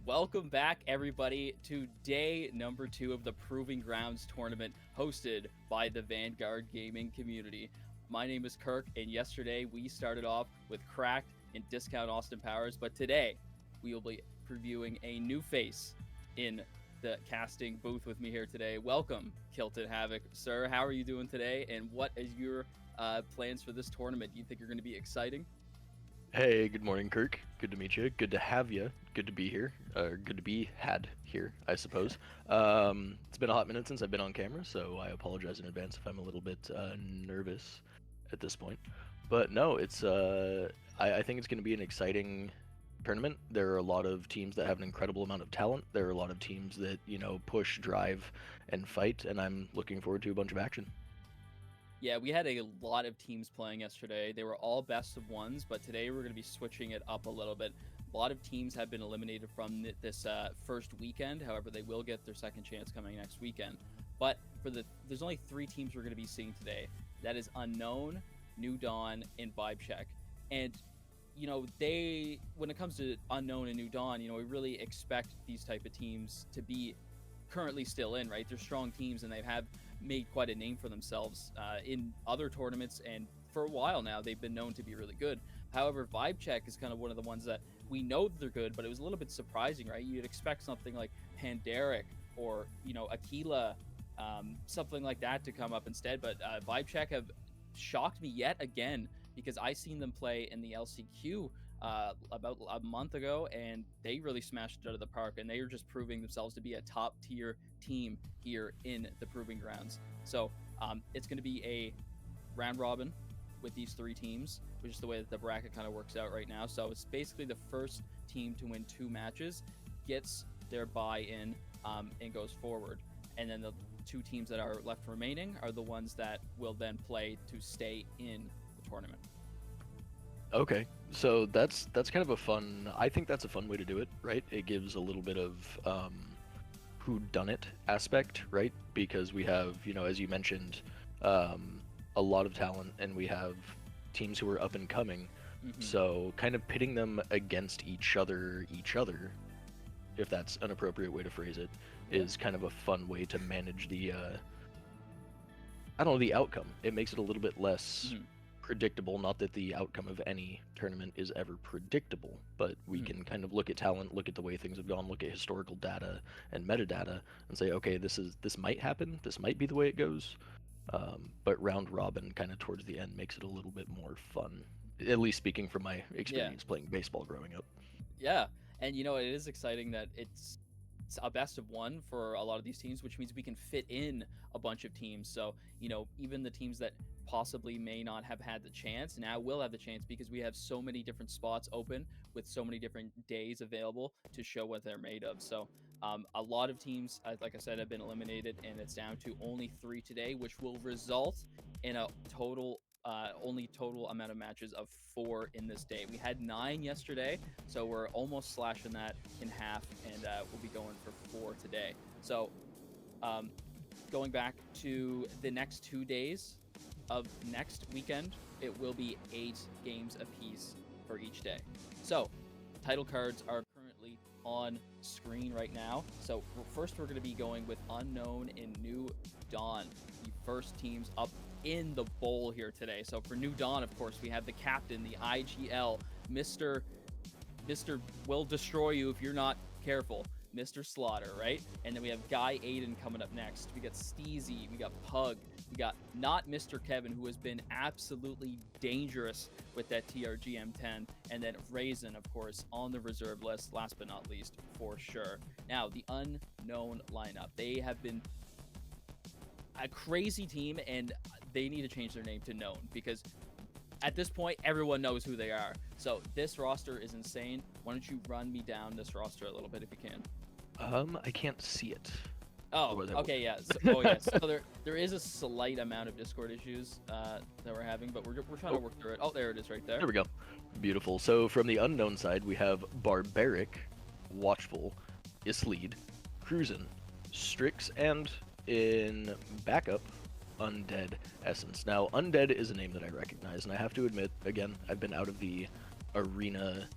Welcome back, everybody, to day number 2 of the Proving Grounds tournament hosted by the Vanguard Gaming community. My name is Kirk, and yesterday we started off with Cracked and Discount Austin Powers, but today we will be previewing a new face in the casting booth with me here today. Welcome, Kilted Havoc. Sir, how are you doing today, and what is your plans for this tournament? Do you think you're going to be exciting? Hey, good morning, Kirk. Good to meet you. Good to have you. Good to be here. Good to be had here, I suppose. It's been a hot minute since I've been on camera, so I apologize in advance if I'm a little bit nervous at this point. But no, I think it's going to be an exciting tournament. There are a lot of teams that have an incredible amount of talent. There are a lot of teams that, push, drive, and fight, and I'm looking forward to a bunch of action. Yeah, we had a lot of teams playing yesterday. They were all best of ones, but today we're going to be switching it up a little bit. A lot of teams have been eliminated from this first weekend. However, they will get their second chance coming next weekend. But there's only 3 teams we're going to be seeing today. That is Unknown, New Dawn, and Vibe Check. And when it comes to Unknown and New Dawn, we really expect these type of teams to be currently still in, right? They're strong teams and they have made quite a name for themselves in other tournaments, and for a while now they've been known to be really good. However, Vibe Check is kind of one of the ones that we know that they're good, but it was a little bit surprising, right? You'd expect something like Pandaric or Aquila, something like that to come up instead, but Vibe Check have shocked me yet again, because I seen them play in the LCQ about a month ago, and they really smashed it out of the park, and they are just proving themselves to be a top tier team here in the Proving Grounds. So it's going to be a round robin with these 3 teams, which is the way that the bracket kind of works out right now. So it's basically the first team to win 2 matches gets their buy-in and goes forward, and then the 2 teams that are left remaining are the ones that will then play to stay in the tournament. Okay, so that's kind of I think that's a fun way to do it, right? It gives a little bit of who done it aspect, right? Because we have, as you mentioned, a lot of talent, and we have teams who are up and coming. Mm-hmm. So kind of pitting them against each other, if that's an appropriate way to phrase it, is kind of a fun way to manage the outcome. It makes it a little bit less predictable. Not that the outcome of any tournament is ever predictable, but we can kind of look at talent, look at the way things have gone, look at historical data and metadata, and say, okay, this might happen, this might be the way it goes. But round robin kind of towards the end makes it a little bit more fun, at least speaking from my experience playing baseball growing up. Yeah, and it is exciting that it's a best of 1 for a lot of these teams, which means we can fit in a bunch of teams. So even the teams that possibly may not have had the chance now will have the chance, because we have so many different spots open with so many different days available to show what they're made of. So a lot of teams, like I said, have been eliminated, and it's down to only 3 today, which will result in a total amount of matches of 4 in this day. We had 9 yesterday, so we're almost slashing that in half, and we'll be going for 4 today. So going back to the next 2 days of next weekend, it will be 8 games apiece for each day. So title cards are currently on screen right now. So first we're going to be going with Unknown and New Dawn, the first teams up in the bowl here today. So for New Dawn, of course, we have the captain, the IGL, Mr. will destroy you if you're not careful, Mr. Slaughter, right? And then we have Guy Aiden coming up next. We got Steezy, we got Pug, we got not Mr. Kevin, who has been absolutely dangerous with that TRG M10, and then Raisin, of course, on the reserve list, last but not least, for sure. Now, the Unknown lineup. They have been a crazy team, and they need to change their name to Known, because at this point, everyone knows who they are. So this roster is insane. Why don't you run me down this roster a little bit if you can? I can't see it. Oh, okay, yeah. So, yes. So there is a slight amount of Discord issues that we're having, but we're trying to work through it. Oh, there it is right there. There we go. Beautiful. So from the Unknown side, we have Barbaric, Watchful, Islead, Cruisin', Strix, and in backup, Undead Essence. Now, Undead is a name that I recognize, and I have to admit, again, I've been out of the arena,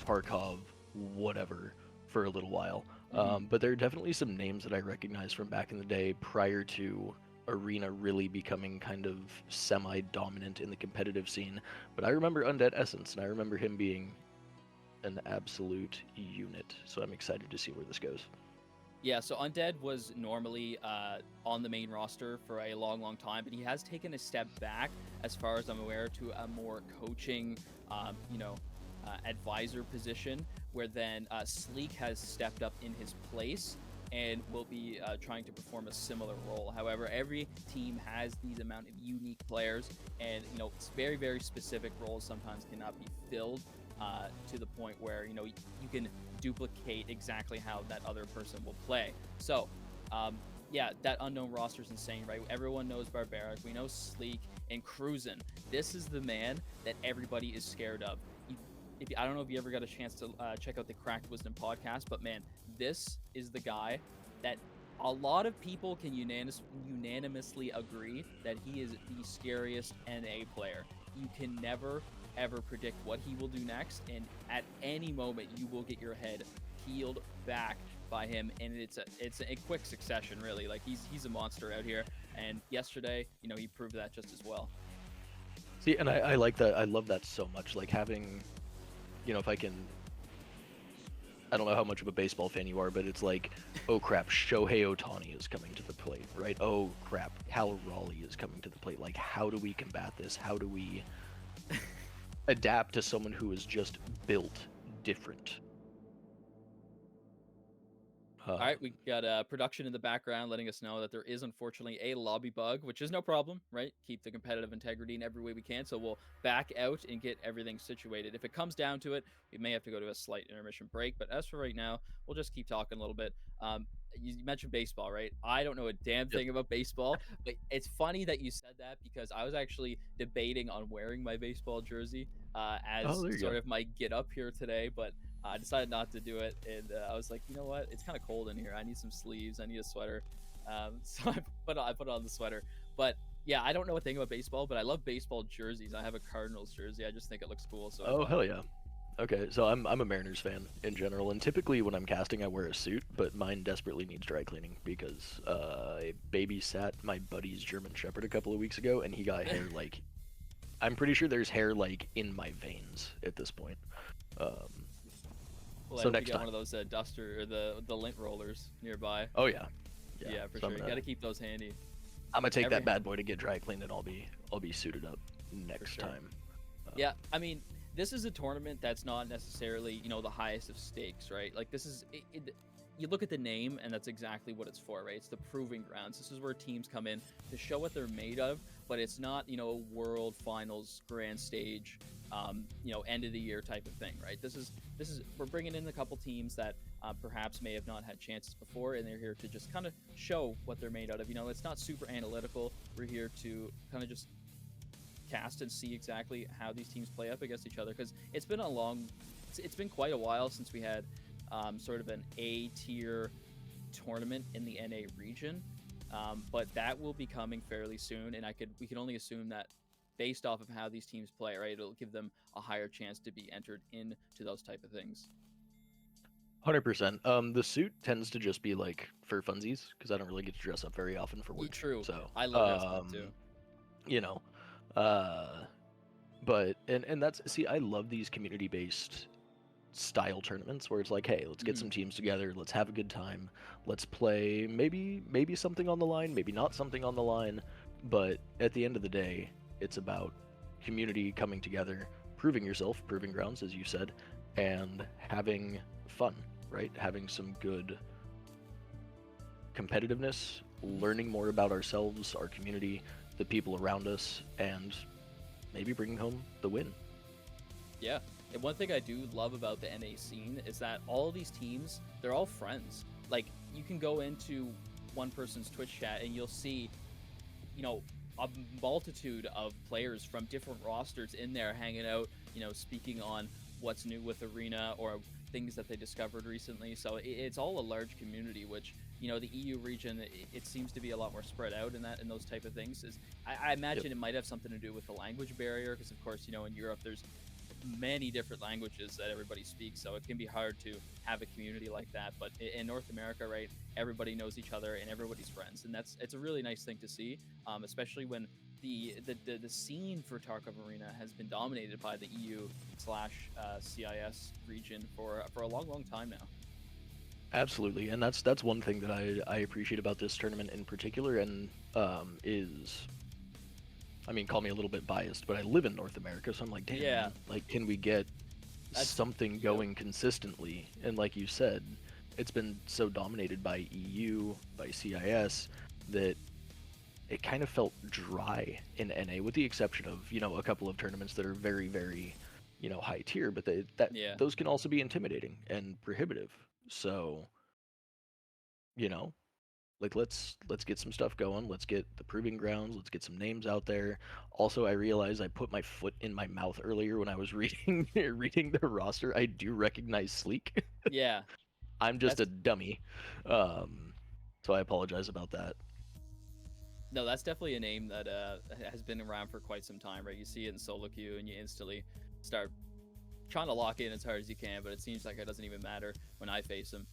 Tarkov, whatever, for a little while. Mhm. But there are definitely some names that I recognize from back in the day prior to Arena really becoming kind of semi-dominant in the competitive scene. But I remember Undead Essence, and I remember him being an absolute unit. So I'm excited to see where this goes. Yeah, so Undead was normally on the main roster for a long, long time, but he has taken a step back, as far as I'm aware, to a more coaching, advisor position, where then Sleek has stepped up in his place and will be trying to perform a similar role. However, every team has these amount of unique players, and it's very, very specific roles sometimes cannot be filled to the point where you can duplicate exactly how that other person will play. So, yeah, that unknown roster is insane, right? Everyone knows Barbaric. We know Sleek and Cruisin. This is the man that everybody is scared of. I don't know if you ever got a chance to check out the Cracked Wisdom podcast, but man, this is the guy that a lot of people can unanimously agree that he is the scariest NA player. You can never ever predict what he will do next, and at any moment you will get your head peeled back by him, and it's a quick succession, really. Like he's a monster out here, and yesterday he proved that just as well. See, and I like that. I love that so much. Like having, if I can, I don't know how much of a baseball fan you are, but it's like, oh crap, Shohei Ohtani is coming to the plate, right? Oh crap, Cal Raleigh is coming to the plate. Like, how do we combat this? How do we adapt to someone who is just built different? All right, we got production in the background letting us know that there is unfortunately a lobby bug, which is no problem, right? Keep the competitive integrity in every way we can, so we'll back out and get everything situated. If it comes down to it, we may have to go to a slight intermission break, but as for right now, we'll just keep talking a little bit. You mentioned baseball, right? I don't know a damn Yep. thing about baseball, but it's funny that you said that because I was actually debating on wearing my baseball jersey Oh, as there you sort go. of my get up here today, but I decided not to do it, and I was like, you know what? It's kind of cold in here. I need some sleeves. I need a sweater. So I put on the sweater. But yeah, I don't know a thing about baseball, but I love baseball jerseys. I have a Cardinals jersey. I just think it looks cool, so I Oh, bought hell it. yeah. Okay, so I'm a Mariners fan in general, and typically when I'm casting, I wear a suit, but mine desperately needs dry cleaning because I babysat my buddy's German Shepherd a couple of weeks ago, and he got hair like, I'm pretty sure there's hair like in my veins at this point. Um, Well, I so hope you next got one time. of those duster or the lint rollers nearby. Oh yeah, yeah. Yeah, for So sure. You got to keep those handy. I'm gonna take Every that bad boy to get dry cleaned, and I'll be suited up For next sure. time. Yeah, I mean, this is a tournament that's not necessarily, the highest of stakes, right? Like this is you look at the name and that's exactly what it's for, right? It's the proving grounds. This is where teams come in to show what they're made of, but it's not, a world finals grand stage end of the year type of thing, right? This is we're bringing in a couple teams that perhaps may have not had chances before, and they're here to just kind of show what they're made out of. It's not super analytical. We're here to kind of just cast and see exactly how these teams play up against each other, because it's been quite a while since we had sort of an A tier tournament in the NA region, but that will be coming fairly soon, and we can only assume that based off of how these teams play, right, it'll give them a higher chance to be entered into those type of things. 100%. The suit tends to just be like for funsies because I don't really get to dress up very often for work. True. So, I love dressing up too. you know, uh, but and that's, see, I love these community-based style tournaments where it's like, hey, let's get Mhm. some teams together, let's have a good time, let's play maybe something on the line, maybe not something on the line, but at the end of the day, it's about community coming together, proving yourself, proving grounds, as you said, and having fun, right? Having some good competitiveness, learning more about ourselves, our community, the people around us, and maybe bringing home the win. Yeah. And one thing I do love about the NA scene is that all these teams, they're all friends. Like, you can go into one person's Twitch chat and you'll see, a multitude of players from different rosters in there hanging out, speaking on what's new with Arena or things that they discovered recently. So it's all a large community, which, the EU region, it seems to be a lot more spread out in those type of things. I Yep. imagine it might have something to do with the language barrier, because of course, in Europe there's many different languages that everybody speaks, so it can be hard to have a community like that. But in North America, right, everybody knows each other and everybody's friends, and it's a really nice thing to see, especially when the scene for Tarkov Arena has been dominated by the EU slash CIS region for a long time now. Absolutely, and that's one thing that I appreciate about this tournament in particular, and is, I mean, call me a little bit biased, but I live in North America, so I'm like, damn, Yeah, man, like, can we get that's something yep, going consistently? And like you said, it's been so dominated by EU, by CIS, that it kind of felt dry in NA, with the exception of, you know, a couple of tournaments that are very, very, you know, high tier, but that yeah. those can also be intimidating and prohibitive. So, you know, like, let's get some stuff going. Let's get the proving grounds. Let's get some names out there. Also, I realized I put my foot in my mouth earlier when I was reading reading the roster. I do recognize Sleek. Yeah, I'm just that's a dummy, um, so I apologize about that. no, that's definitely a name that has been around for quite some time, right? You see it in solo queue, and you instantly start trying to lock in as hard as you can, but it seems like it doesn't even matter when I face him.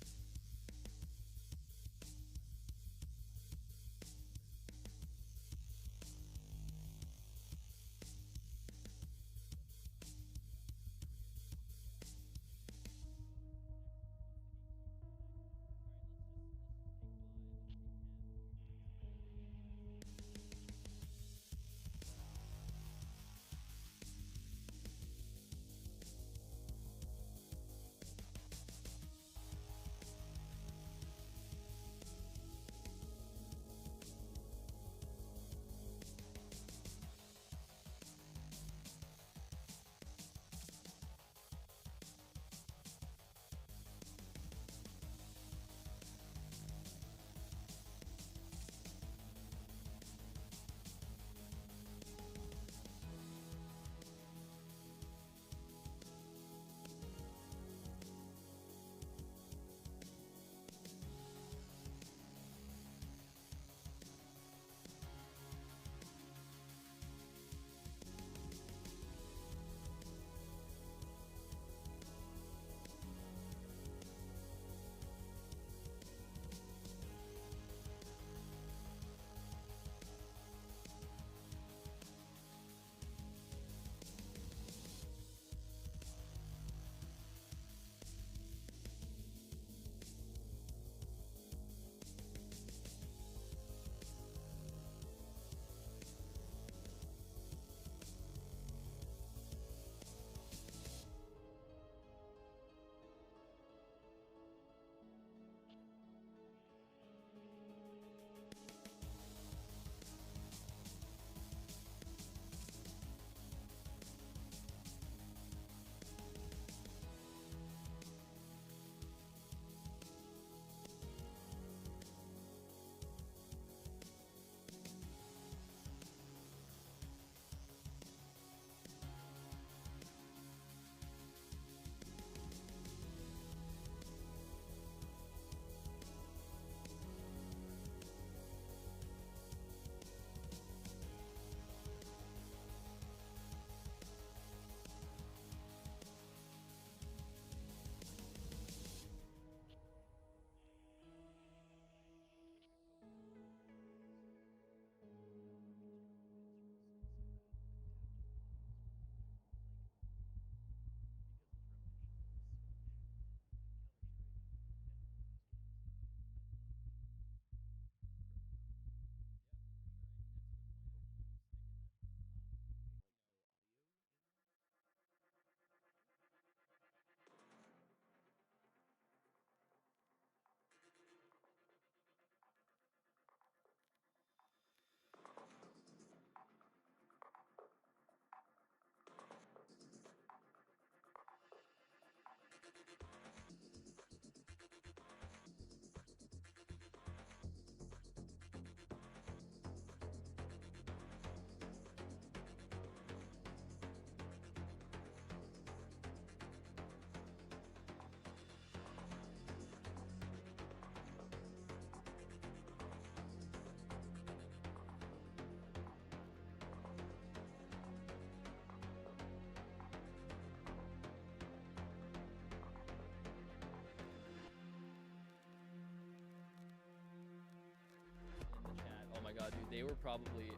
they were probably.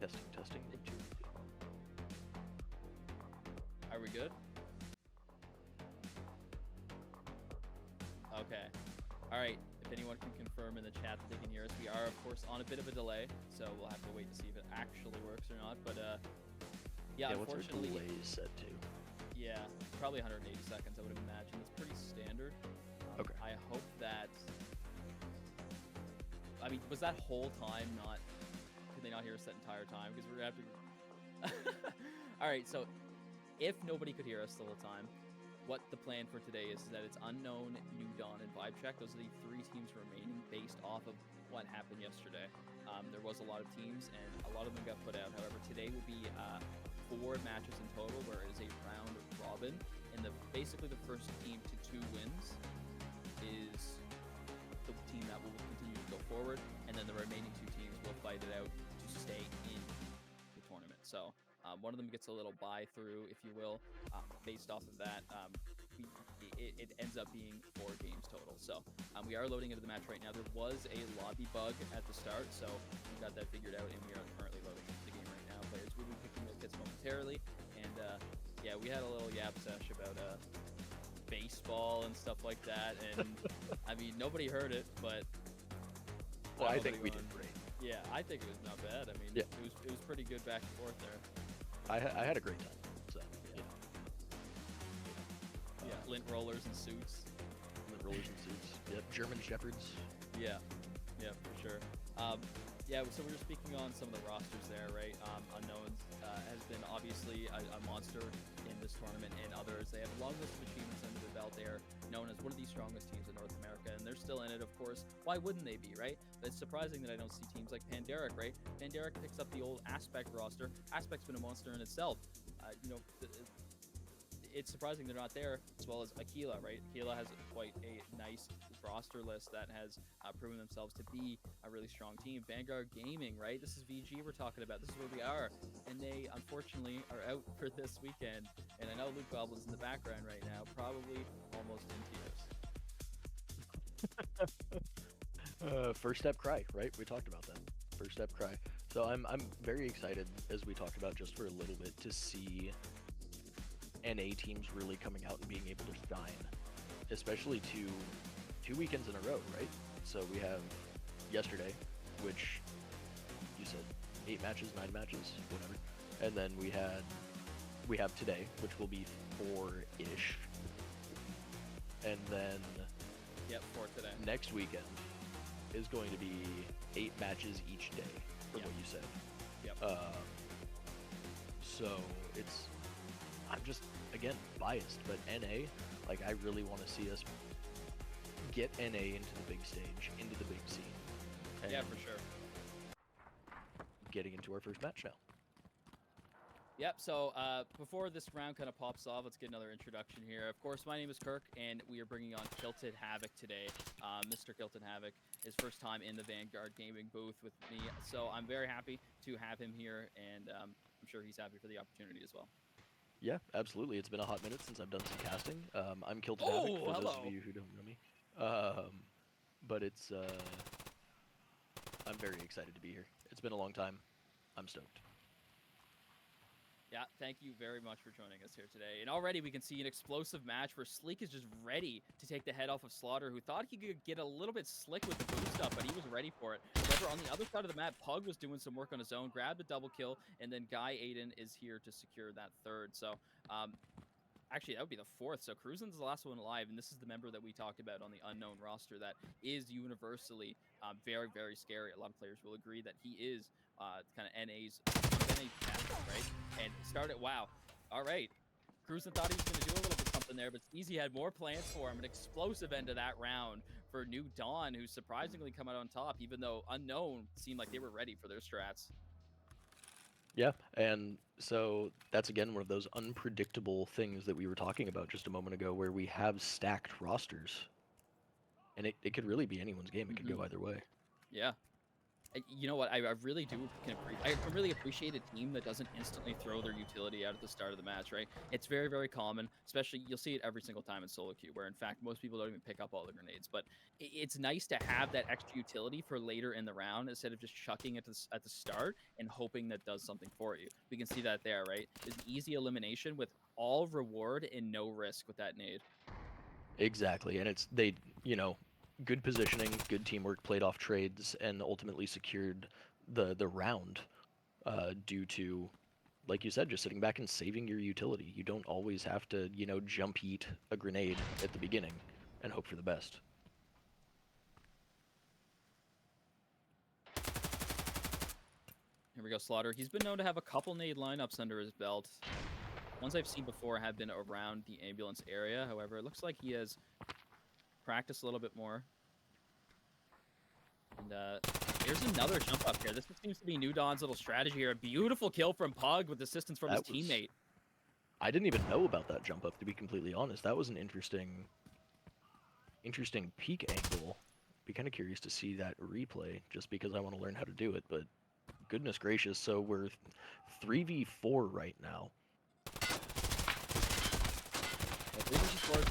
Testing. 1, 2. Are we good? Okay. All right. If anyone can confirm in the chat that they can hear us, we are of course on a bit of a delay, so we'll have to wait to see if it actually works or not. But yeah, What's our unfortunately, delay set to? yeah, probably 180 seconds. I would imagine it's pretty standard. Okay. I hope that. I mean, was that whole time not? Could they not hear us that entire time? Because we're gonna have to. All right, so if nobody could hear us the whole time, what the plan for today is that it's Unknown, New Dawn, and Vibe Check. Those are the 3 teams remaining based off of what happened yesterday. There was a lot of teams, and a lot of them got put out. However, today will be 4 matches in total, where it is a round robin, and basically the first team to 2 wins is the team that will continue to go forward, and then the remaining 2 teams will fight it out to stay in the tournament. So one of them gets a little buy through, if you will. Based off of that, it ends up being 4 games total. So we are loading into the match right now. There was a lobby bug at the start, so we got that figured out, and we are currently loading into the game right now. Players will be picking their kits momentarily, and yeah, we had a little yap sesh about baseball and stuff like that, and I mean, nobody heard it, but Well, I think we did great. yeah, I think it was not bad. I mean, Yeah. it was pretty good back and forth there. I had a great time. So Yeah. Yeah, lint rollers and suits. The rollers and suits. Yep. German shepherds. Yeah, for sure. Yeah, so we were speaking on some of the rosters there, right? Unknowns has been obviously a monster in this tournament, and others. They have a long list of achievements under their belt. They are known as one of the strongest teams in North America, and they're still in it, of course. Why wouldn't they be, right? But it's surprising that I don't see teams like Pandaric, right? Pandaric picks up the old Aspect roster. Aspect's been a monster in itself. It's surprising they're not there, as well as Aquila, right? Aquila has quite a nice roster list that has proven themselves to be a really strong team. Vanguard Gaming, right? This is VG we're talking about. This is where we are. And they, unfortunately, are out for this weekend. And I know Luke Goblin's in the background right now, probably almost in tears. First step cry, right? We talked about that. First step cry. So I'm very excited, as we talked about just for a little bit, to see NA teams really coming out and being able to shine, especially two weekends in a row, right? So we have yesterday, which you said 8 matches, 9 matches, whatever, and then we have today, which will be 4-ish, and then Yep, 4 today. next weekend is going to be 8 matches each day, from Yep. what you said. Yep. So I'm just, again, biased, but NA, like, I really want to see us get NA into the big stage, into the big scene. And Yeah, for sure. getting into our first match now. Yep, so before this round kind of pops off, let's get another introduction here. Of course, my name is Kirk, and we are bringing on Kilted Havoc today. Mr. Kilted Havoc, his first time in the Vanguard Gaming booth with me, so I'm very happy to have him here, and I'm sure he's happy for the opportunity as well. Yeah, absolutely. It's been a hot minute since I've done some casting. I'm Kilted Oh, Havoc, for those hello. of you who don't know me. But it's, I'm very excited to be here. It's been a long time. I'm stoked. Yeah, thank you very much for joining us here today. And already we can see an explosive match where Sleek is just ready to take the head off of Slaughter, who thought he could get a little bit slick with the boost up, but he was ready for it. However, on the other side of the map, Pug was doing some work on his own, grabbed a double kill, and then Guy Aiden is here to secure that third. So, actually, that would be the fourth. So Cruisen's the last one alive, and this is the member that we talked about on the Unknown roster that is universally very, very scary. A lot of players will agree that he is kind of NA's captain, right? And started, wow. All right. Cruisen thought he was going to do a little bit something there, but Sneezy had more plans for him. An explosive end to that round for New Dawn, who's surprisingly come out on top, even though Unknown seemed like they were ready for their strats. Yeah, and so that's again one of those unpredictable things that we were talking about just a moment ago, where we have stacked rosters. And it could really be anyone's game. It could go either way. Yeah. You know what? I really do I can really appreciate a team that doesn't instantly throw their utility out at the start of the match, right? It's very, very common, especially you'll see it every single time in solo queue, where in fact most people don't even pick up all the grenades. But it's nice to have that extra utility for later in the round instead of just chucking it at the start and hoping that does something for you. We can see that there, right? There's an easy elimination with all reward and no risk with that nade. Exactly, and it's they, you know, good positioning, good teamwork, played off trades, and ultimately secured the round due to, like you said, just sitting back and saving your utility. You don't always have to, you know, jump eat a grenade at the beginning and hope for the best. Here we go, Slaughter. He's been known to have a couple nade lineups under his belt. Ones I've seen before have been around the ambulance area. However, it looks like he has practiced a little bit more. And here's another jump up here. This seems to be New Dawn's little strategy here. A beautiful kill from Pug with assistance from his teammate. I didn't even know about that jump up, to be completely honest. That was an interesting peek angle. Be kind of curious to see that replay, just because I want to learn how to do it. But goodness gracious, so we're 3v4 right now.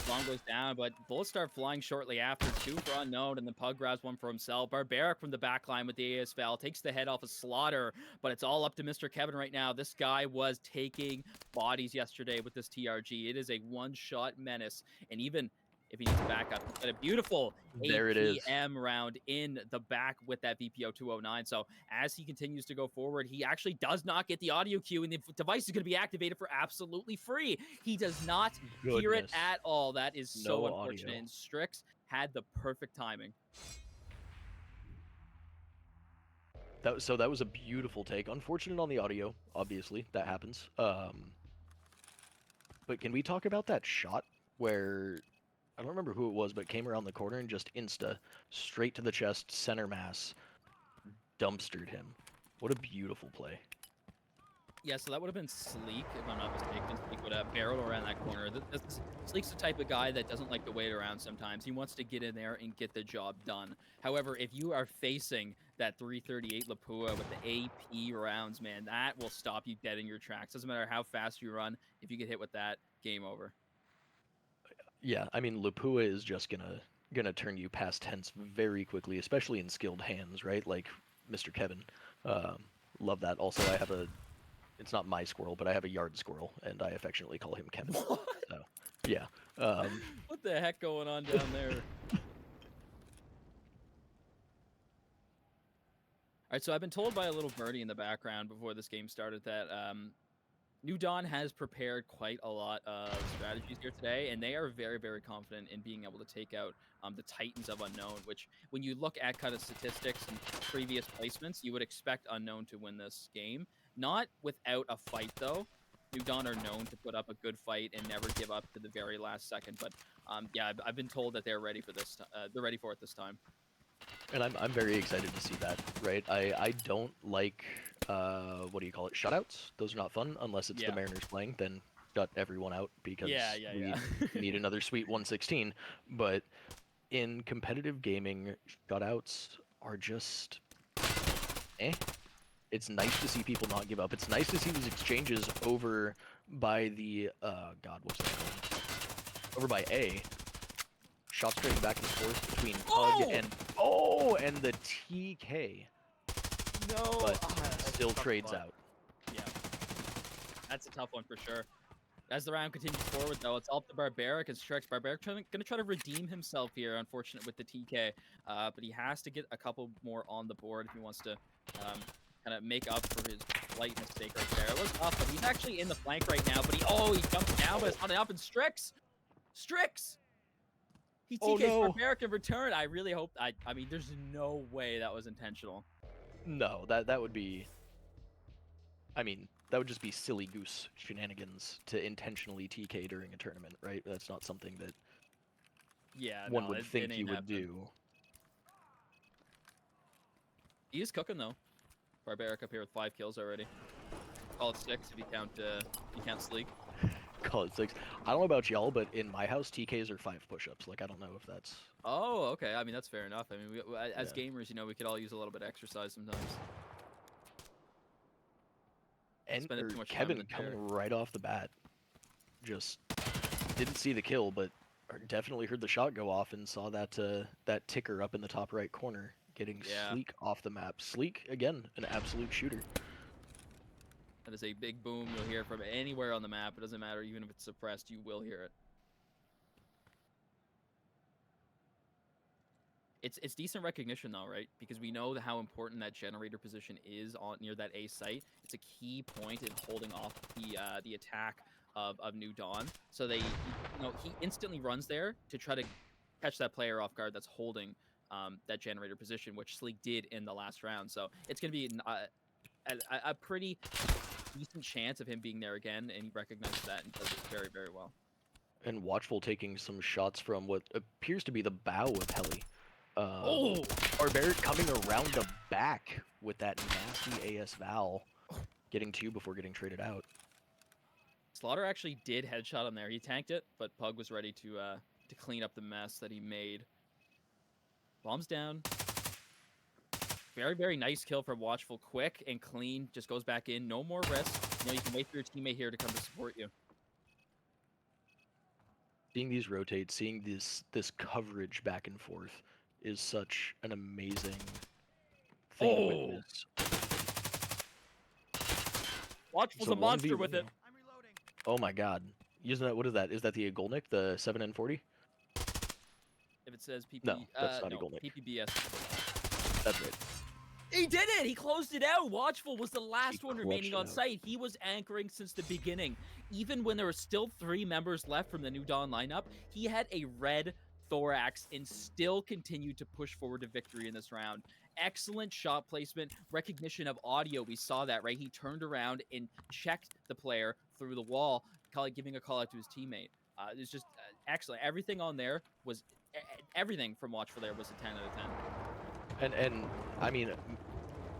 Bomb goes down, but bullets start flying shortly after. 2 for Unknown, and then Pug grabs 1 for himself. Barbaric from the back line with the ASVAL takes the head off of Slaughter, but it's all up to Mr. Kevin right now. This guy was taking bodies yesterday with this TRG. It is a one-shot menace, and even if he needs to back up, he's got a beautiful APM round in the back with that VPO 209. So as he continues to go forward, he actually does not get the audio cue, and the device is going to be activated for absolutely free. He does not hear it at all. That is so unfortunate. Audio. And Strix had the perfect timing. That was a beautiful take. Unfortunate on the audio, obviously. That happens. But can we talk about that shot where... I don't remember who it was, but came around the corner and just straight to the chest, center mass, dumpstered him. What a beautiful play. Yeah, so that would have been Sleek, if I'm not mistaken. Sleek would have barreled around that corner. Sleek's the type of guy that doesn't like to wait around sometimes. He wants to get in there and get the job done. However, if you are facing that 338 Lapua with the AP rounds, man, that will stop you dead in your tracks. Doesn't matter how fast you run. If you get hit with that, game over. Yeah, I mean, Lapua is just gonna turn you past tense very quickly, especially in skilled hands, right? Like Mr. Kevin. Love that. Also, I have it's not my squirrel, but I have a yard squirrel, and I affectionately call him Kevin. What? So, yeah. What the heck going on down there? All right, so I've been told by a little birdie in the background before this game started that New Dawn has prepared quite a lot of strategies here today, and they are very, very confident in being able to take out the Titans of Unknown, which when you look at kind of statistics and previous placements, you would expect Unknown to win this game. Not without a fight, though. New Dawn are known to put up a good fight and never give up to the very last second, but yeah, I've been told that they're ready for this. They're ready for it this time. And I'm very excited to see that, right? I don't like, what do you call it, shutouts? Those are not fun, unless it's the Mariners playing, then shut everyone out, because we need another sweet 116. But in competitive gaming, shutouts are just, eh. It's nice to see people not give up. It's nice to see these exchanges over by the, God, what's that called? Over by A. Shots trading back and forth between Pug and the TK. No, but still trades out. Yeah, that's a tough one for sure. As the round continues forward, though, it's up to Barbaric and Strix. Barbaric going to try to redeem himself here, unfortunate with the TK, but he has to get a couple more on the board if he wants to kind of make up for his slight mistake right there. It was tough, but he's actually in the flank right now, but he jumps down, but it's not enough, and Strix! He TK'd Barbaric in return. I really hope... I mean, there's no way that was intentional. No, that would be... I mean, that would just be silly goose shenanigans to intentionally TK during a tournament, right? That's not something that one would think you would do. He is cooking, though. Barbaric up here with 5 kills already. Call it 6 if you count Sleek. Call it 6. I don't know about y'all, but in my house, TKs are 5 push-ups. Like, I don't know if that's... Oh, okay. I mean, that's fair enough. I mean, as Yeah. gamers, you know, we could all use a little bit of exercise sometimes. And Spending or too much time in Kevin the chair. coming right off the bat. Just didn't see the kill, but definitely heard the shot go off and saw that that ticker up in the top right corner getting Yeah. Sleek off the map. Sleek, again, an absolute shooter. That is a big boom. You'll hear from anywhere on the map. It doesn't matter. Even if it's suppressed, you will hear it. It's decent recognition though, right? Because we know how important that generator position is on near that A site. It's a key point in holding off the attack of New Dawn. So they, you know, he instantly runs there to try to catch that player off guard that's holding that generator position, which Sleek did in the last round. So it's going to be a pretty decent chance of him being there again, and he recognizes that and does it very, very well. And Watchful taking some shots from what appears to be the bow of Heli. Oh! Barbaric coming around the back with that nasty AS Val, getting 2 before getting traded out. Slaughter actually did headshot him there. He tanked it, but Pug was ready to clean up the mess that he made. Bombs down. Very, very nice kill from Watchful. Quick and clean. Just goes back in. No more risk. You know, you can wait for your teammate here to come to support you. Seeing these rotate, seeing this coverage back and forth is such an amazing thing to witness. Watchful's a monster with it. I'm reloading. Oh my god. Using that, what is that? Is that the Igolnik, the 7N40? If it says PP, No, that's not no, Igolnik. PPBS. That's right. He did it! He closed it out! Watchful was the last one clutched remaining it on out. site. He was anchoring since the beginning. Even when there were still 3 members left from the New Dawn lineup, he had a red thorax and still continued to push forward to victory in this round. Excellent shot placement, recognition of audio. We saw that, right? He turned around and checked the player through the wall, giving a call out to his teammate. It was just excellent. Everything on there was... Everything from Watchful there was a 10 out of 10. And I mean,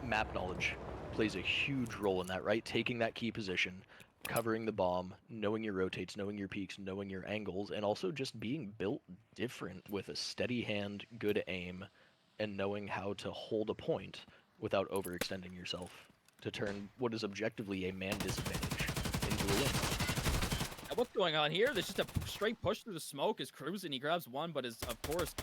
map knowledge plays a huge role in that, right? Taking that key position, covering the bomb, knowing your rotates, knowing your peaks, knowing your angles, and also just being built different with a steady hand, good aim, and knowing how to hold a point without overextending yourself to turn what is objectively a man disadvantage into a win. And what's going on here? There's just a straight push through the smoke. Is cruising. He grabs one, but is, of course,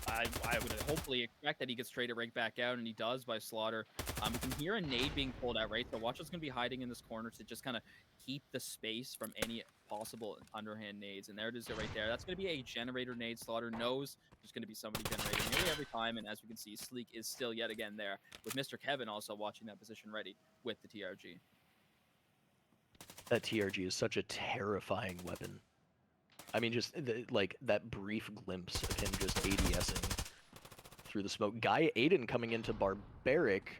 I would hopefully expect that he gets traded right back out, and he does by Slaughter. We can hear a nade being pulled out, right? So Watchful's going to be hiding in this corner to just kind of keep the space from any possible underhand nades. And there it is right there. That's going to be a generator nade. Slaughter knows there's going to be somebody generating nearly every time. And as we can see, Sleek is still yet again there, with Mr. Kevin also watching that position ready with the TRG. That TRG is such a terrifying weapon. I mean, just like that brief glimpse of him just ADSing through the smoke. Guy Aiden coming into Barbaric,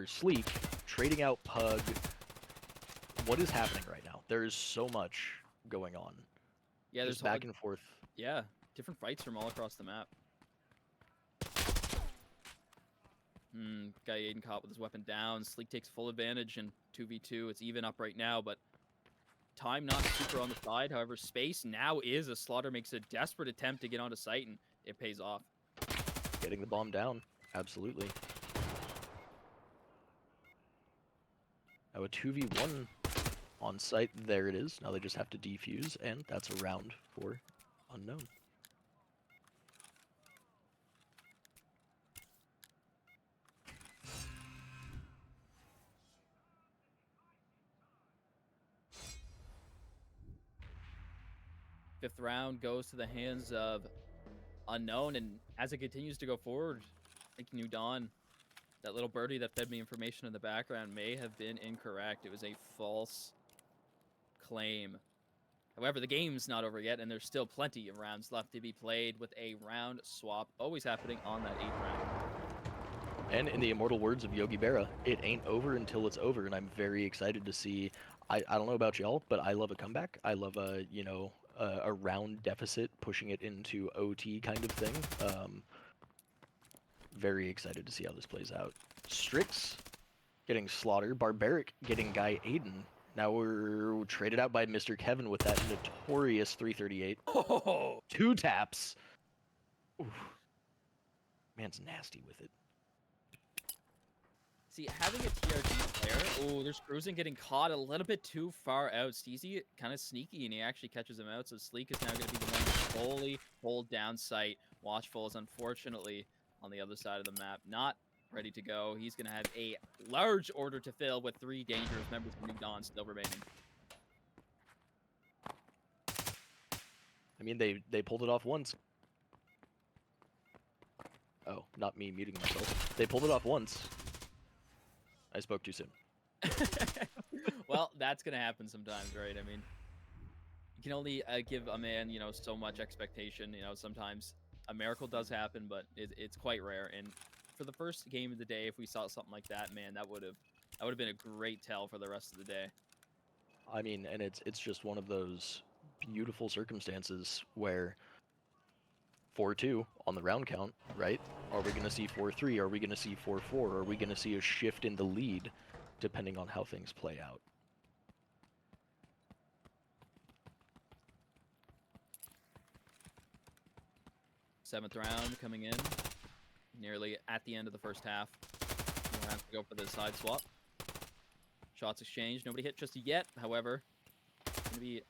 Sleek trading out Pug. What is happening right now? There is so much going on. Yeah, just there's back and forth. Yeah, different fights from all across the map. Guy Aiden caught with his weapon down. Sleek takes full advantage in 2v2. It's even up right now, but time not super on the side. However, space now is as Slaughter makes a desperate attempt to get onto site, and it pays off. Getting the bomb down. Absolutely. Now a 2v1 on site. There it is. Now they just have to defuse, and that's a round for Unknown. Fifth round goes to the hands of Unknown, and as it continues to go forward, I think New Dawn, that little birdie that fed me information in the background, may have been incorrect. It was a false claim. However, the game's not over yet, and there's still plenty of rounds left to be played, with a round swap always happening on that 8th round. And in the immortal words of Yogi Berra, it ain't over until it's over, and I'm very excited to see. I don't know about y'all, but I love a comeback. I love a a round deficit, pushing it into OT kind of thing. Very excited to see how this plays out. Strix getting slaughtered, Barbaric getting Guy Aiden Now we're traded out by Mr. Kevin with that notorious 338. Oh, 2 taps. Oof. Man's nasty with it. see, having a TRG player, oh, there's Cruising getting caught a little bit too far out. Steezy kind of sneaky, and he actually catches him out, so Sleek is now going to be the one to fully hold down sight. Watchful is unfortunately on the other side of the map, not ready to go. He's going to have a large order to fill with 3 dangerous members of New Dawn still remaining. I mean, they pulled it off once. Oh, not me muting myself. They pulled it off once. I spoke too soon. Well, that's going to happen sometimes, right? I mean, you can only give a man, you know, so much expectation. You know, sometimes a miracle does happen, but it's quite rare. And for the first game of the day, if we saw something like that, man, that would have been a great tell for the rest of the day. I mean, and it's just one of those beautiful circumstances where 4-2 on the round count, right? Are we going to see 4-3? Are we going to see 4-4? Are we going to see a shift in the lead depending on how things play out? Seventh round coming in, nearly at the end of the first half. We'll have to go for the side swap. Shots exchanged. Nobody hit just yet, however. Gonna be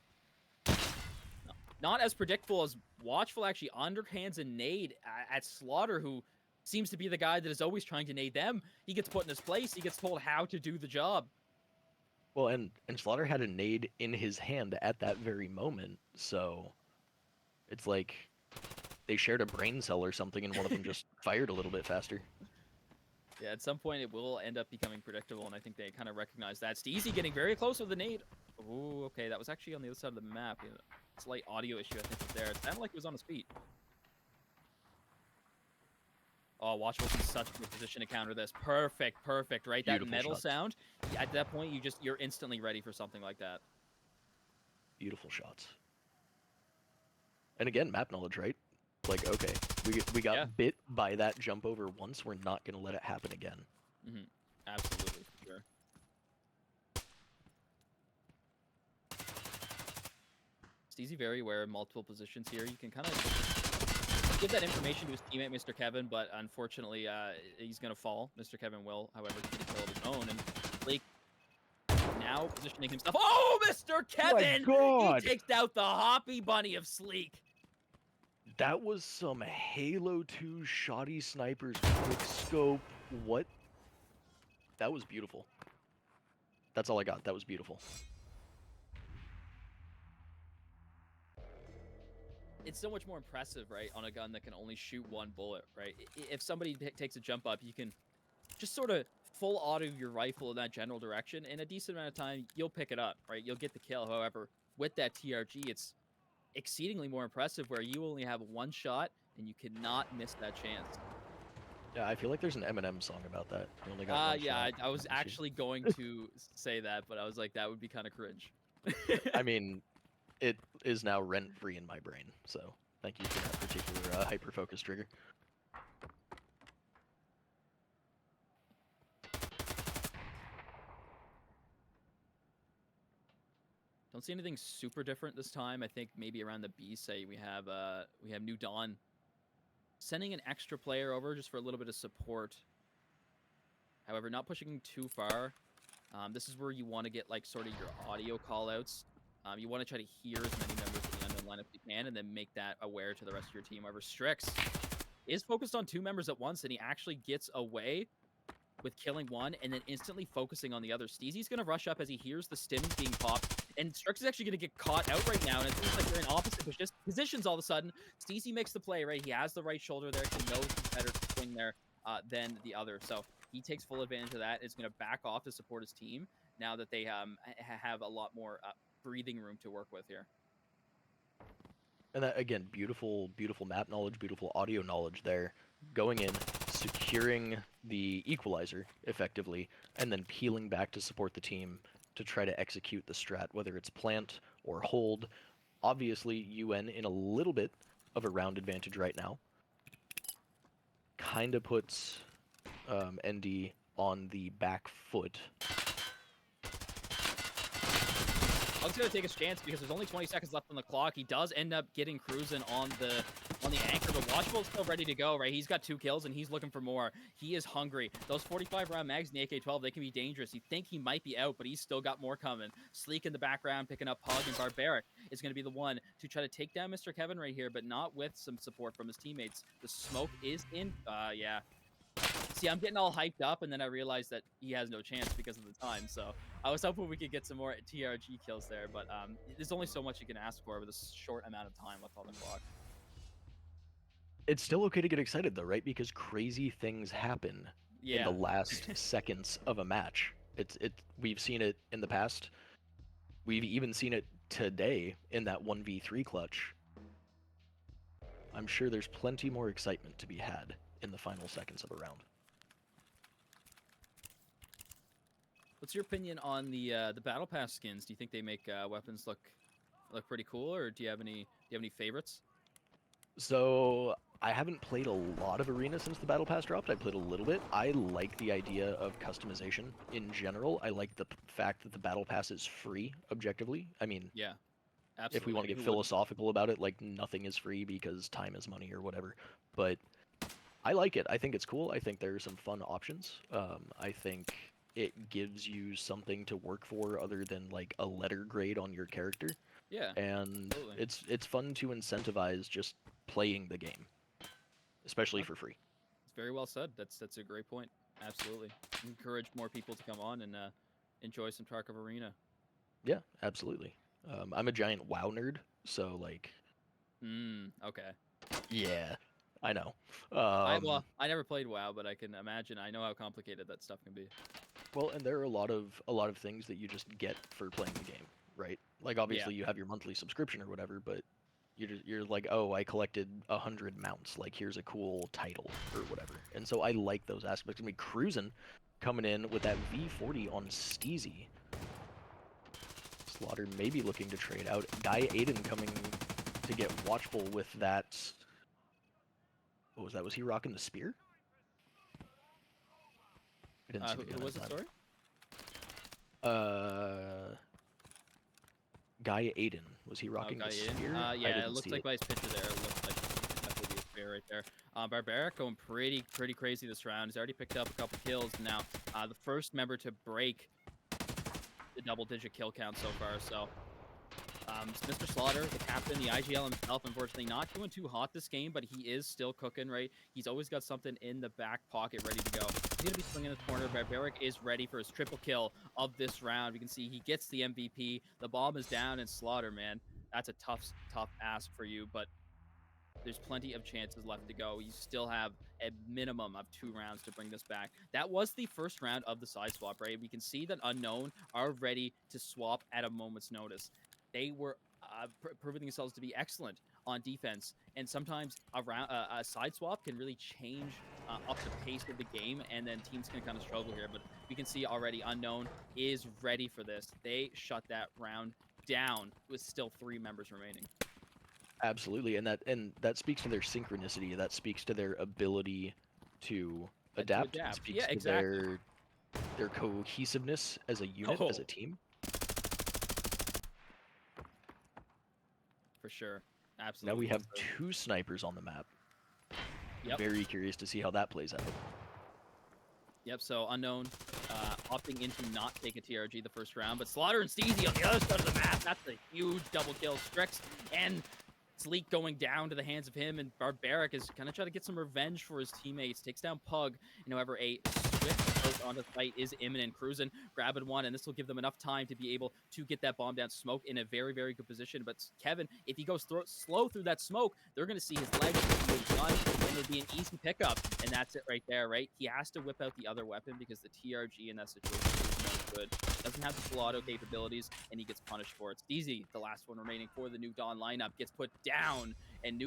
not as predictable as Watchful actually underhands a nade at Slaughter, who seems to be the guy that is always trying to nade them. He gets put in his place. He gets told how to do the job. Well, and Slaughter had a nade in his hand at that very moment, so it's like they shared a brain cell or something and one of them just fired a little bit faster. Yeah, at some point it will end up becoming predictable, and I think they kind of recognize that. Steezy getting very close with the nade. Oh, okay, that was actually on the other side of the map. Yeah, slight audio issue, I think, was there. It sounded like he was on his feet. Oh, Watchful's in such a good position to counter this. Perfect, perfect, right? Beautiful that metal shots. sound, at that point, you're instantly ready for something like that. Beautiful shots. And again, map knowledge, right? Like, okay, we got bit by that jump over once. We're not going to let it happen again. Mm-hmm. Absolutely, for sure. Steezy very aware of multiple positions here. You can kind of give that information to his teammate, Mr. Kevin, but unfortunately, he's going to fall. Mr. Kevin will, however, get a kill of his own. And Blake now positioning himself. Oh, Mr. Kevin! God. He takes out the Hoppy Bunny of Sleek. That was some Halo 2 shoddy snipers quick scope. What? That was beautiful. That's all I got. That was beautiful. It's so much more impressive, right, on a gun that can only shoot one bullet, right? If somebody takes a jump up, you can just sort of full auto your rifle in that general direction. In a decent amount of time, you'll pick it up, right? You'll get the kill. However, with that TRG, it's exceedingly more impressive where you only have one shot and you cannot miss that chance. Yeah, I feel like there's an Eminem song about that. You only got one yeah, shot. I was actually going to say that, but I was like, that would be kind of cringe. I mean, it is now rent-free in my brain, so thank you for that particular hyper-focus trigger. Don't see anything super different this time. I think maybe around the B site we have New Dawn sending an extra player over just for a little bit of support. However, not pushing too far. This is where you want to get like sort of your audio callouts. You want to try to hear as many members of the unknown lineup as you can, and then make that aware to the rest of your team. However, Strix is focused on 2 members at once, and he actually gets away with killing one and then instantly focusing on the other. Steezy's going to rush up as he hears the stims being popped, and Strix is actually going to get caught out right now, and it seems like they're in opposite positions all of a sudden. Steezy makes the play, right? He has the right shoulder there. He knows he's better to swing there than the other, so he takes full advantage of that. Is going to back off to support his team now that they have a lot more breathing room to work with here. And that, again, beautiful, beautiful map knowledge, beautiful audio knowledge there. Going in, securing the equalizer effectively, and then peeling back to support the team to try to execute the strat, whether it's plant or hold. Obviously, UN in a little bit of a round advantage right now. Kind of puts ND on the back foot. Pug's gonna take his chance because there's only 20 seconds left on the clock. He does end up getting cruising on the anchor, but Watchful's still ready to go, right? He's got 2 kills and he's looking for more. He is hungry. Those 45 round mags in the AK-12, they can be dangerous. You think he might be out, but he's still got more coming. Sleek in the background picking up Pug, and Barbaric is gonna be the one to try to take down Mr. Kevin right here, but not with some support from his teammates. The smoke is in. Yeah. See, I'm getting all hyped up, and then I realized that he has no chance because of the time. So I was hoping we could get some more TRG kills there, but there's only so much you can ask for with a short amount of time left on the clock. It's still okay to get excited though, right? Because crazy things happen in Yeah. the last seconds of a match. We've seen it in the past. We've even seen it today in that 1v3 clutch. I'm sure there's plenty more excitement to be had in the final seconds of a round. What's your opinion on the battle pass skins? Do you think they make weapons look pretty cool, or do you have any favorites? So I haven't played a lot of Arena since the Battle Pass dropped. I played a little bit. I like the idea of customization in general. I like the fact that the Battle Pass is free, objectively. I mean, Yeah, absolutely. if we want to get philosophical about it, like nothing is free because time is money or whatever. But I like it. I think it's cool. I think there are some fun options. I think it gives you something to work for other than like a letter grade on your character. Yeah, And absolutely. it's fun to incentivize just playing the game, especially for free. It's very well said. That's a great point. Absolutely. Encourage more people to come on and enjoy some Tarkov Arena. Yeah, absolutely. I'm a giant WoW nerd, so like, Okay. yeah, I know. I never played WoW, but I can imagine. I know how complicated that stuff can be. Well, and there are a lot of things that you just get for playing the game, right? Like obviously you have your monthly subscription or whatever, but you're like, oh, I collected 100 mounts. Like here's a cool title or whatever. And so I like those aspects. I mean, Cruisin' coming in with that V40 on Steezy. Slaughter maybe looking to trade out. Guy Aiden coming to get Watchful with that. What was that? Was he rocking the spear? I didn't see the gun Who was it, sorry? Guy Aiden. Was he rocking the spear? Yeah, it looks like by his picture there, it looks like it could definitely be a spear right there. Barbaric going pretty crazy this round. He's already picked up a couple kills now. The first member to break the double-digit kill count so far. So, Mr. Slaughter, the captain, the IGL himself, unfortunately not doing too hot this game, but he is still cooking, right? He's always got something in the back pocket ready to go. He's going to be swinging this corner. Barbaric is ready for his triple kill of this round. We can see he gets the MVP. The bomb is down, and Slaughter, man, that's a tough ask for you, but there's plenty of chances left to go. You still have a minimum of 2 rounds to bring this back. That was the first round of the side swap, right? We can see that Unknown are ready to swap at a moment's notice. They were proving themselves to be excellent on defense, and sometimes a side swap can really change up the pace of the game, and then teams can kind of struggle here. But we can see already Unknown is ready for this. They shut that round down with still 3 members remaining. Absolutely, and that speaks to their synchronicity. That speaks to their ability to adapt. It speaks yeah, exactly. to their cohesiveness as a unit, as a team. For sure, absolutely. Now we have 2 snipers on the map. Yep. Very curious to see how that plays out. Yep, so Unknown opting in to not take a TRG the first round, but Slaughter and Steezy on the other side of the map, that's a huge double kill. Strix and Sleek going down to the hands of him, and Barbaric is going to try to get some revenge for his teammates. Takes down Pug, and however, a swift approach onto the fight is imminent. Cruisin' grabbing one, and this will give them enough time to be able to get that bomb down. Smoke in a very good position, but Kevin, if he goes slow through that smoke, they're going to see his legs move gun, and it'll be an easy pickup, and that's it right there, right? He has to whip out the other weapon because the TRG in that situation is no good. Doesn't have the full auto capabilities, and he gets punished for it. Steezy, the last one remaining for the New Dawn lineup, gets put down, and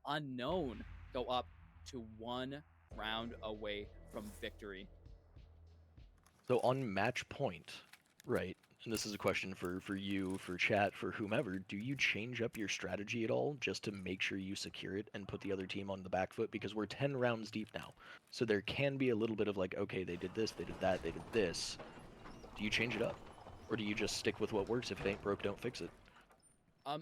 Unknown go up to 1 round away from victory. So on match point, right, and this is a question for you, for chat, for whomever, do you change up your strategy at all just to make sure you secure it and put the other team on the back foot? Because we're 10 rounds deep now, so there can be a little bit of like, okay, they did this, they did that, they did this. Do you change it up? or do you just stick with what works? If it ain't broke, don't fix it.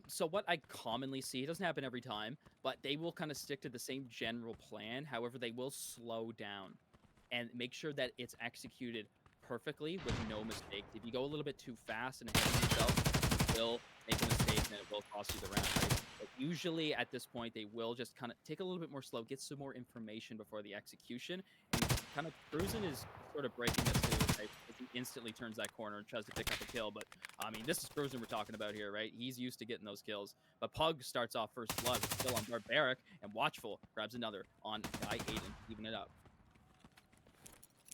So what I commonly see, it doesn't happen every time, but they will kind of stick to the same general plan. However, they will slow down and make sure that it's executed perfectly with no mistakes. If you go a little bit too fast and ahead of yourself, you will make a mistake and it will cost you the round, right? But usually at this point, they will just kind of take a little bit more slow, get some more information before the execution, and kind of Cruzen is sort of breaking this too, right? Because he instantly turns that corner and tries to pick up a kill, but I mean, this is Cruzen we're talking about here, right? He's used to getting those kills. But Pug starts off first blood, still on Barbaric, and Watchful grabs another on Guy Aiden, even it up.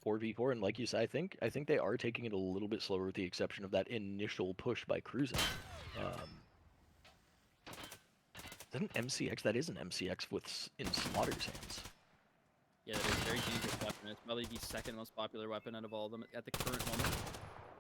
4v4, and like you said, I think they are taking it a little bit slower, with the exception of that initial push by Cruzen. Is that an MCX? That is an MCX in Slaughter's hands. Yeah, that is a very dangerous weapon. It's probably the second most popular weapon out of all of them at the current moment.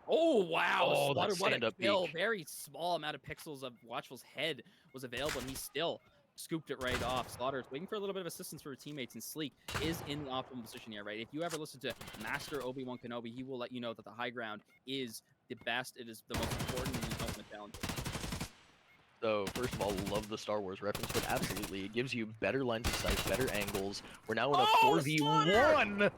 Oh, wow! Oh, Slaughter, that what a stand-up kill! peek. Very small amount of pixels of Watchful's head was available, and he still scooped it right off. Slaughter's waiting for a little bit of assistance for his teammates, and Sleek is in the optimal position here, right? If you ever listen to Master Obi-Wan Kenobi, he will let you know that the high ground is the best. It is the most important in the ultimate challenge. So, first of all, love the Star Wars reference, but absolutely, it gives you better lines of sight, better angles. We're now in a 4v1!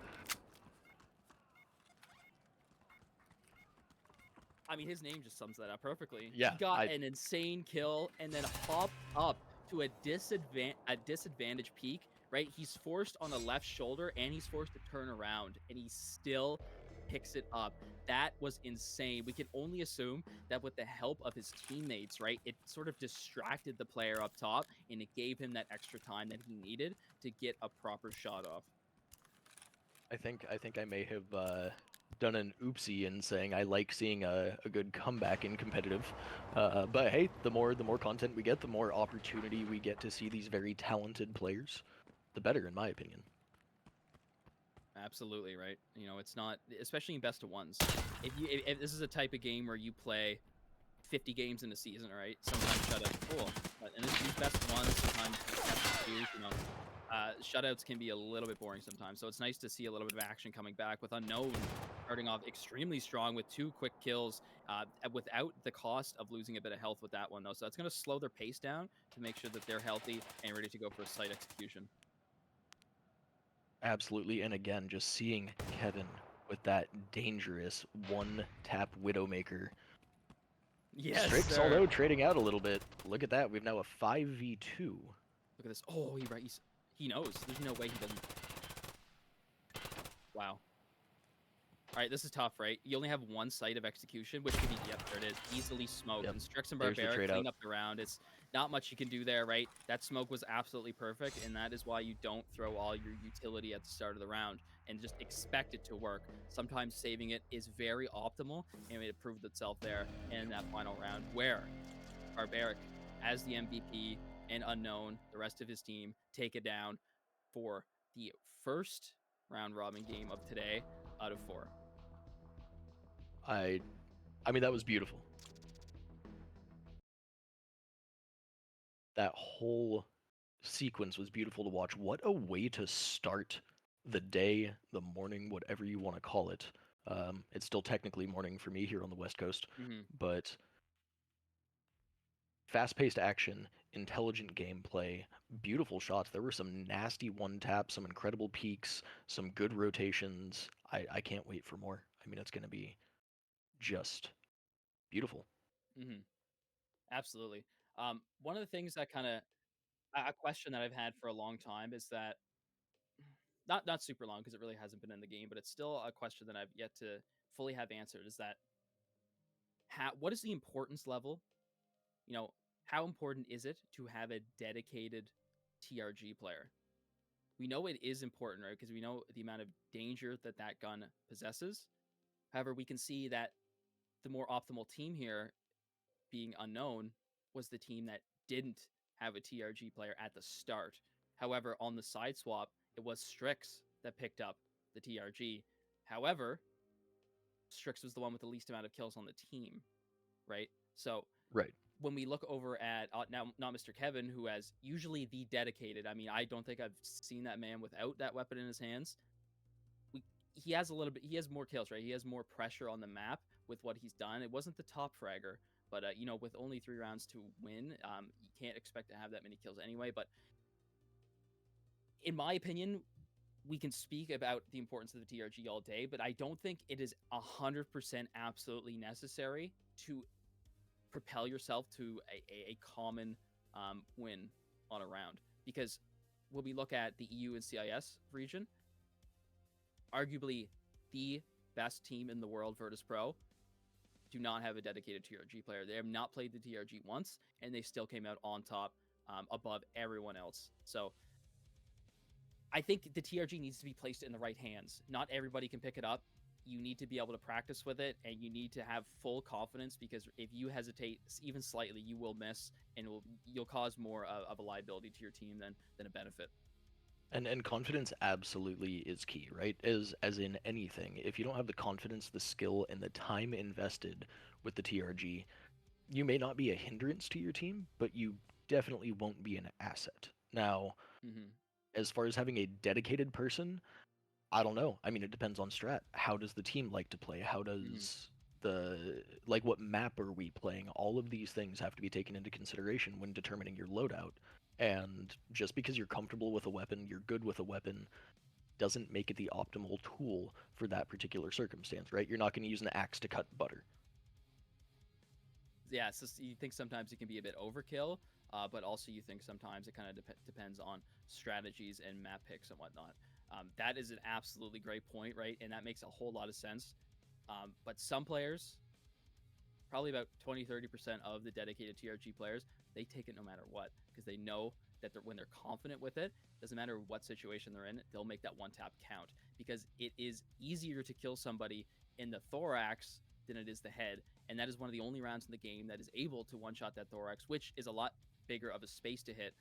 I mean, his name just sums that up perfectly. Yeah, He got an insane kill and then hopped up to a disadvantage peak, right? He's forced on the left shoulder and he's forced to turn around, and he still picks it up. That was insane. We can only assume that with the help of his teammates, right, it sort of distracted the player up top and it gave him that extra time that he needed to get a proper shot off. I think I may have done an oopsie in saying I like seeing a good comeback in competitive. But hey, the more content we get, the more opportunity we get to see these very talented players, the better, in my opinion. Absolutely, right? You know, it's not, especially in best of ones. If this is a type of game where you play 50 games in a season, right? Sometimes shutouts are cool, but in these best of ones, sometimes you know, shutouts can be a little bit boring sometimes. So it's nice to see a little bit of action coming back with Unknown starting off extremely strong with 2 quick kills, without the cost of losing a bit of health with that one though. So that's going to slow their pace down to make sure that they're healthy and ready to go for a site execution. Absolutely, and again, just seeing Kevin with that dangerous one-tap Widowmaker. Yes, Strix, sir. although trading out a little bit. Look at that, we've now a 5v2. Look at this. Oh, he knows. There's no way he doesn't. Wow. All right, this is tough, right? You only have one site of execution, which could be, yep, there it is, easily smoked. Yep. And Strix and There's the Barbaric trade clean out. up the round. It's not much you can do there, right? That smoke was absolutely perfect, and that is why you don't throw all your utility at the start of the round and just expect it to work. Sometimes saving it is very optimal, and it proved itself there in that final round, where Barbaric, as the MVP, and Unknown, the rest of his team, take it down for the first round robin game of today out of 4. I mean, that was beautiful. That whole sequence was beautiful to watch. What a way to start the day, the morning, whatever you want to call it. It's still technically morning for me here on the West Coast, but fast-paced action, intelligent gameplay, beautiful shots. There were some nasty one-taps, some incredible peaks, some good rotations. I can't wait for more. I mean, it's going to be just beautiful. Absolutely. One of the things that kind of a question that I've had for a long time is that not super long because it really hasn't been in the game, but it's still a question that I've yet to fully have answered. Is that what is the importance level? You know, how important is it to have a dedicated TRG player? We know it is important, right? Because we know the amount of danger that that gun possesses. However, we can see that the more optimal team here, being Unknown, was the team that didn't have a TRG player at the start. However, on the side swap, it was Strix that picked up the TRG. However, Strix was the one with the least amount of kills on the team, right? So Right. when we look over at now not Mr. Kevin, who has usually the dedicated, I mean, I don't think I've seen that man without that weapon in his hands. he has a little bit. He has more kills, right? He has more pressure on the map with what he's done. It wasn't the top fragger, but with only 3 rounds to win, you can't expect to have that many kills anyway. But in my opinion, we can speak about the importance of the TRG all day, but I don't think it is 100% absolutely necessary to propel yourself to a common win on a round. Because when we look at the EU and CIS region, arguably the best team in the world, Virtus Pro, do not have a dedicated TRG player. They have not played the TRG once, and they still came out on top above everyone else. So I think the TRG needs to be placed in the right hands. Not everybody can pick it up. You need to be able to practice with it, and you need to have full confidence, because if you hesitate even slightly, you will miss, and you'll cause more of a liability to your team than a benefit. And confidence absolutely is key, right? As in anything. If you don't have the confidence, the skill, and the time invested with the TRG, you may not be a hindrance to your team, but you definitely won't be an asset. Now, as far as having a dedicated person, I don't know. I mean, it depends on strat. How does the team like to play? How does what map are we playing? All of these things have to be taken into consideration when determining your loadout. And just because you're comfortable with a weapon, you're good with a weapon, doesn't make it the optimal tool for that particular circumstance, right? You're not going to use an axe to cut butter. Yeah, so you think sometimes it can be a bit overkill, but also you think sometimes it kind of depends on strategies and map picks and whatnot. That is an absolutely great point, right? And that makes a whole lot of sense. But some players, probably about 20-30% of the dedicated TRG players, they take it no matter what, because they know that when they're confident with it, doesn't matter what situation they're in, they'll make that one tap count, because it is easier to kill somebody in the thorax than it is the head. And that is one of the only rounds in the game that is able to one-shot that thorax, which is a lot bigger of a space to hit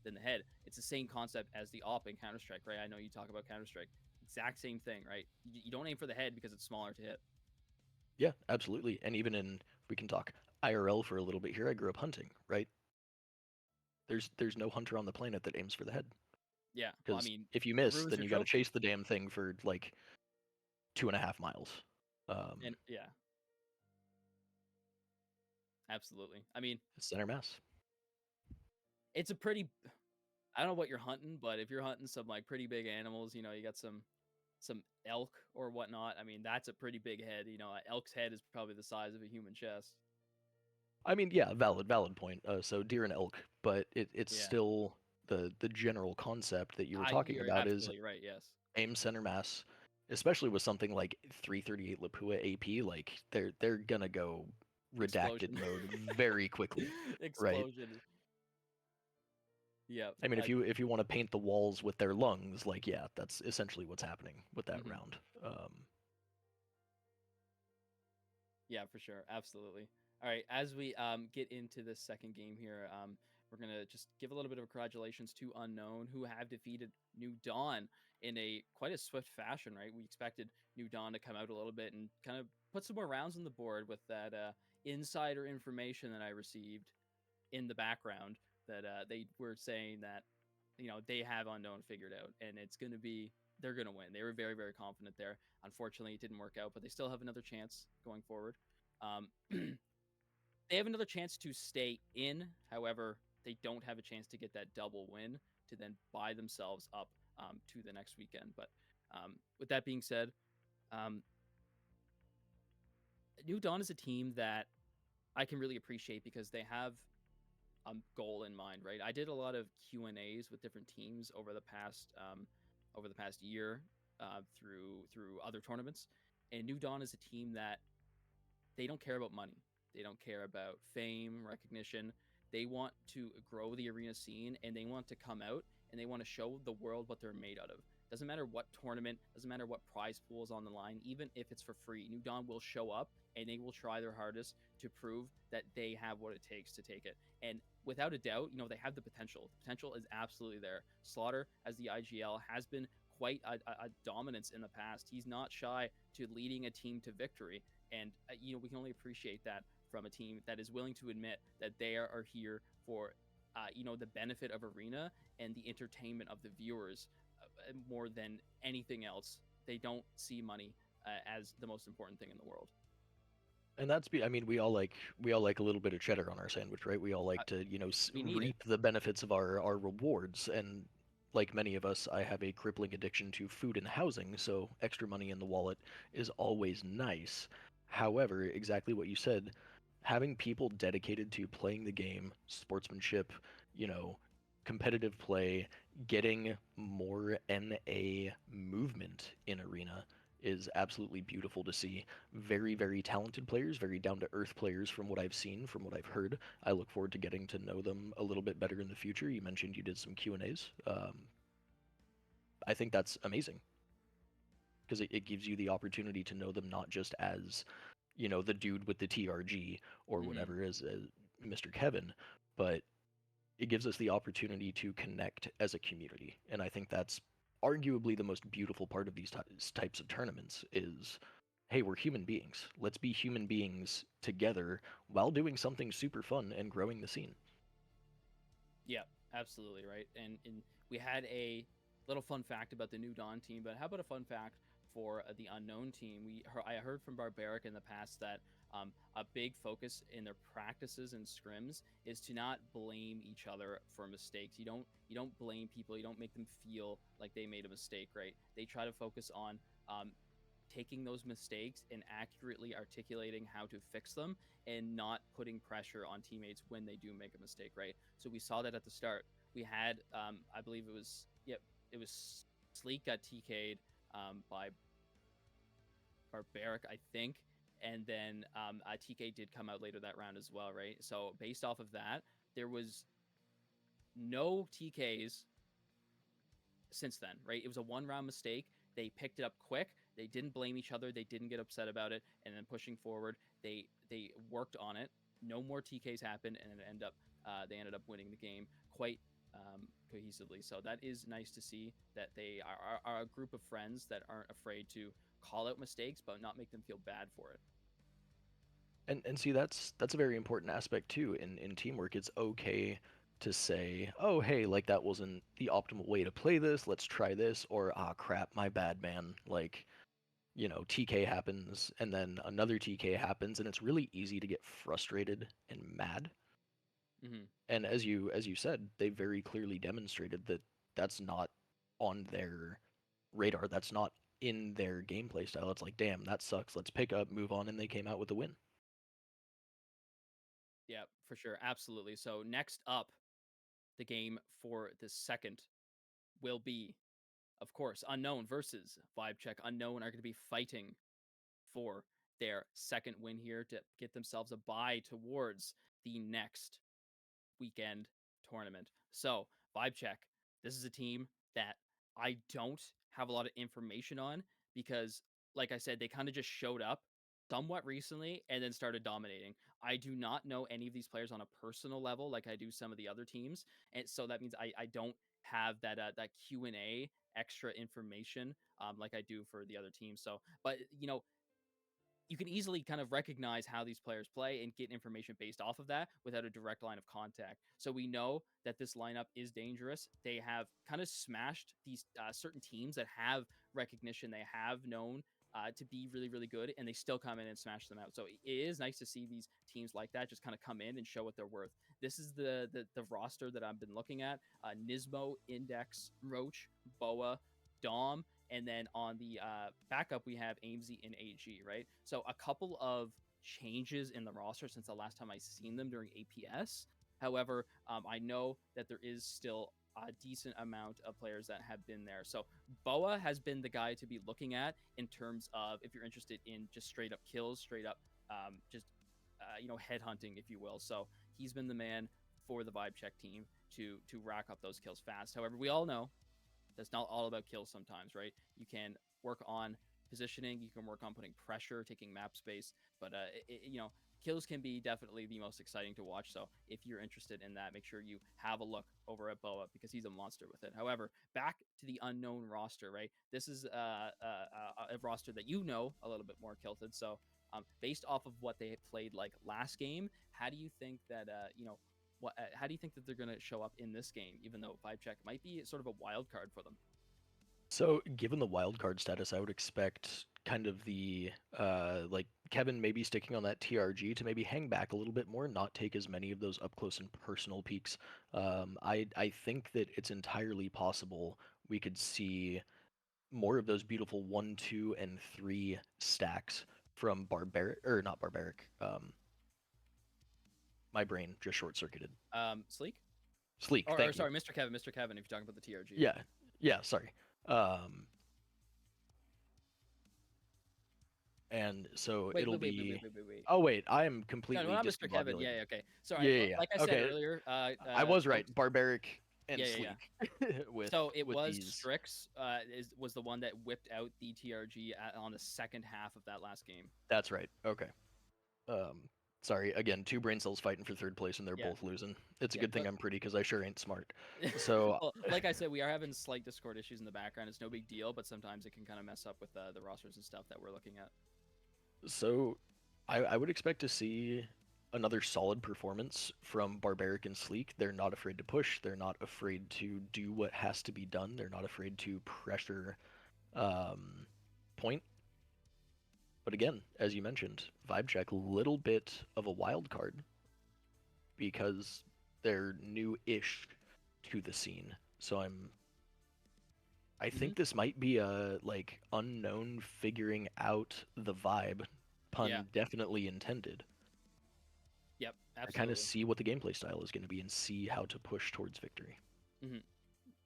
than the head. It's the same concept as the AWP in Counter-Strike, right? I know you talk about Counter-Strike. Exact same thing, right? You don't aim for the head because it's smaller to hit. Yeah, absolutely. And even we can talk IRL for a little bit here. I grew up hunting, right? There's no hunter on the planet that aims for the head. Yeah, because if you miss, ruins then your you got to trophy. chase the damn thing for like 2.5 miles. And yeah, absolutely. I mean, center mass. It's a pretty. I don't know what you're hunting, but if you're hunting some like pretty big animals, you got some elk or whatnot. I mean, that's a pretty big head. An elk's head is probably the size of a human chest. I mean, yeah, valid point. So deer and elk, but it's Yeah. still the general concept that you were talking You're about is absolutely right. Yes. aim center mass, especially with something like 338 Lapua AP. Like they're gonna go redacted Explosion. mode very quickly, right? Explosion. Yeah. I mean, if you want to paint the walls with their lungs, like yeah, that's essentially what's happening with that round. Yeah, for sure. Absolutely. All right. As we get into this second game here, we're going to just give a little bit of congratulations to Unknown, who have defeated New Dawn in quite a swift fashion, right? We expected New Dawn to come out a little bit and kind of put some more rounds on the board with that insider information that I received in the background that they were saying that, they have Unknown figured out, and they're going to win. They were very, very confident there. Unfortunately, it didn't work out, but they still have another chance going forward. They have another chance to stay in. However, they don't have a chance to get that double win to then buy themselves up to the next weekend. But with that being said, New Dawn is a team that I can really appreciate because they have a goal in mind, right? I did a lot of Q&As with different teams over the past year through other tournaments, and New Dawn is a team that they don't care about money. They don't care about fame, recognition. They want to grow the arena scene, and they want to come out and they want to show the world what they're made out of. Doesn't matter what tournament, doesn't matter what prize pool is on the line, even if it's for free. New Dawn will show up and they will try their hardest to prove that they have what it takes to take it. And without a doubt, they have the potential. The potential is absolutely there. Slaughter, as the IGL, has been quite a dominance in the past. He's not shy to leading a team to victory. And, we can only appreciate that from a team that is willing to admit that they are here for, the benefit of Arena and the entertainment of the viewers more than anything else. they don't see money as the most important thing in the world. And I mean, we all like a little bit of cheddar on our sandwich, right? We all Uh, like to, you know, we need it. reap the benefits of our rewards. And like many of us, I have a crippling addiction to food and housing, so extra money in the wallet is always nice. However, exactly what you said, having people dedicated to playing the game, sportsmanship, you know, competitive play, getting more NA movement in Arena is absolutely beautiful to see. Very, very talented players, very down to earth players from what I've seen, from what I've heard. I look forward to getting to know them a little bit better in the future. You mentioned you did some Q&As. I think that's amazing because it gives you the opportunity to know them not just as, you know, the dude with the TRG or Hmm. whatever as Mr. Kevin, but it gives us the opportunity to connect as a community. And I think that's arguably the most beautiful part of these types of tournaments is, hey, we're human beings. Let's be human beings together while doing something super fun and growing the scene. Yeah, absolutely right. And we had a little fun fact about the New Dawn team, but how about a fun fact for the Unknown team? I heard from Barbaric in the past that a big focus in their practices and scrims is to not blame each other for mistakes. You don't blame people. You don't make them feel like they made a mistake. Right? They try to focus on taking those mistakes and accurately articulating how to fix them and not putting pressure on teammates when they do make a mistake, right? So we saw that at the start. We had, I believe it was, yep, it was Sleek got TK'd by Barbaric, I think. And then TK did come out later that round as well, right? So based off of that, there was no TKs since then, right? It was a one round mistake. They picked it up quick. They didn't blame each other. They didn't get upset about it. And then pushing forward, they worked on it. No more TKs happened, and they ended up winning the game quite cohesively. So that is nice to see that they are a group of friends that aren't afraid to call out mistakes, but not make them feel bad for it. And see that's a very important aspect too in teamwork. It's okay to say, "Oh, hey, like that wasn't the optimal way to play this. Let's try this," or "Ah, crap, my bad, man." Like, you know, TK happens and then another TK happens and it's really easy to get frustrated and mad. Hmm. And as you said, they very clearly demonstrated that that's not on their radar. That's not in their gameplay style. It's like, damn, that sucks. Let's pick up, move on, and they came out with a win. Yeah, for sure. Absolutely. So next up, the game for the second will be, of course, Unknown versus Vibe Check. Unknown are going to be fighting for their second win here to get themselves a bye towards the next weekend tournament. So, Vibe Check, this is a team that I don't have a lot of information on because, like I said, they kind of just showed up somewhat recently and then started dominating. I do not know any of these players on a personal level like I do some of the other teams, and so that means I don't have that Q&A extra information like I do for the other teams. So, but you can easily kind of recognize how these players play and get information based off of that without a direct line of contact. So we know that this lineup is dangerous. They have kind of smashed these certain teams that have recognition. They have known to be really, really good, and they still come in and smash them out. So it is nice to see these teams like that just kind of come in and show what they're worth. This is the roster that I've been looking at: Nismo, Index, Roach, Boa, Dom, and then on the backup, we have Amesy and AG, right? So a couple of changes in the roster since the last time I seen them during APS. However, I know that there is still a decent amount of players that have been there. So Boa has been the guy to be looking at in terms of if you're interested in just straight up kills, straight up just head hunting, if you will. So he's been the man for the Vibe Check team to rack up those kills fast. However, we all know that's not all about kills sometimes, right? You can work on positioning, you can work on putting pressure, taking map space, but kills can be definitely the most exciting to watch. So if you're interested in that, make sure you have a look over at Boa because he's a monster with it. However, back to the Unknown roster, right? This is a roster that you know a little bit more, Kilted. So based off of what they played like last game, how do you think that how do you think that they're going to show up in this game, even though Vibe Check might be sort of a wild card for them? So, given the wild card status, I would expect kind of the like Kevin maybe sticking on that TRG to maybe hang back a little bit more, not take as many of those up close and personal peaks. I think that it's entirely possible we could see more of those beautiful 1, 2, and 3 stacks from barbaric or not barbaric. My brain just short circuited. Sleek, Sleek, or thank you. sorry, Mr. Kevin. If you're talking about the TRG. Yeah, yeah. Sorry. Um, and so Wait, it'll wait, wait, wait, be. wait, wait, wait, wait. Oh wait, I am No, no, completely not Mr. Kevin. Yeah, discombobulated. yeah, okay. Sorry, Yeah, yeah, like I yeah. said Okay, earlier, I was right. folks. Barbaric and Yeah, yeah, yeah. Sleek with So it with was these. Strix was the one that whipped out the TRG on the second half of that last game. That's right. Okay. Um, sorry again. Two brain cells fighting for third place, and they're Yeah, both losing. It's a yeah, good thing but I'm pretty because I sure ain't smart. So well, like I said, we are having slight Discord issues in the background. It's no big deal, but sometimes it can kind of mess up with the rosters and stuff that we're looking at. So, I would expect to see another solid performance from Barbaric and Sleek. They're not afraid to push. They're not afraid to do what has to be done. They're not afraid to pressure um, point. But again, as you mentioned, Vibe Check, little bit of a wild card because they're new-ish to the scene. So I Mm-hmm. think this might be a like unknown figuring out the vibe, Yeah. pun definitely intended. Yep. To kind of Absolutely. see what the gameplay style is going to be and see how to push towards victory. Mm-hmm.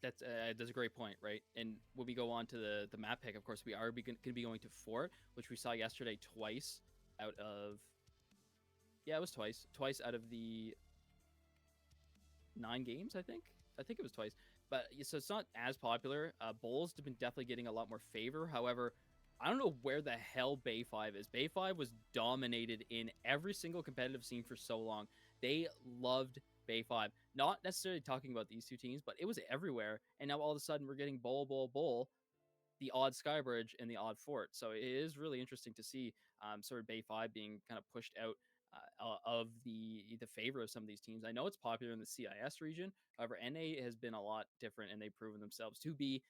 That's a great point, right? And when we go on to the map pick, of course, we are going to be going to Fort, which we saw yesterday twice out of. Yeah, it was twice out of the 9 games. I think it was twice. But so it's not as popular. Bulls have been definitely getting a lot more favor. However, I don't know where the hell Bay 5 is. Bay 5 was dominated in every single competitive scene for so long. They loved Bay 5. Not necessarily talking about these two teams, but it was everywhere. And now all of a sudden we're getting Bull, the odd Skybridge and the odd Fort. So it is really interesting to see sort of Bay 5 being kind of pushed out of the favor of some of these teams. I know it's popular in the CIS region. However, NA has been a lot different, and they've proven themselves to be,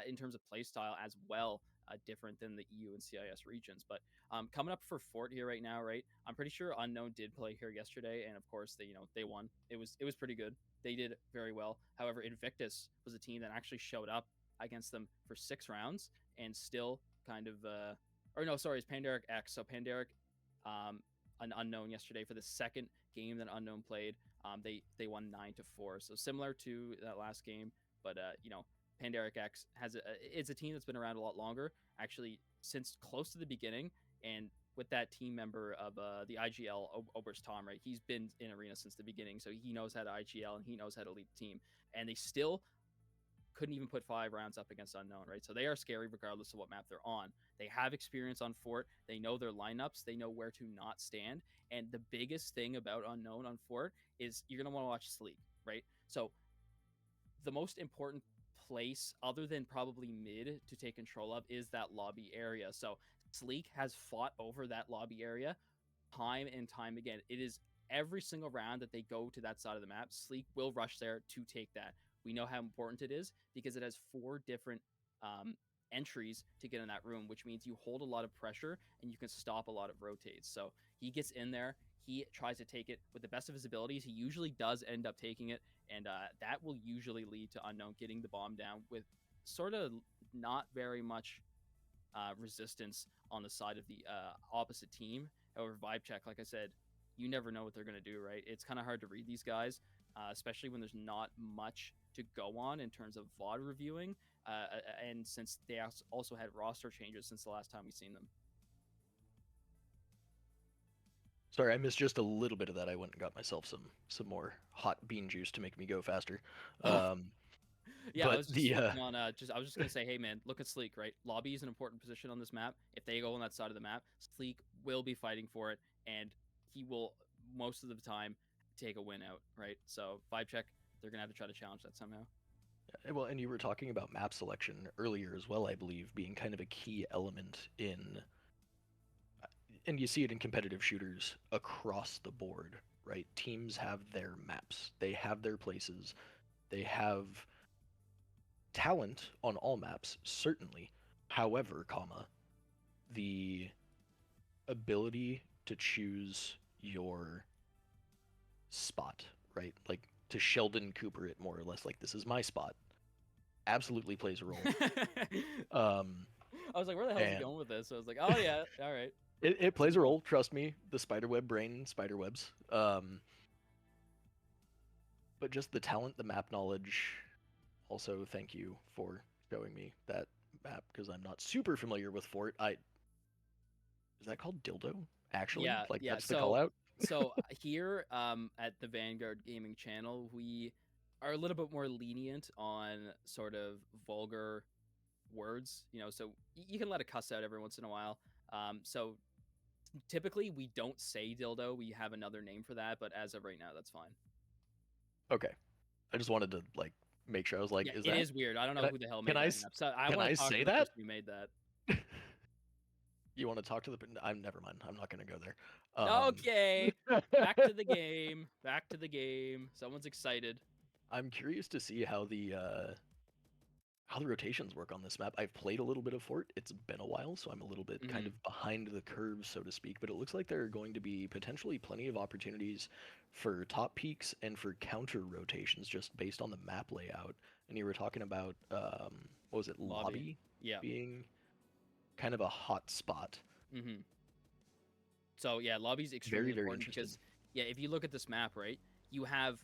in terms of playstyle as well, different than the EU and CIS regions. But coming up for Fort here right now, right? I'm pretty sure Unknown did play here yesterday, and of course they won. It was pretty good. They did very well. However, Invictus was a team that actually showed up against them for 6 rounds and still kind of or no, sorry, it's Pandaric X. So Pandaric, an Unknown yesterday for the second game that Unknown played. They won 9-4. So similar to that last game, but Pandaric X it's a team that's been around a lot longer, actually since close to the beginning, and with that team member of the IGL Oberst Tom, right? He's been in arena since the beginning, so he knows how to IGL and he knows how to lead the team. And they still couldn't even put 5 rounds up against Unknown, right? So they are scary regardless of what map they're on. They have experience on Fort. They know their lineups. They know where to not stand. And the biggest thing about Unknown on Fort is you're going to want to watch Sleek, right? So the most important place, other than probably mid, to take control of is that lobby area. So Sleek has fought over that lobby area time and time again. It is every single round that they go to that side of the map, Sleek will rush there to take that. We know how important it is because it has 4 different um, entries to get in that room, which means you hold a lot of pressure and you can stop a lot of rotates. So he gets in there. He tries to take it with the best of his abilities. He usually does end up taking it, and that will usually lead to Unknown getting the bomb down with sort of not very much resistance on the side of the opposite team. However, Vibe Check, like I said, you never know what they're going to do, right? It's kind of hard to read these guys, especially when there's not much to go on in terms of VOD reviewing. And since they also had roster changes since the last time we've seen them. Sorry, I missed just a little bit of that. I went and got myself some more hot bean juice to make me go faster. Um, Yeah, I but was just the looking on. I was just gonna say, hey man, look at Sleek. Right, lobby is an important position on this map. If they go on that side of the map, Sleek will be fighting for it, and he will most of the time take a win out. Right, so Vibe Check, they're gonna have to try to challenge that somehow. well, and you were talking about map selection earlier as well, I believe, being kind of a key element in, and you see it in competitive shooters across the board, right? Teams have their maps, they have their places, they have talent on all maps, certainly. However, comma, the ability to choose your spot, right? Like to Sheldon Cooper it more or less, like this is my spot, absolutely plays a role. Um, I was like, where the hell is he and going with this? So I was like, oh yeah, all right. it plays a role. Trust me, the spiderweb brain, spiderwebs. But just the talent, the map knowledge. Also, thank you for showing me that map because I'm not super familiar with Fort. Is that called Dildo? Actually, Yeah, like yeah. that's the call out. So here at the Vanguard Gaming channel, we are a little bit more lenient on sort of vulgar words, so you can let a cuss out every once in a while. So typically we don't say dildo. We have another name for that, but as of right now, that's fine. Okay, I just wanted to like make sure. I was like, Yeah, is it that? is weird. I don't know Can I? who the hell Can made I? that map. So I Can want I to talk to say the that? person who made that. You want to talk to the? I'm never mind. I'm not gonna go there. Okay, back to the game. Back to the game. Someone's excited. I'm curious to see how the rotations work on this map. I've played a little bit of Fort. It's been a while, so I'm a little bit kind Mhm. of behind the curve, so to speak. But it looks like there are going to be potentially plenty of opportunities for top peaks and for counter rotations just based on the map layout. And you were talking about what was it, Lobby. lobby Yeah. being kind of a hot spot. Mhm. So yeah, lobby's Very, extremely very important interesting. because yeah, if you look at this map, right, you have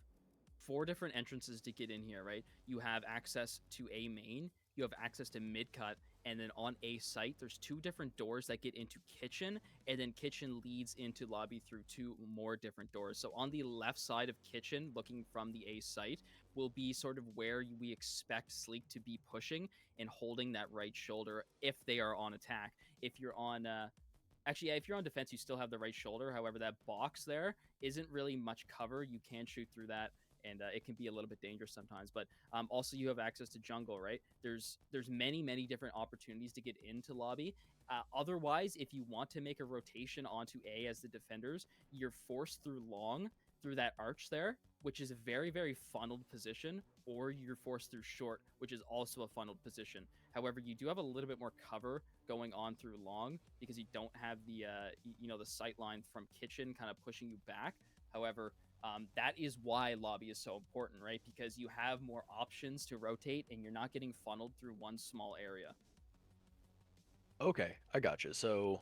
four different entrances to get in here, right? You have access to A main, you have access to mid cut, and then on A site, there's two different doors that get into kitchen, and then kitchen leads into lobby through two more different doors. So on the left side of kitchen, looking from the A site, will be sort of where we expect Sleek to be pushing and holding that right shoulder if they are on attack. If you're on actually, yeah, if you're on defense, you still have the right shoulder. However, that box there isn't really much cover. You can shoot through that, and it can be a little bit dangerous sometimes. But also, you have access to jungle, right? There's many different opportunities to get into lobby. Otherwise, if you want to make a rotation onto A as the defenders, you're forced through long through that arch there, which is a very funneled position, or you're forced through short, which is also a funneled position. However, you do have a little bit more cover going on through long because you don't have the the sight line from kitchen kind of pushing you back. However, that is why lobby is so important, right? Because you have more options to rotate and you're not getting funneled through one small area. Okay, I gotcha. So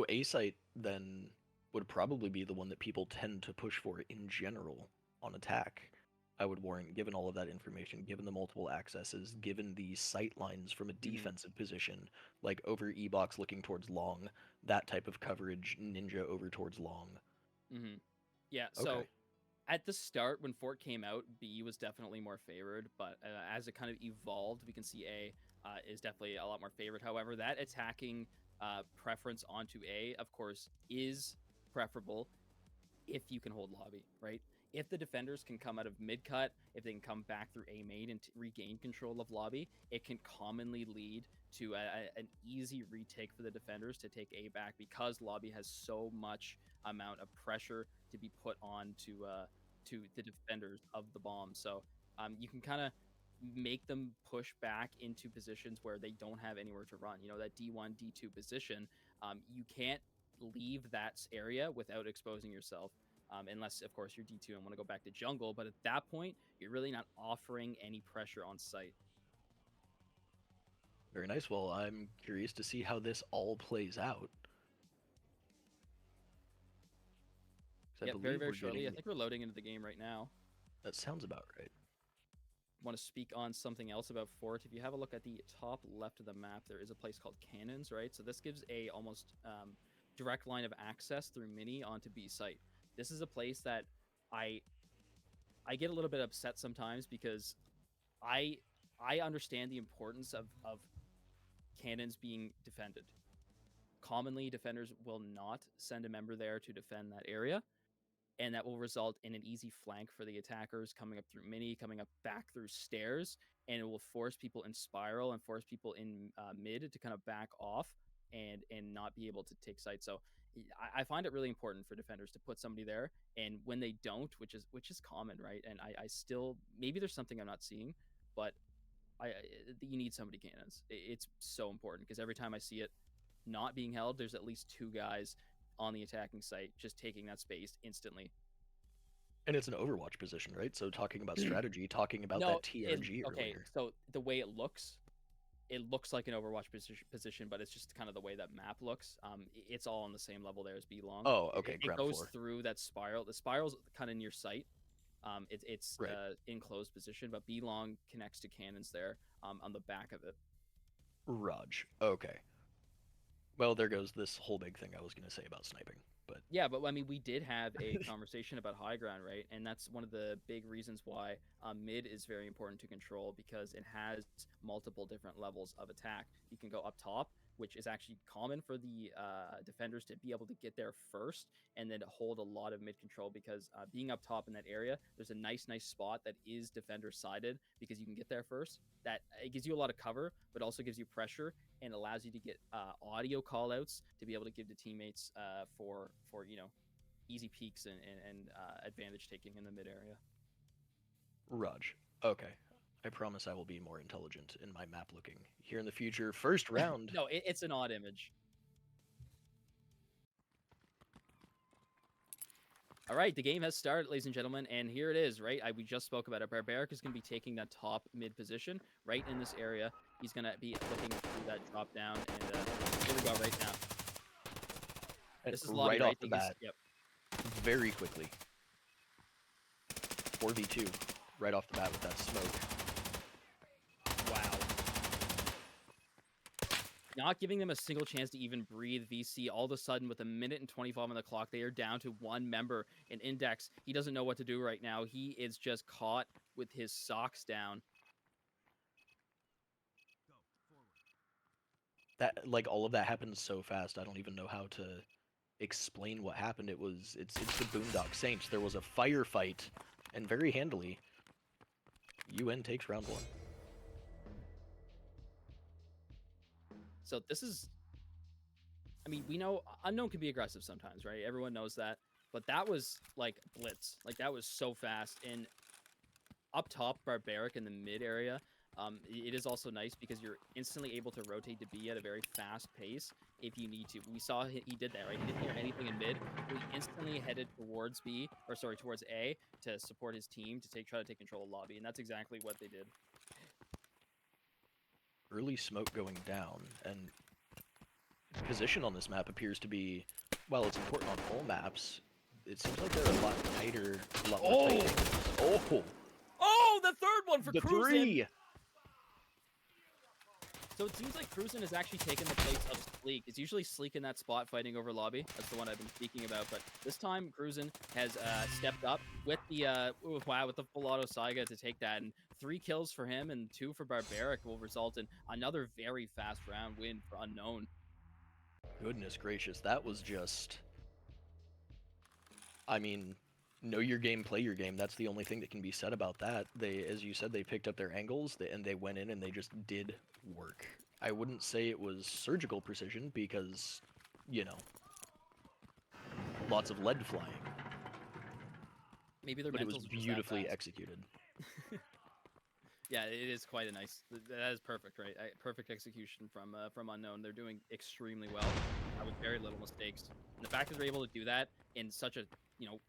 A site then would probably be the one that people tend to push for in general on attack. I would warrant, given all of that information, given the multiple accesses, given the sight lines from a Mm-hmm. defensive position, like over E box looking towards long, that type of coverage, ninja over towards long. Mm-hmm. Yeah. Okay. So at the start, when Fort came out, B was definitely more favored, but as it kind of evolved, we can see A is definitely a lot more favored. However, that attacking preference onto A, of course, is preferable if you can hold lobby, right? If the defenders can come out of mid cut, if they can come back through A main and regain control of lobby, it can commonly lead to an easy retake for the defenders to take A back because lobby has so much amount of pressure to be put on to the defenders of the bomb. So you can kind of make them push back into positions where they don't have anywhere to run. You know, that D1, D2 position, you can't leave that area without exposing yourself. Unless, of course, you're D2 and want to go back to jungle. But at that point, you're really not offering any pressure on site. Very nice. Well, I'm curious to see how this all plays out. 'Cause I Yep, very, believe very we're shortly. I getting. think we're loading into the game right now. That sounds about right. Want to speak on something else about Fort? If you have a look at the top left of the map, there is a place called Cannons, right? So this gives a almost direct line of access through Mini onto B site. This is a place that I I get a little bit upset sometimes because I I understand the importance of cannons being defended. Commonly, defenders will not send a member there to defend that area, and that will result in an easy flank for the attackers coming up through mini, coming up back through stairs, and it will force people in spiral and force people in mid to kind of back off and not be able to take sight. So I find it really important for defenders to put somebody there, and when they don't, which is common, right? And I still maybe there's something I'm not seeing, but You need somebody cannons. It's so important because every time I see it not being held, there's at least 2 guys on the attacking site just taking that space instantly. And it's an Overwatch position, right? So talking about strategy, talking about No, that TRG okay, earlier. so the way it looks like an Overwatch position, but it's just kind of the way that map looks. It's all on the same level there as B long. Oh, okay, It ground goes floor. through that spiral. The spiral's kind of near sight. It's Right. enclosed position, but B long connects to cannons there on the back of it. Raj. Okay. Well, there goes this whole big thing I was going to say about sniping. But Yeah, but I mean, we did have a conversation about high ground, right? And that's one of the big reasons why mid is very important to control because it has multiple different levels of attack. You can go up top, which is actually common for the defenders to be able to get there first and then to hold a lot of mid control because being up top in that area, there's a nice spot that is defender sided because you can get there first. That it gives you a lot of cover, but also gives you pressure and allows you to get audio callouts to be able to give to teammates for easy peaks and advantage taking in the mid area. Raj. Okay. I promise I will be more intelligent in my map looking here in the future. First round. No, it's an odd image. All right, the game has started, ladies and gentlemen, and here it is, right? We just spoke about it. Barbaric is going to be taking that top mid position right in this area. He's going to be looking through that drop down, and here we go right now. This is right off the bat. Yep. Very quickly. 4v2 right off the bat with that smoke. Wow. Not giving them a single chance to even breathe. VC, all of a sudden, with 1:25 on the clock, they are down to 1 member. In Index, he doesn't know what to do right now. He is just caught with his socks down. That, like, all of that happened so fast, I don't even know how to explain what happened. It's the Boondock Saints. There was a firefight, and very handily, UN takes round 1. So this is, I mean, we know Unknown can be aggressive sometimes, right? Everyone knows that. But that was like blitz. Like that was so fast. And up top, Barbaric in the mid area, it is also nice because you're instantly able to rotate to B at a very fast pace if you need to. We saw he did that, right? He didn't hear anything in mid. He instantly headed towards towards A to support his team to try to take control of lobby. And that's exactly what they did. Early smoke going down, and position on this map appears to be, while it's important on all maps, it seems like they're a lot tighter, a lot more tight. Oh, the third one for the Cruzen. 3! So it seems like Cruzen has actually taken the place of Sleek. It's usually Sleek in that spot fighting over lobby. That's the one I've been speaking about. But this time, Cruzen has stepped up with the with the full auto Saiga to take that. And 3 kills for him and 2 for Barbaric will result in another very fast round win for Unknown. Goodness gracious, that was just... I mean, know your game, play your game. That's the only thing that can be said about that. They, as you said, they picked up their angles, and they went in and they just did work. I wouldn't say it was surgical precision because, you know, lots of lead flying. Maybe their but it was mentals beautifully executed. Yeah, it is quite a nice. That is perfect, right? Perfect execution from Unknown. They're doing extremely well with very little mistakes. And the fact that they're able to do that in such a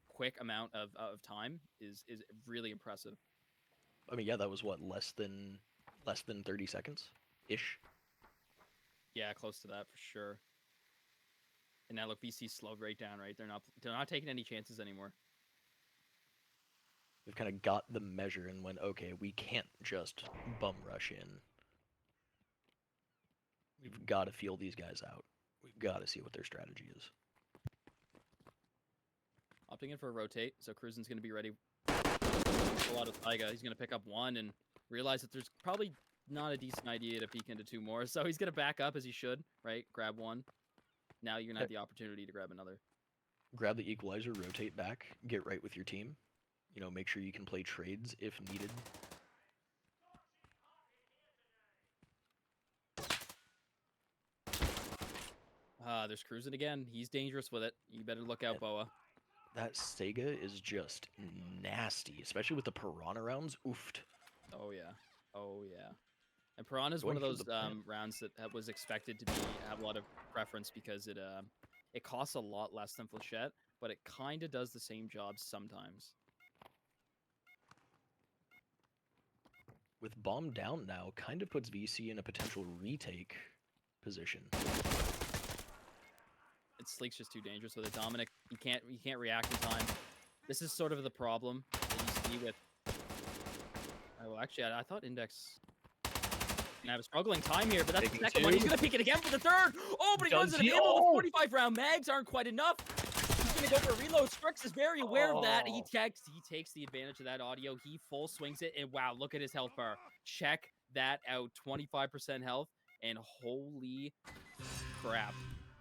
quick amount of time is really impressive. I mean, yeah, that was what, less than 30 seconds ish. Yeah, close to that for sure. And now look, VC slowed right down, right? They're not taking any chances anymore. We've kind of got the measure and went, okay, we can't just bum rush in. We've got to feel these guys out. We've got to see what their strategy is. Opting in for a rotate, so Cruzen's going to be ready. A lot of Taiga. He's going to pick up 1 and realize that there's probably not a decent idea to peek into 2 more. So he's going to back up as he should, right? Grab 1. Now you're going to have the opportunity to grab another. Grab the equalizer, rotate back, get right with your team. You know, make sure you can play trades if needed. There's Cruzen again. He's dangerous with it. You better look out, Boa. That Sega is just nasty, especially with the Piranha rounds. Oofed. Oh, yeah. Oh, yeah. And Piranha's Going one of for those the plant. rounds that was expected to be have a lot of preference because it costs a lot less than Flechette, but it kind of does the same job sometimes. With bomb down now, kind of puts VC in a potential retake position. Sleek's just too dangerous with it. Dominic, you can't react in time. This is sort of the problem that you see with. Oh, well, actually, I thought Index. And I have a struggling time here, but that's Taking the second one. He's two. gonna peek it again for the third. Oh, but he Does wasn't he? able. Oh! The 45 round mags aren't quite enough. He's gonna go for a reload. Strix is very aware of that. He Oh. takes the advantage of that audio. He full swings it, and wow, look at his health bar. Check that out. 25% health, and holy crap,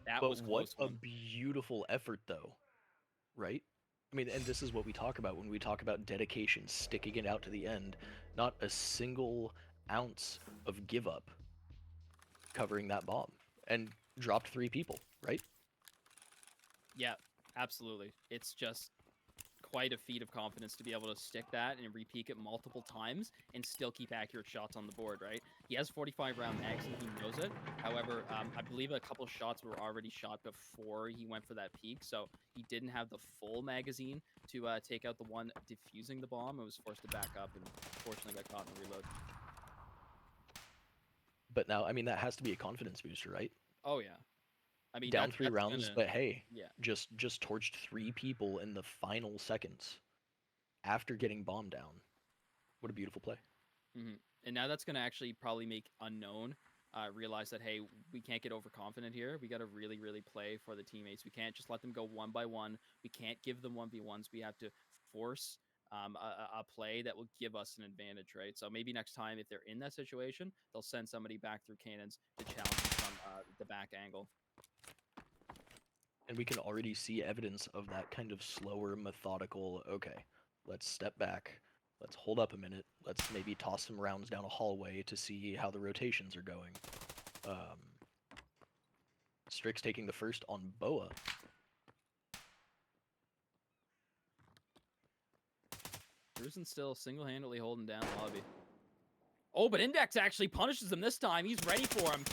that But was what close a one. beautiful effort, though, right? I mean, and this is what we talk about when we talk about dedication, sticking it out to the end. Not a single ounce of give up covering that bomb, and dropped 3 people, right? Yeah, absolutely. It's just quite a feat of confidence to be able to stick that and repeat it multiple times and still keep accurate shots on the board, right? He has 45 round mags and he knows it. However, I believe a couple shots were already shot before he went for that peak, so he didn't have the full magazine to take out the one defusing the bomb. It was forced to back up and fortunately got caught in the reload. But now, I mean, that has to be a confidence booster, right? Oh yeah. I mean, Down 3 rounds, gonna, but hey, yeah. just torched 3 people in the final seconds after getting bombed down. What a beautiful play. And now that's going to actually probably make Unknown realize that, hey, we can't get overconfident here. We got to really, really play for the teammates. We can't just let them go one by one. We can't give them 1v1s. We have to force a play that will give us an advantage, right? So maybe next time, if they're in that situation, they'll send somebody back through cannons to challenge them from the back angle. And we can already see evidence of that kind of slower, methodical, okay, let's step back. Let's hold up a minute. Let's maybe toss some rounds down a hallway to see how the rotations are going. Strix taking the first on Boa. Cruzen still single-handedly holding down Lobby. Oh, but Index actually punishes him this time. He's ready for him.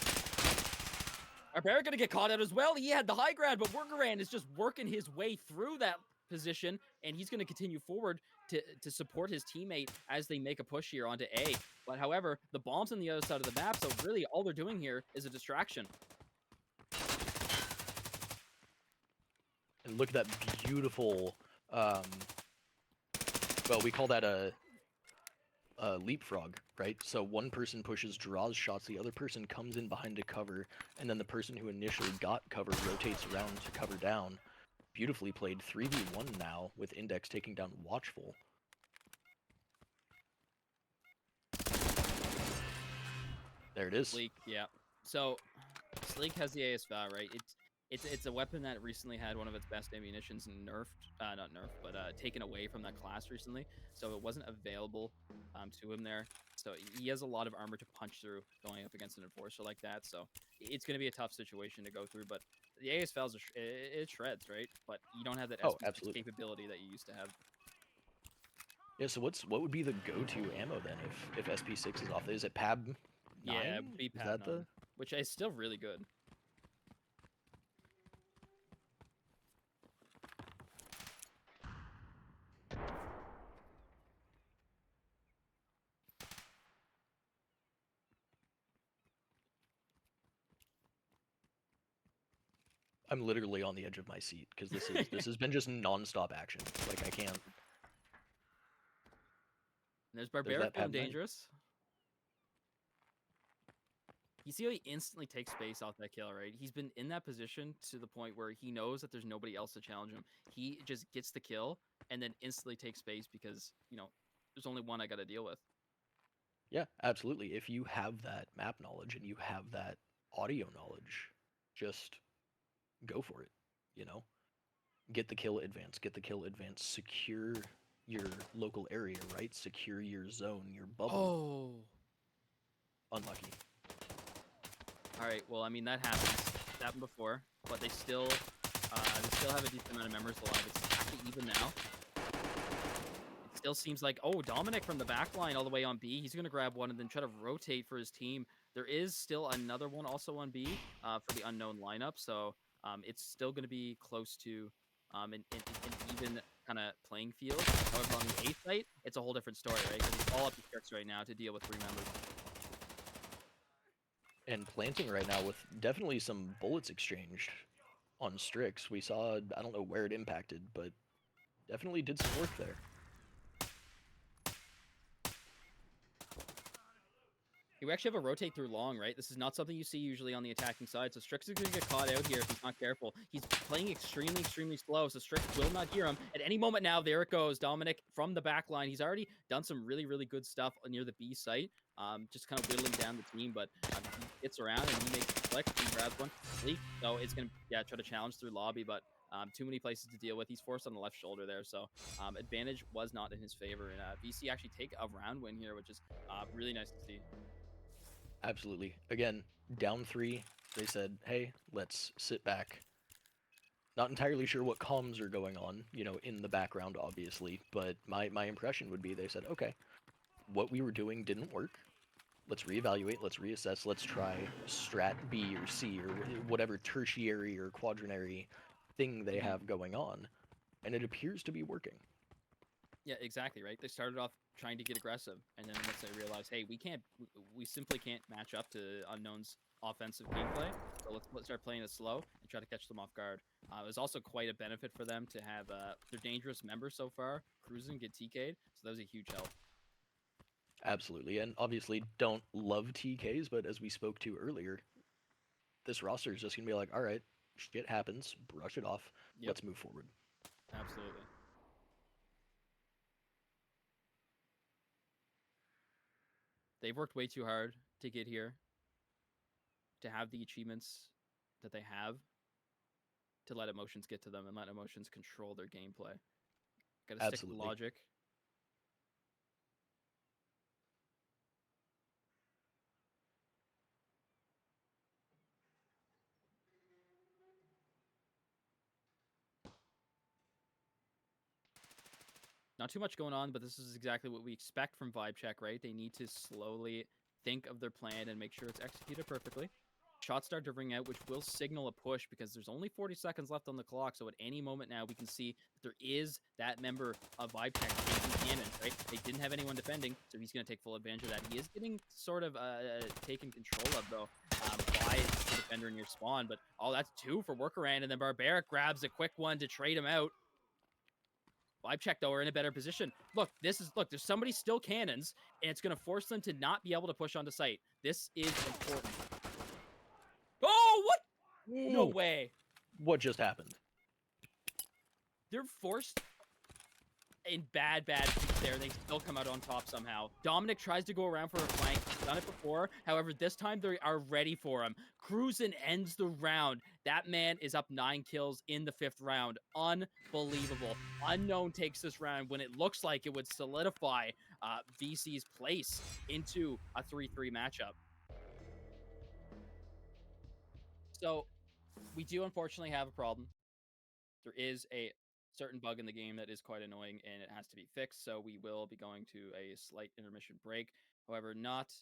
Barbaric gonna get caught out as well. He had the high ground, but Workaran is just working his way through that position, and he's gonna continue forward to support his teammate as they make a push here onto A. But however, the bomb's on the other side of the map, so really all they're doing here is a distraction. And look at that beautiful, well, we call that a leapfrog, right? So one person pushes, draws shots, the other person comes in behind to cover, and then the person who initially got cover rotates around to cover down. Beautifully played. 3v1 now with Index taking down Watchful. There it is. Sleek, yeah. So Sleek has the AS-Val, right? It's a weapon that recently had one of its best ammunitions nerfed, not nerfed, but taken away from that class recently. So it wasn't available to him there. So he has a lot of armor to punch through going up against an enforcer like that. So it's going to be a tough situation to go through. But the AS-Val's it shreds, right? But you don't have that SP6 capability that you used to have. Yeah. So what would be the go-to ammo then if SP6 is off? Is it PAB 9? Yeah, it would be PAB 9, which is still really good. I'm literally on the edge of my seat because this has been just non-stop action. Like I can't. And there's Barbaric going dangerous. You see how he instantly takes space off that kill, right? He's been in that position to the point where he knows that there's nobody else to challenge him. He just gets the kill and then instantly takes space because, you know, there's only one I got to deal with. Yeah, absolutely. If you have that map knowledge and you have that audio knowledge, just go for it, you know? Get the kill, advance, secure your local area, right? Secure your zone, your bubble. Oh. Unlucky. All right, well, I mean, that happens. It's happened before, but they still have a decent amount of members alive. It's actually even now. It's still seems like, oh, Dominic from the back line all the way on B. He's going to grab one and then try to rotate for his team. There is still another one also on B for the unknown lineup. So it's still going to be close to an even kind of playing field. However, on the A site, it's a whole different story, right? Because it's all up to Strix right now to deal with 3 members. And planting right now with definitely some bullets exchanged on Strix. We saw, I don't know where it impacted, but definitely did some work there. You actually have a rotate through long, right? This is not something you see usually on the attacking side, so Strix is going to get caught out here if he's not careful. He's playing extremely, extremely slow, so Strix will not hear him. At any moment now, there it goes. Dominic from the back line. He's already done some really, really good stuff near the B site, just kind of whittling down the team, but he gets around and he makes a flick. He grabs one. Leak. So it's going to, try to challenge through lobby, but too many places to deal with. He's forced on the left shoulder there, so advantage was not in his favor. And VC actually take a round win here, which is really nice to see. Absolutely. Again, down 3, they said, hey, let's sit back. Not entirely sure what comms are going on, in the background, obviously, but my impression would be they said, okay, what we were doing didn't work. Let's reevaluate, let's reassess, let's try strat B or C or whatever tertiary or quaternary thing they have going on. And it appears to be working. Yeah, exactly, right? They started off trying to get aggressive, and then once they realized, hey, we simply can't match up to Unknown's offensive gameplay, so let's start playing it slow and try to catch them off guard. It was also quite a benefit for them to have their dangerous members so far cruise and get TK'd, so that was a huge help. Absolutely, and obviously don't love TKs, but as we spoke to earlier, this roster is just going to be like, all right, shit happens, brush it off, let's move forward. Absolutely. They've worked way too hard to get here, to have the achievements that they have, to let emotions get to them and let emotions control their gameplay. Gotta stick with logic. Not too much going on, but this is exactly what we expect from Vibe Check, right? They need to slowly think of their plan and make sure it's executed perfectly. Shots start to ring out, which will signal a push because there's only 40 seconds left on the clock. So at any moment now, we can see that there is that member of Vibe Check taking cannon, right? They didn't have anyone defending, so he's going to take full advantage of that. He is getting sort of taken control of, though, by the defender near spawn. But, that's 2 for Workaround, and then Barbaric grabs a quick one to trade him out. Vibe Check, though, are in a better position. Look, there's somebody still cannons, and it's going to force them to not be able to push onto site. This is important. Oh, what? No way. What just happened? They're forced in bad beats there. They still come out on top somehow. Dominic tries to go around for a flank. He's done it before. However, this time they are ready for him. Cruisin ends the round. That man is up 9 kills in the 5th round. Unbelievable. Unknown takes this round when it looks like it would solidify VC's place into a 3-3 matchup. So, we do unfortunately have a problem. There is a certain bug in the game that is quite annoying and it has to be fixed, so we will be going to a slight intermission break. However, not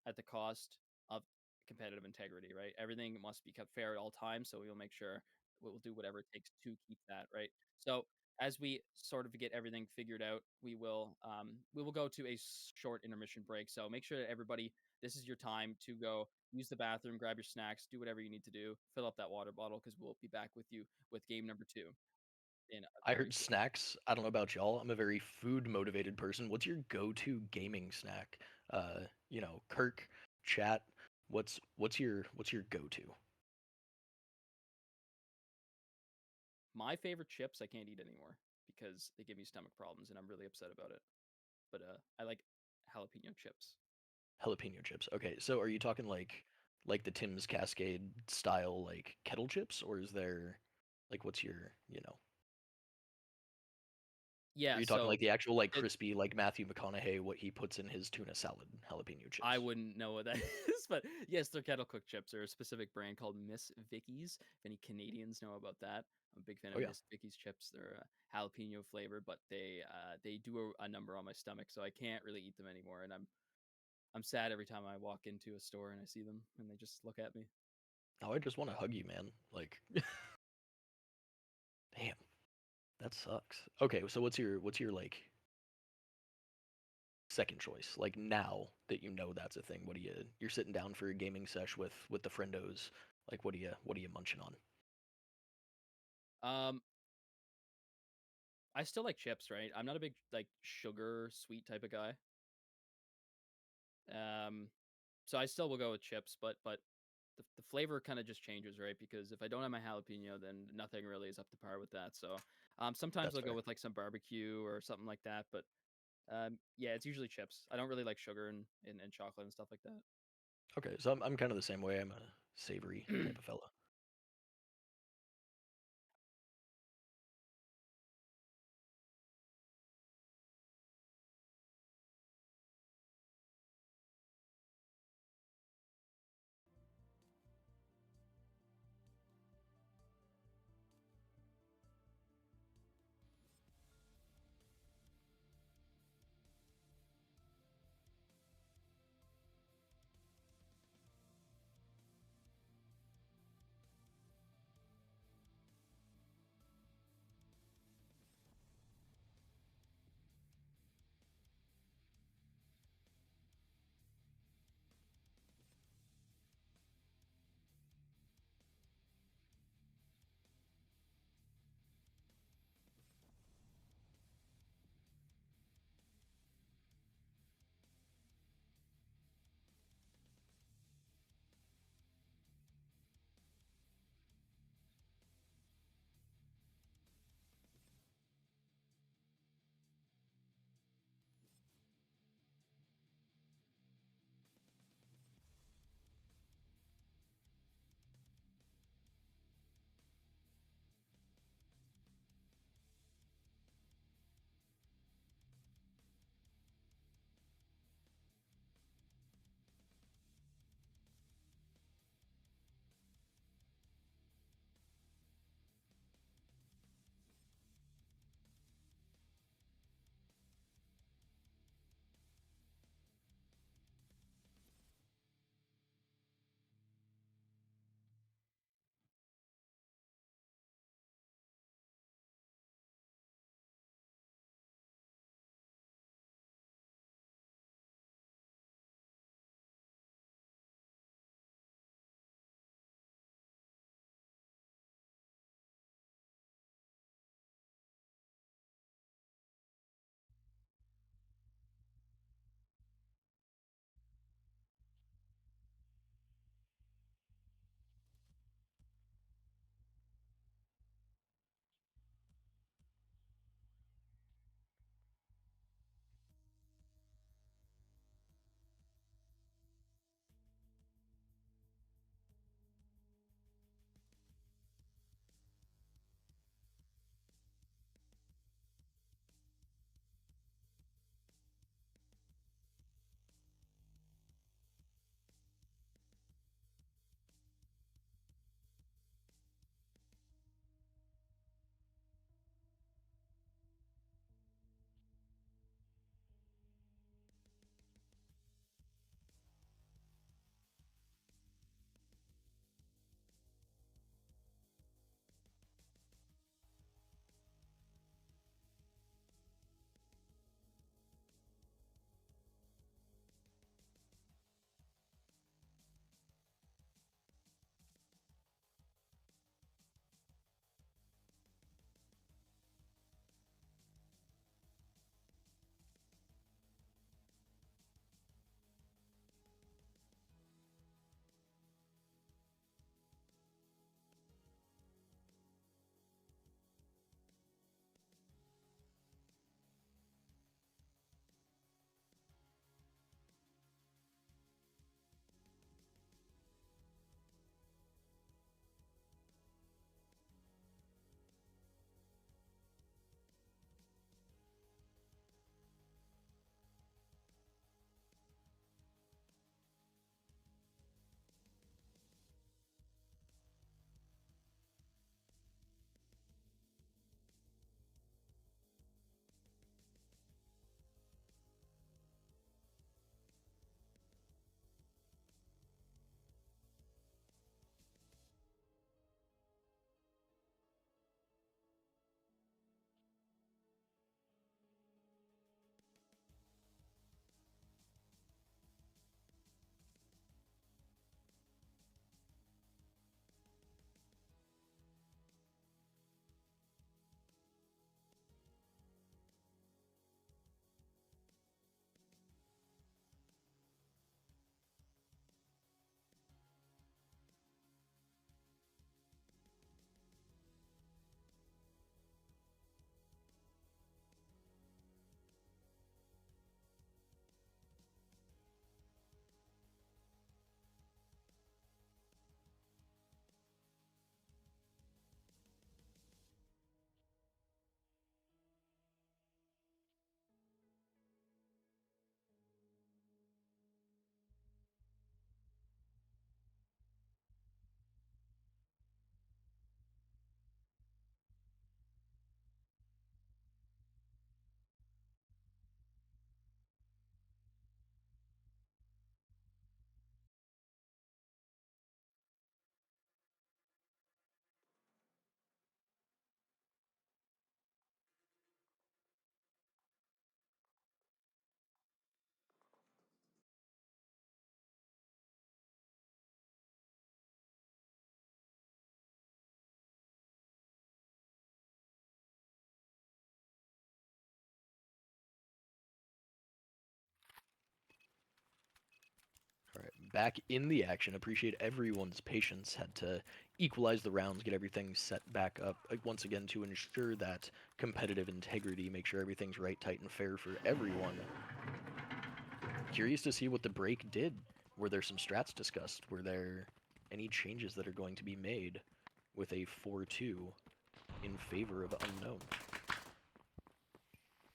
at the cost of competitive integrity, right? Everything must be kept fair at all times, so we will make sure we'll do whatever it takes to keep that, right? So, as we sort of get everything figured out, we will go to a short intermission break. So make sure that everybody, this is your time to go use the bathroom, grab your snacks, do whatever you need to do, fill up that water bottle because we'll be back with you with game number 2. I heard snacks. I don't know about y'all. I'm a very food motivated person. What's your go-to gaming snack? Kirk, chat. What's your go-to? My favorite chips I can't eat anymore because they give me stomach problems and I'm really upset about it. But I like jalapeno chips. Jalapeno chips. Okay, so are you talking like the Tim's Cascade style like kettle chips, or is there what's your Yeah, Are you talking so like the actual like crispy like Matthew McConaughey what he puts in his tuna salad jalapeno chips? I wouldn't know what that is, but yes, they're kettle cooked chips. They're a specific brand called Miss Vicky's. If any Canadians know about that, I'm a big fan Oh of yeah. Miss Vicky's chips. They're jalapeno flavored, but they do a number on my stomach, so I can't really eat them anymore. And I'm sad every time I walk into a store and I see them, and they just look at me. Oh, I just want to hug you, man. Like, damn, that sucks. Okay, so what's your like second choice? Like now that you know that's a thing, what do you're sitting down for a gaming sesh with the friendos? Like, what are you munching on? Um, I still like chips, right? I'm not a big like sugar sweet type of guy. Um, so I still will go with chips, but the flavor kind of just changes, right? Because if I don't have my jalapeno, then nothing really is up to par with that. So sometimes That's I'll go fair. with like some barbecue or something like that. But yeah, it's usually chips. I don't really like sugar and chocolate and stuff like Okay, so I'm kind of the same way. I'm a savory that. type of fella. back in the action. Appreciate everyone's patience. Had to equalize the rounds, get everything set back up once again to ensure that competitive integrity, make sure everything's right, tight, and fair for everyone. Curious to see what the break did. Were there some strats discussed? Were there any changes that are going to be made with a 4-2 in favor of Unknown?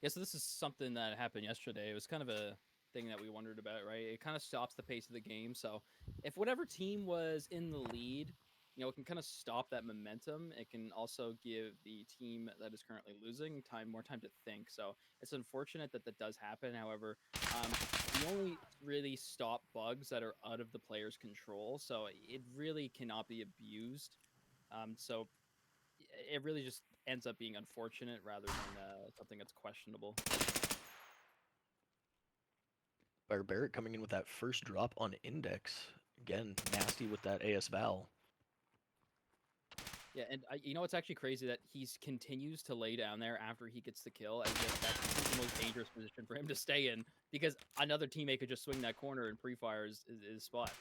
Yeah, so this is something that happened yesterday. It was kind of a thing that we wondered about, right? It kind of stops the pace of the game. So if whatever team was in the lead, it can kind of stop that momentum. It can also give the team that is currently losing more time to think. So it's unfortunate that that does happen. However, we only really stop bugs that are out of the player's control. So it really cannot be abused. So it really just ends up being unfortunate rather than something that's questionable. Barbaric coming in with that first drop on Index. Again, nasty with that AS Val. Yeah, and it's actually crazy that he continues to lay down there after he gets the kill, as if that's the most dangerous position for him to stay in, because another teammate could just swing that corner and pre-fire his spot.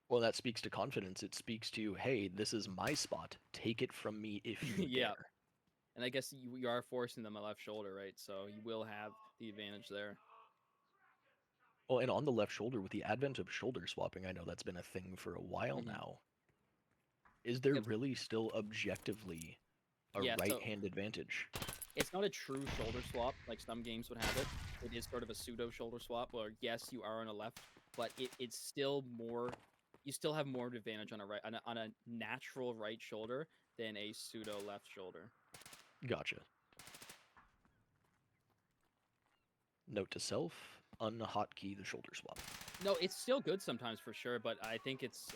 Well, that speaks to confidence. It speaks to, hey, this is my spot. Take it from me if you Yeah. dare. And I guess you are forcing them a left shoulder, right? So you will have the advantage there. Well, and on the left shoulder, with the advent of shoulder swapping, I know that's been a thing for a while now. Is there really still objectively a right-hand advantage? It's not a true shoulder swap like some games would have it. It is sort of a pseudo shoulder swap where, yes, you are on a left, but it's still more. You still have more advantage on a natural right shoulder than a pseudo left shoulder. Gotcha. Note to self: unhotkey the shoulder swap. No, it's still good sometimes for sure, but I think it's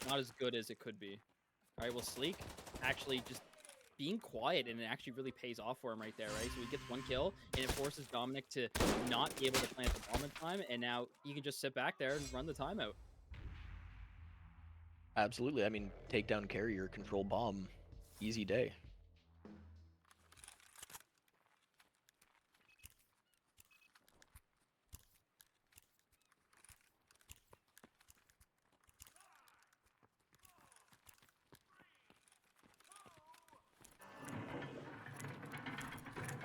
not as good as it could be. All right, well, Sleek actually just being quiet, and it actually really pays off for him right there, right? So he gets one kill, and it forces Dominic to not be able to plant the bomb in time, and now he can just sit back there and run the timeout. Absolutely. I mean, take down carrier, control bomb, easy day.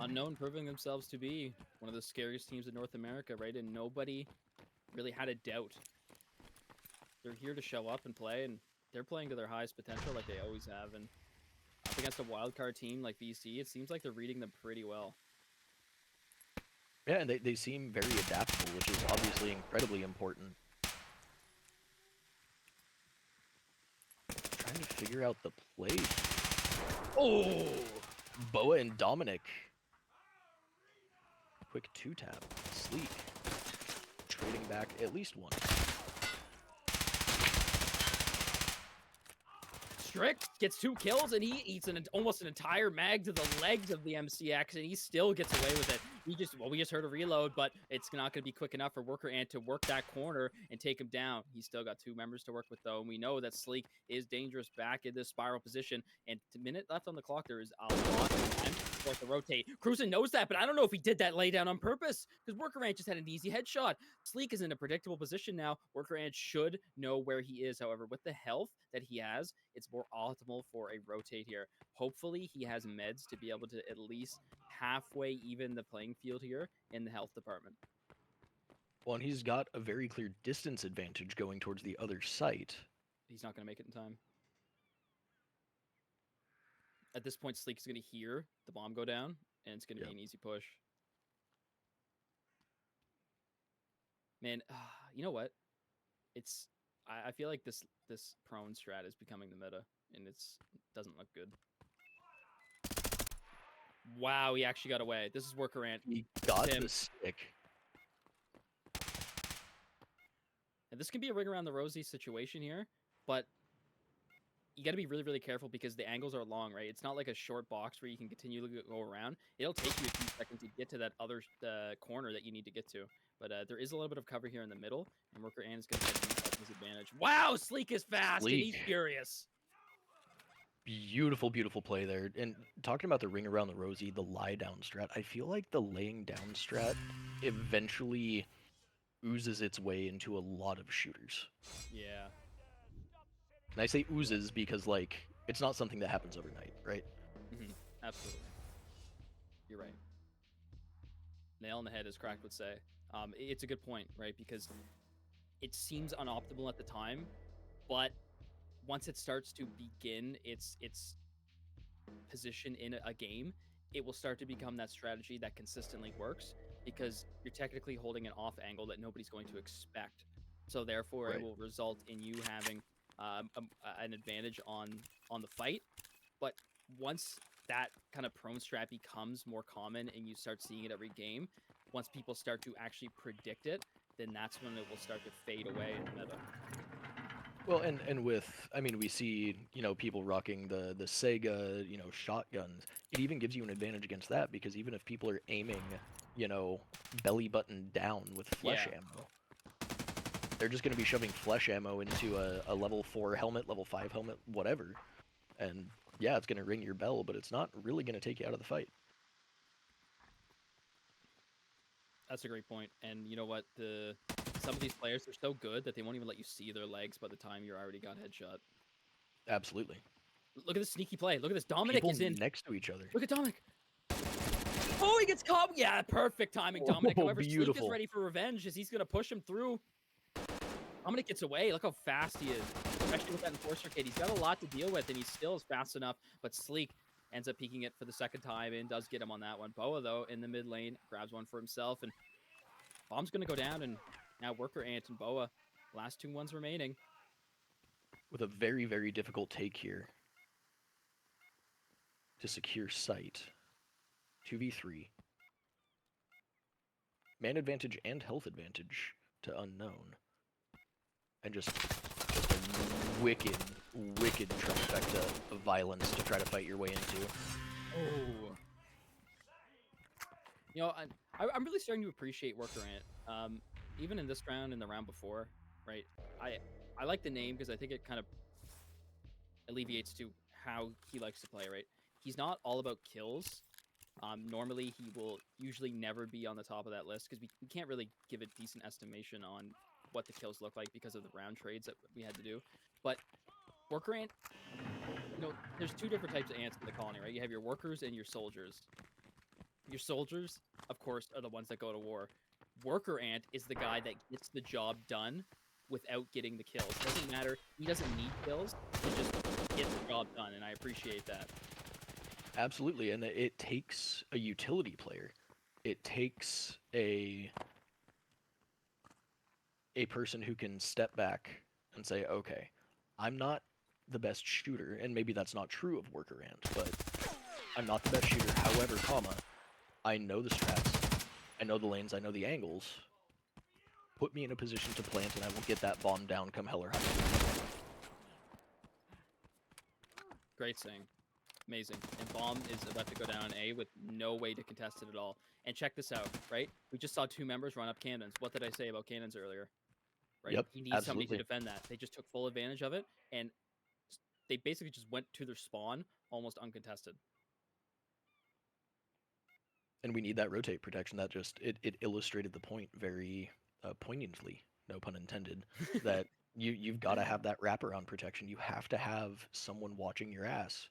Unknown proving themselves to be one of the scariest teams in North America, right? And nobody really had a doubt. They're here to show up and play, and they're playing to their highest potential like they always have. And up against a wildcard team like BC, it seems like they're reading them pretty well. Yeah, and they seem very adaptable, which is obviously incredibly important. Trying to figure out the play. Oh! Boa and Dominic. Quick 2-tap. Sleek. Trading back at least one. Strict gets 2 kills, and he eats almost an entire mag to the legs of the MCX, and he still gets away with it. We just heard a reload, but it's not going to be quick enough for Worker Ant to work that corner and take him down. He's still got 2 members to work with, though, and we know that Sleek is dangerous back in this spiral position, and a minute left on the clock. There is a lot of time for it to rotate. Cruzen knows that, but I don't know if he did that laydown on purpose, because Worker Ant just had an easy headshot. Sleek is in a predictable position now. Worker Ant should know where he is. However, with the health that he has, it's more optimal for a rotate here. Hopefully, he has meds to be able to at least halfway even the playing field here in the health department. Well, and he's got a very clear distance advantage going towards the other site. He's not going to make it in time. At this point, Sleek is going to hear the bomb go down, and it's going to be an easy push. Man, you know what? I feel like this prone strat is becoming the meta, and it doesn't look good. Wow, he actually got away. This is Worker Ant. He got the stick. And this can be a ring around the rosy situation here, but you got to be really, really careful because the angles are long, right? It's not like a short box where you can continue to go around. It'll take you a few seconds to get to that other corner that you need to get to. But there is a little bit of cover here in the middle, and Worker Ant is going to get his advantage. Wow, Sleek is fast, and he's furious. Beautiful, beautiful play there. And talking about the ring around the rosy, the lie down strat, I feel like the laying down strat eventually oozes its way into a lot of shooters. Yeah. And I say oozes because, like, it's not something that happens overnight, right? Absolutely. You're right. Nail on the head, as Cracked would say. It's a good point, right? Because it seems unoptimal at the time, but once it starts to begin its position in a game, it will start to become that strategy that consistently works because you're technically holding an off angle that nobody's going to expect. So therefore, it Right. will result in you having an advantage on the fight. But once that kind of prone strat becomes more common and you start seeing it every game, once people start to actually predict it, then that's when it will start to fade away in the meta. Well, and with, I mean, we see, people rocking the Sega, shotguns. It even gives you an advantage against that because even if people are aiming, belly button down with flesh Yeah. ammo, they're just going to be shoving flesh ammo into a level 4 helmet, level 5 helmet, whatever. And yeah, it's going to ring your bell, but it's not really going to take you out of the fight. That's a great point. And you know what? Some of these players are so good that they won't even let you see their legs by the time you're already got headshot. Absolutely. Look at this sneaky play. Look at this. Dominic People is in. next to each other. Look at Dominic. Oh, he gets caught. Yeah, perfect timing, Dominic. Oh, However, Sleek is beautiful. ready for revenge as he's going to push him through. Dominic gets away. Look how fast he is. Especially with that Enforcer kit. He's got a lot to deal with, and he still is fast enough. But Sleek ends up peeking it for the second time and does get him on that one. Boa, though, in the mid lane, grabs one for himself. And Bomb's going to go down, and now Worker Ant and Boa, last 2 ones remaining. With a very, very difficult take here to secure sight. 2v3. Man advantage and health advantage to unknown. And just a wicked trifecta of violence to try to fight your way into. Oh. You know, I'm really starting to appreciate Worker Ant. Even in this round and the round before, right? I like the name because I think it kind of alleviates to how he likes to play, right? He's not all about kills. Normally, he will usually never be on the top of that list because we can't really give a decent estimation on what the kills look like because of the round trades that we had to do. But Worker Ant, there's 2 different types of ants in the colony, right? You have your workers and your soldiers. Your soldiers, of course, are the ones that go to war. Worker Ant is the guy that gets the job done without getting the kills. Doesn't matter. He doesn't need kills. He just gets the job done, and I appreciate that. Absolutely, and it takes a utility player. It takes a person who can step back and say, okay, I'm not the best shooter, and maybe that's not true of Worker Ant, but I'm not the best shooter. However, I know the strats, I know the lanes, I know the angles. Put me in a position to plant, and I will get that bomb down come hell or high water. Great saying. Amazing. And Bomb is about to go down A with no way to contest it at all. And check this out, right? We just saw 2 members run up cannons. What did I say about cannons earlier? Right? Yep, He needs somebody to absolutely. defend that. They just took full advantage of it, and they basically just went to their spawn almost uncontested. And we need that rotate protection. That just it illustrated the point very poignantly, no pun intended, that you've got to have that wraparound protection. You have to have someone watching your ass,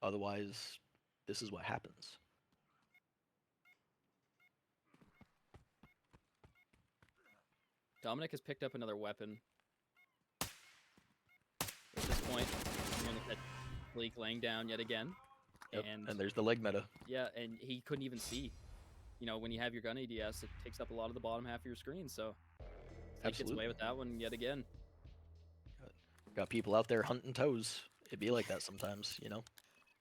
otherwise this is what happens. Dominic has picked up another weapon. At this point, we're going to catch Bleak laying down yet again. Yep. And there's the leg meta. yeah, and he couldn't even see. When you have your gun ADS, it takes up a lot of the bottom half of your screen, so he gets away with that one yet again. Got people out there hunting toes. It'd be like that sometimes,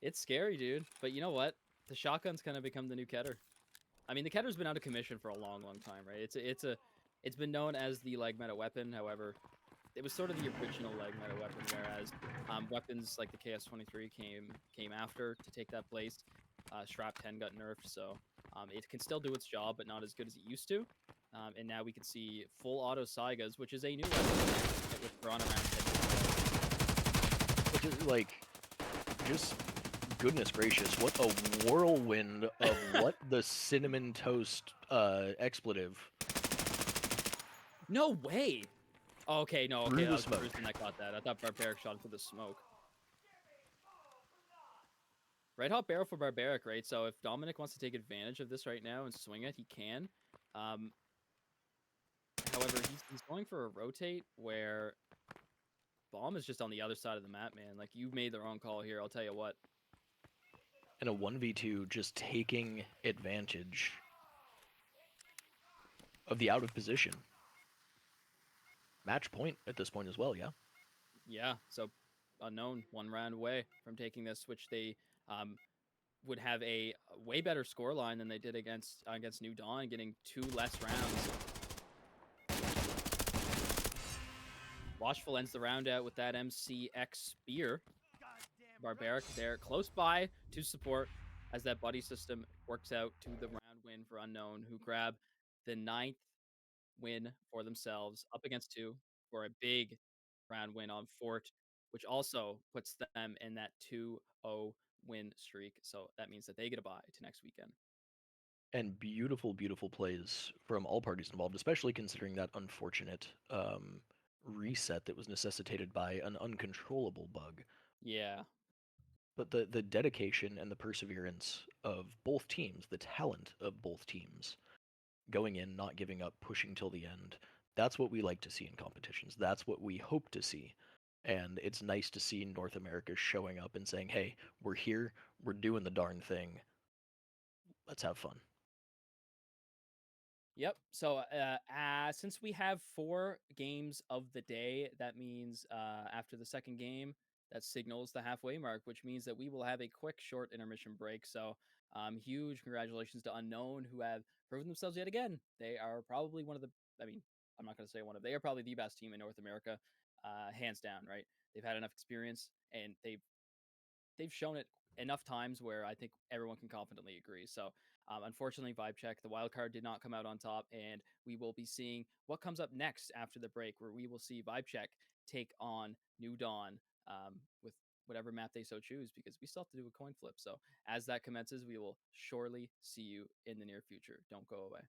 It's scary, dude. But you know what? The shotgun's kind of become the new Keter. I mean, the Ketter's been out of commission for a long, long time, right? It's been known as the leg meta weapon. However, it was sort of the original leg meta weapon, whereas weapons like the KS-23 came after to take that place. Strap 10 got nerfed, so it can still do its job, but not as good as it used to. And now we can see full auto Saigas, which is a new weapon with Braun around 10. Which is like, just goodness gracious, what a whirlwind of what the cinnamon toast expletive. No way! Oh, okay, no, okay, Through that the was smoke. Bruising that got that. I thought Barbaric shot into the smoke. Red Hot Barrel for Barbaric, right? So if Dominic wants to take advantage of this right now and swing it, he can. However, he's going for a rotate where Bomb is just on the other side of the map, man. Like, you made the wrong call here, I'll tell you what. And a 1v2 just taking advantage of the out of position. Match point at this point as well, yeah? Yeah, so Unknown, 1 round away from taking this, which they would have a way better score line than they did against New Dawn, getting 2 less rounds. Watchful ends the round out with that MCX Spear. Barbaric there close by to support as that buddy system works out to the round win for Unknown, who grab the 9th win for themselves up against 2 for a big round win on Fort, which also puts them in that 2-0 win streak. So that means that they get a bye to next weekend. And beautiful, beautiful plays from all parties involved, especially considering that unfortunate reset that was necessitated by an uncontrollable bug. Yeah. But the dedication and the perseverance of both teams, the talent of both teams, going in, not giving up, pushing till the end, that's what we like to see in competitions. That's what we hope to see. And it's nice to see North America showing up and saying, hey, we're here, we're doing the darn thing. Let's have fun. Yep. So since we have 4 games of the day, that means after the second game, that signals the halfway mark, which means that we will have a quick, short intermission break. So huge congratulations to Unknown, who have proven themselves yet again. They are probably one of the, I mean, I'm not going to say one of, they are probably the best team in North America, hands down, right? They've had enough experience and they've shown it enough times where I think everyone can confidently agree. So, unfortunately, Vibe Check, the wild card did not come out on top, and we will be seeing what comes up next after the break, where we will see Vibe Check take on New Dawn with whatever map they so choose, because we still have to do a coin flip. So, as that commences, we will surely see you in the near future. Don't go away.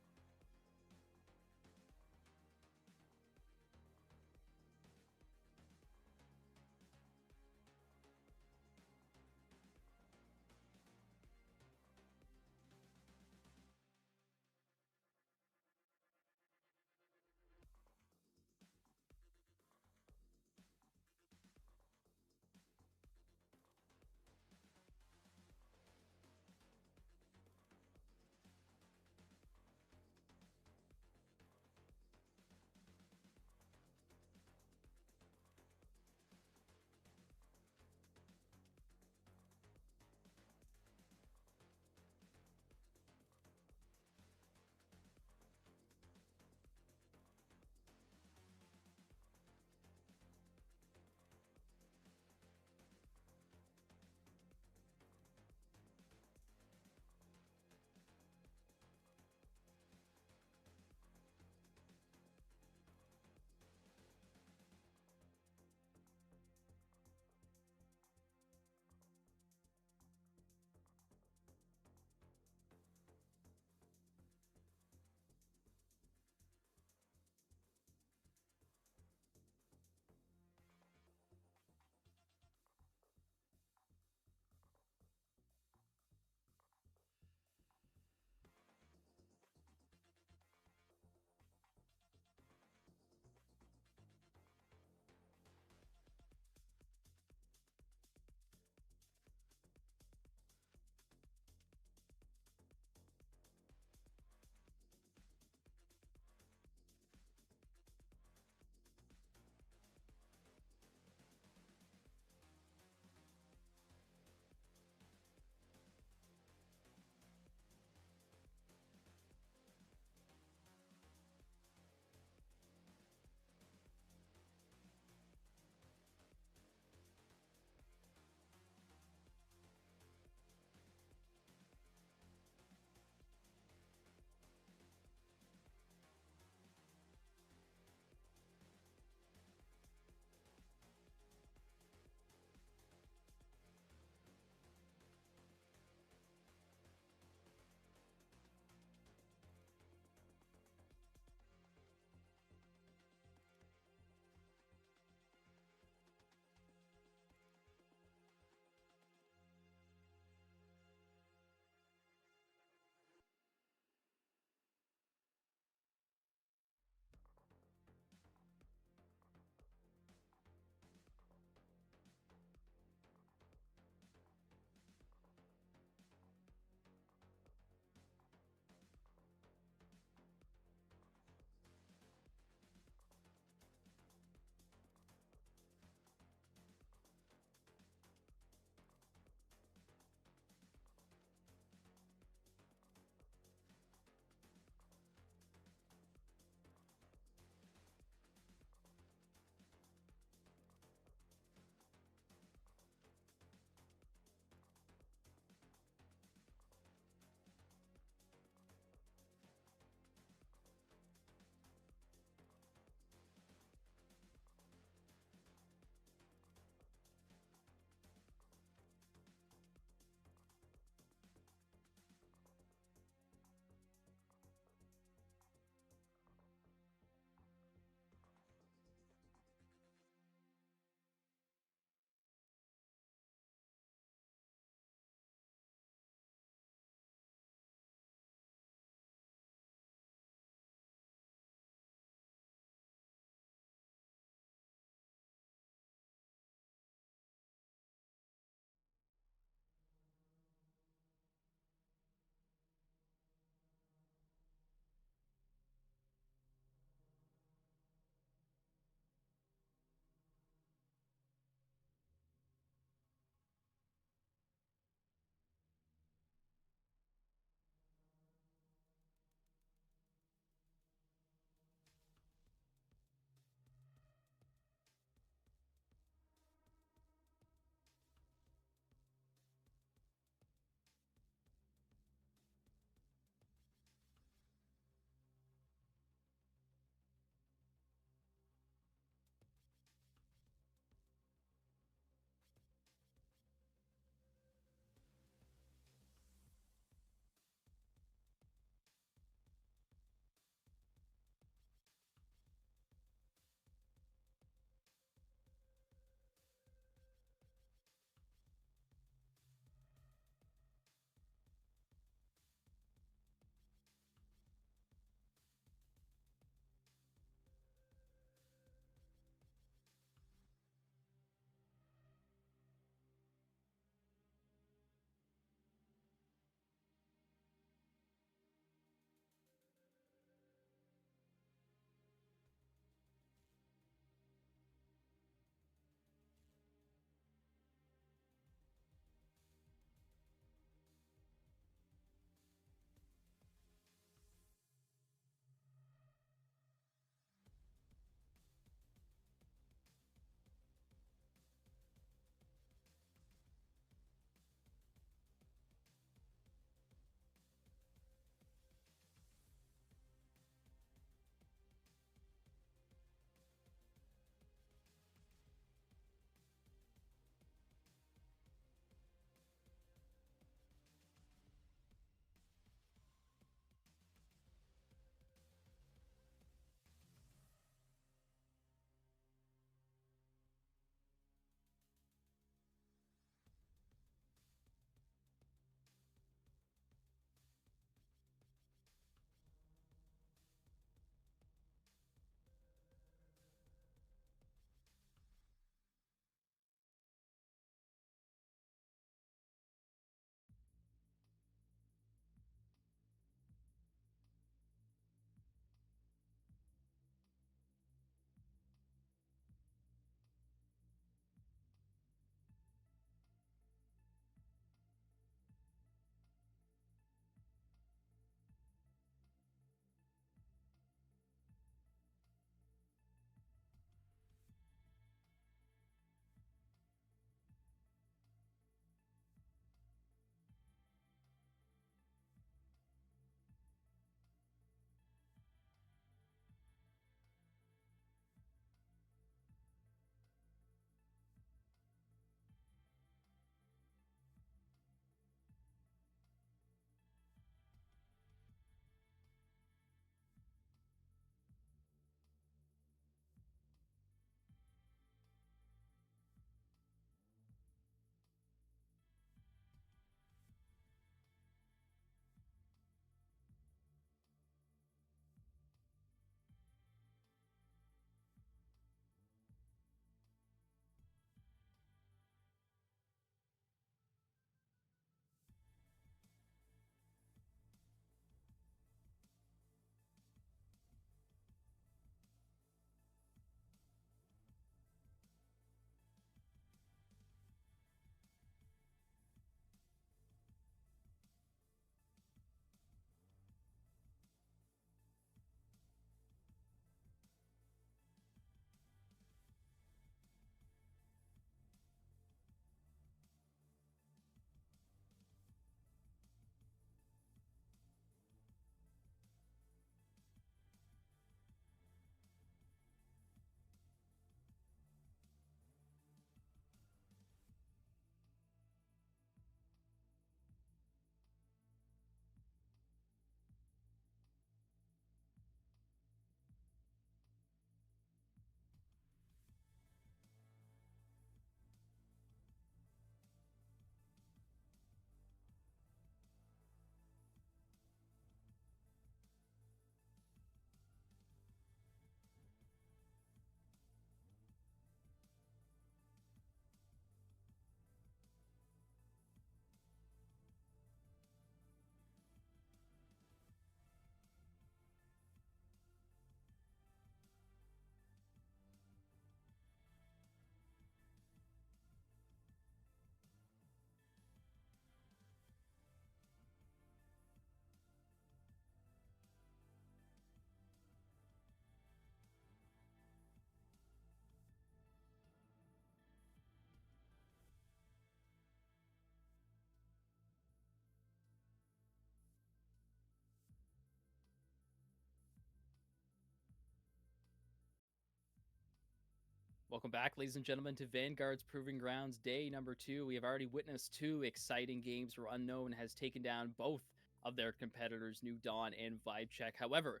Welcome back, ladies and gentlemen, to Vanguard's Proving Grounds day number 2. We have already witnessed 2 exciting games where Unknown has taken down both of their competitors, New Dawn and Vibe Check. However,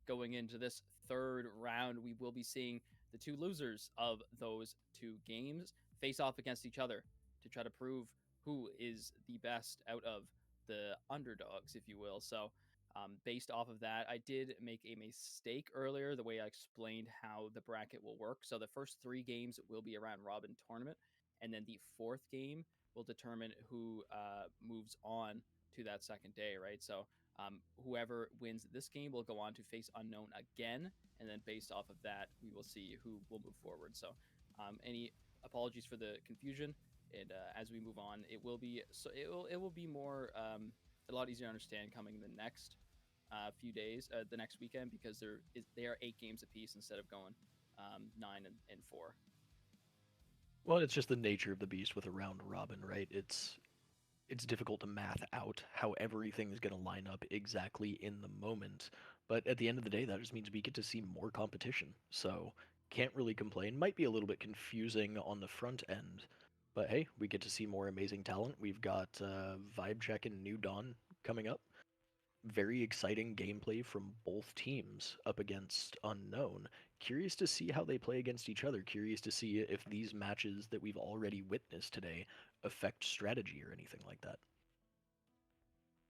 going into this third round, we will be seeing the 2 losers of those 2 games face off against each other to try to prove who is the best out of the underdogs, if you will. So, based off of that, I did make a mistake earlier, the way I explained how the bracket will work. So the first 3 games will be a round robin tournament, and then the fourth game will determine who moves on to that second day, right? So whoever wins this game will go on to face Unknown again, and then based off of that, we will see who will move forward. So any apologies for the confusion, and as we move on, it will be more a lot easier to understand coming the next few days, the next weekend, because they are 8 games apiece instead of going 9 and 4. Well, it's just the nature of the beast with a round robin, right? It's difficult to math out how everything is going to line up exactly in the moment. But at the end of the day, that just means we get to see more competition. So can't really complain. Might be a little bit confusing on the front end, but hey, we get to see more amazing talent. We've got Vibe Check and New Dawn coming up. Very exciting gameplay from both teams up against Unknown. Curious to see how they play against each other. Curious to see if these matches that we've already witnessed today affect strategy or anything like that.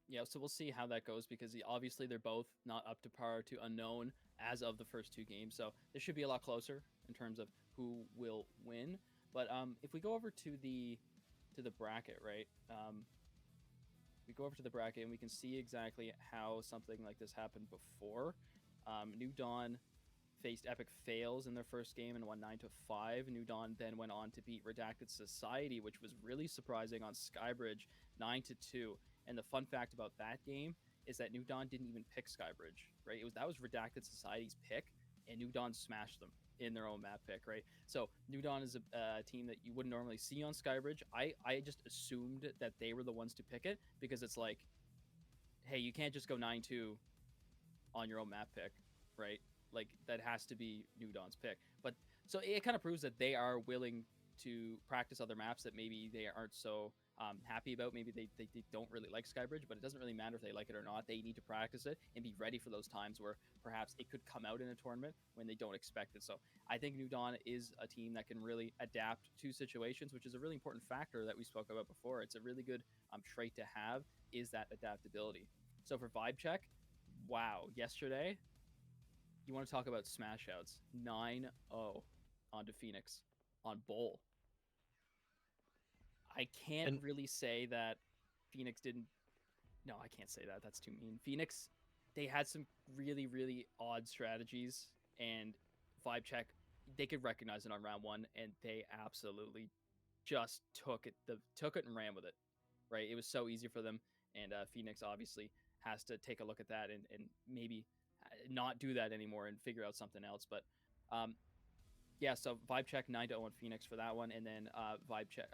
Yeah, so we'll see how that goes, because obviously they're both not up to par to Unknown as of the first 2 games. So this should be a lot closer in terms of who will win. But if we go over to the bracket, right? We go over to the bracket and we can see exactly how something like this happened before. New Dawn faced Epic Fails in their first game and won 9-5. New Dawn then went on to beat Redacted Society, which was really surprising, on Skybridge 9-2. And the fun fact about that game is that New Dawn didn't even pick Skybridge, right? That was Redacted Society's pick, and New Dawn smashed them in their own map pick, right? So New Dawn is a team that you wouldn't normally see on Skybridge. I just assumed that they were the ones to pick it, because it's like, hey, you can't just go 9-2 on your own map pick, right? Like, that has to be New Dawn's pick. But so it kind of proves that they are willing to practice other maps that maybe they aren't so happy about. Maybe they don't really like Skybridge, but it doesn't really matter if they like it or not. They need to practice it and be ready for those times where perhaps it could come out in a tournament when they don't expect it. So I think New Dawn is a team that can really adapt to situations, which is a really important factor that we spoke about before. It's a really good trait to have, is that adaptability. So for Vibe Check, wow, yesterday, you want to talk about smash outs. 9-0 onto Phoenix on Bowl. I can't And really say that Phoenix didn't. No, I can't say that. That's too mean. Phoenix, they had some really, really odd strategies, and Vibe Check, they could recognize it on round 1, and they absolutely just took it and ran with it. Right? It was so easy for them, and Phoenix obviously has to take a look at that and maybe not do that anymore and figure out something else. But yeah, so Vibe Check 9-0 on Phoenix for that one, and then Vibe Check.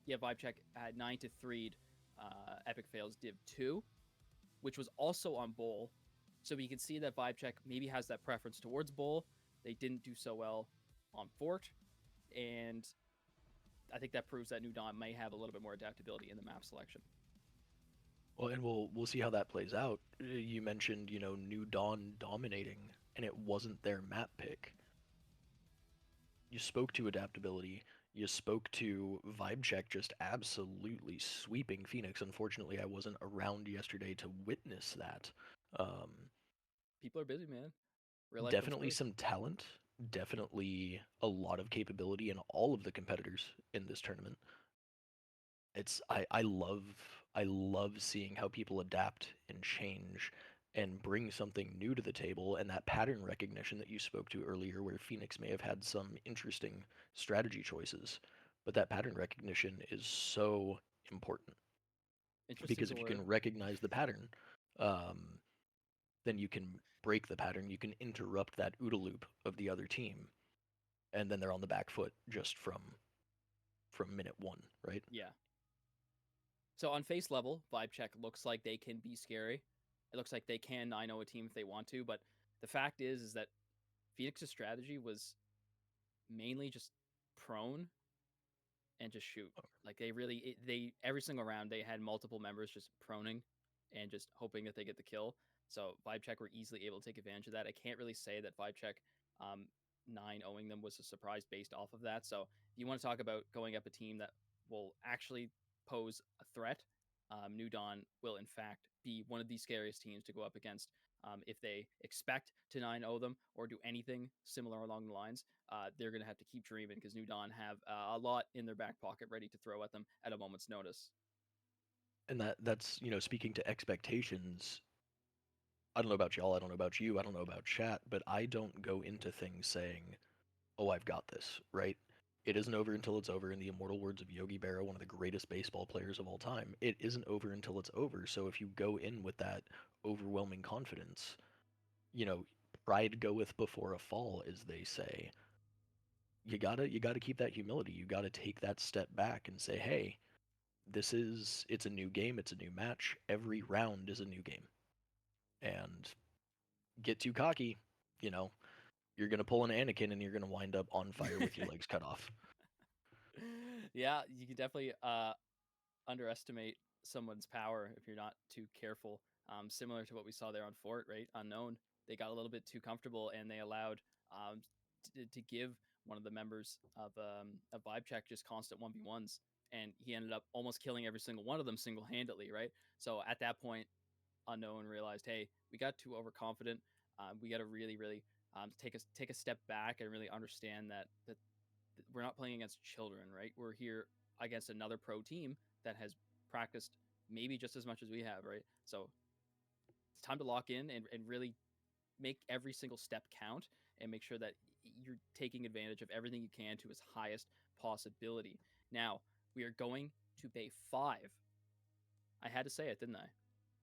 Vibe Check had 9-3 Epic Fails Div 2, which was also on Bowl. So we can see that Vibe Check maybe has that preference towards Bowl. They didn't do so well on Fort, and I think that proves that New Dawn may have a little bit more adaptability in the map selection. well, and we'll see how that plays out. You mentioned, New Dawn dominating, and it wasn't their map pick. You spoke to adaptability. You spoke to Vibe Check just absolutely sweeping Phoenix. Unfortunately, I wasn't around yesterday to witness that. Um, People are busy, man. Real life comes Definitely first. some talent. Definitely a lot of capability in all of the competitors in this tournament. I love seeing how people adapt and change and bring something new to the table, and that pattern recognition that you spoke to earlier, where Phoenix may have had some interesting strategy choices, but that pattern recognition is so important, Interesting's because a if you word. can recognize the pattern, um, then you can break the pattern. You can interrupt that OODA loop of the other team, and then they're on the back foot just from minute one, right? Yeah. So on face level, Vibe Check looks like they can be scary. It looks like they can 9-0 a team if they want to, but the fact is that Phoenix's strategy was mainly just prone and just shoot. Like they every single round they had multiple members just proning and just hoping that they get the kill. So VibeCheck were easily able to take advantage of that. I can't really say that VibeCheck um, 9-0ing them was a surprise based off of that. So if you want to talk about going up a team that will actually pose a threat, New Dawn will in fact be one of the scariest teams to go up against. If they expect to 9-0 them or do anything similar along the lines, they're going to have to keep dreaming because New Dawn have a lot in their back pocket ready to throw at them at a moment's notice. And that's speaking to expectations. I don't know about y'all. I don't know about you. I don't know about chat. But I don't go into things saying, "Oh, I've got this." Right? It isn't over until it's over. In the immortal words of Yogi Berra, one of the greatest baseball players of all time, it isn't over until it's over. So if you go in with that overwhelming confidence, you know, pride goeth before a fall, as they say. You gotta keep that humility. You gotta take that step back and say, hey, it's a new game, it's a new match. Every round is a new game. And get too cocky, you know, you're gonna pull an Anakin and you're gonna wind up on fire with your legs cut off. Yeah, you can definitely underestimate someone's power if you're not too careful. Similar to what we saw there on Fort, right? Unknown. They got a little bit too comfortable and they allowed to give one of the members of VibeCheck just constant 1v1s. And he ended up almost killing every single one of them single handedly, right? So at that point, Unknown realized, hey, we got too overconfident. We got to really, really take a step back and really understand that we're not playing against children, right? We're here against another pro team that has practiced maybe just as much as we have, right? So it's time to lock in and really make every single step count and make sure that you're taking advantage of everything you can to its highest possibility. Now, we are going to Bay 5. I had to say it, didn't I?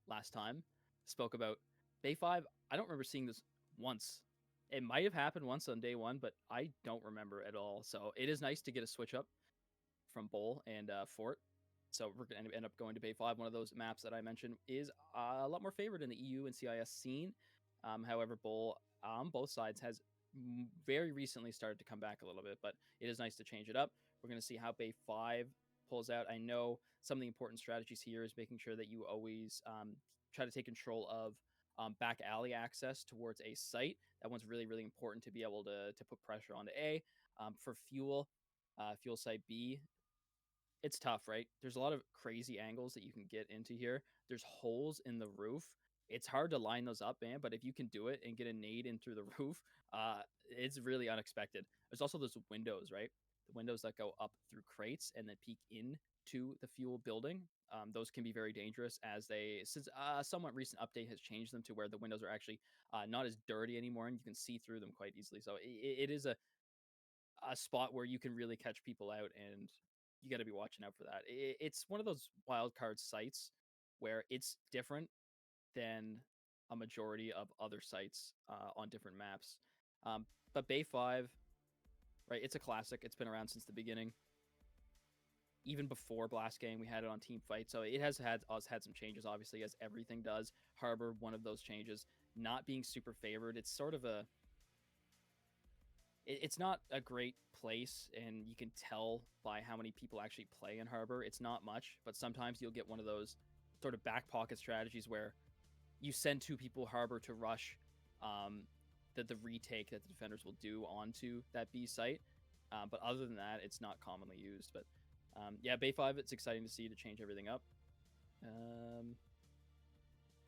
Last time spoke about Bay 5. I don't remember seeing this once. It might have happened once on day one, but I don't remember at all. So it is nice to get a switch up from Bowl and Fort. So we're going to end up going to Bay 5. One of those maps that I mentioned is a lot more favored in the EU and CIS scene. However, Bowl on both sides has very recently started to come back a little bit, but it is nice to change it up. We're going to see how Bay 5 pulls out. I know some of the important strategies here is making sure that you always try to take control of back alley access towards a site. That one's really, really important to be able to put pressure onto A. For fuel, fuel site B, it's tough, right? There's a lot of crazy angles that you can get into here. There's holes in the roof. It's hard to line those up, man, but if you can do it and get a nade in through the roof, it's really unexpected. There's also those windows, right? The windows that go up through crates and then peek into the fuel building. Those can be very dangerous as since a somewhat recent update has changed them to where the windows are actually not as dirty anymore and you can see through them quite easily. So it is a spot where you can really catch people out and you got to be watching out for that. It's one of those wild card sites where it's different than a majority of other sites on different maps. But Bay 5, right? It's a classic. It's been around since the beginning. Even before Blast Gang, we had it on Team Fight. So it has had some changes, obviously, as everything does. Harbor, one of those changes, not being super favored. It's sort of it's not a great place, and you can tell by how many people actually play in Harbor. It's not much, but sometimes you'll get one of those sort of back pocket strategies where you send two people Harbor to rush the retake that the defenders will do onto that B site. But other than that, it's not commonly used. But yeah, Bay 5, it's exciting to see to change everything up.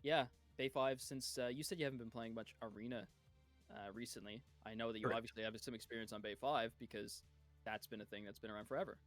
Yeah, Bay 5, since you said you haven't been playing much Arena recently, I know that you obviously have some experience on Bay 5 because that's been a thing that's been around forever.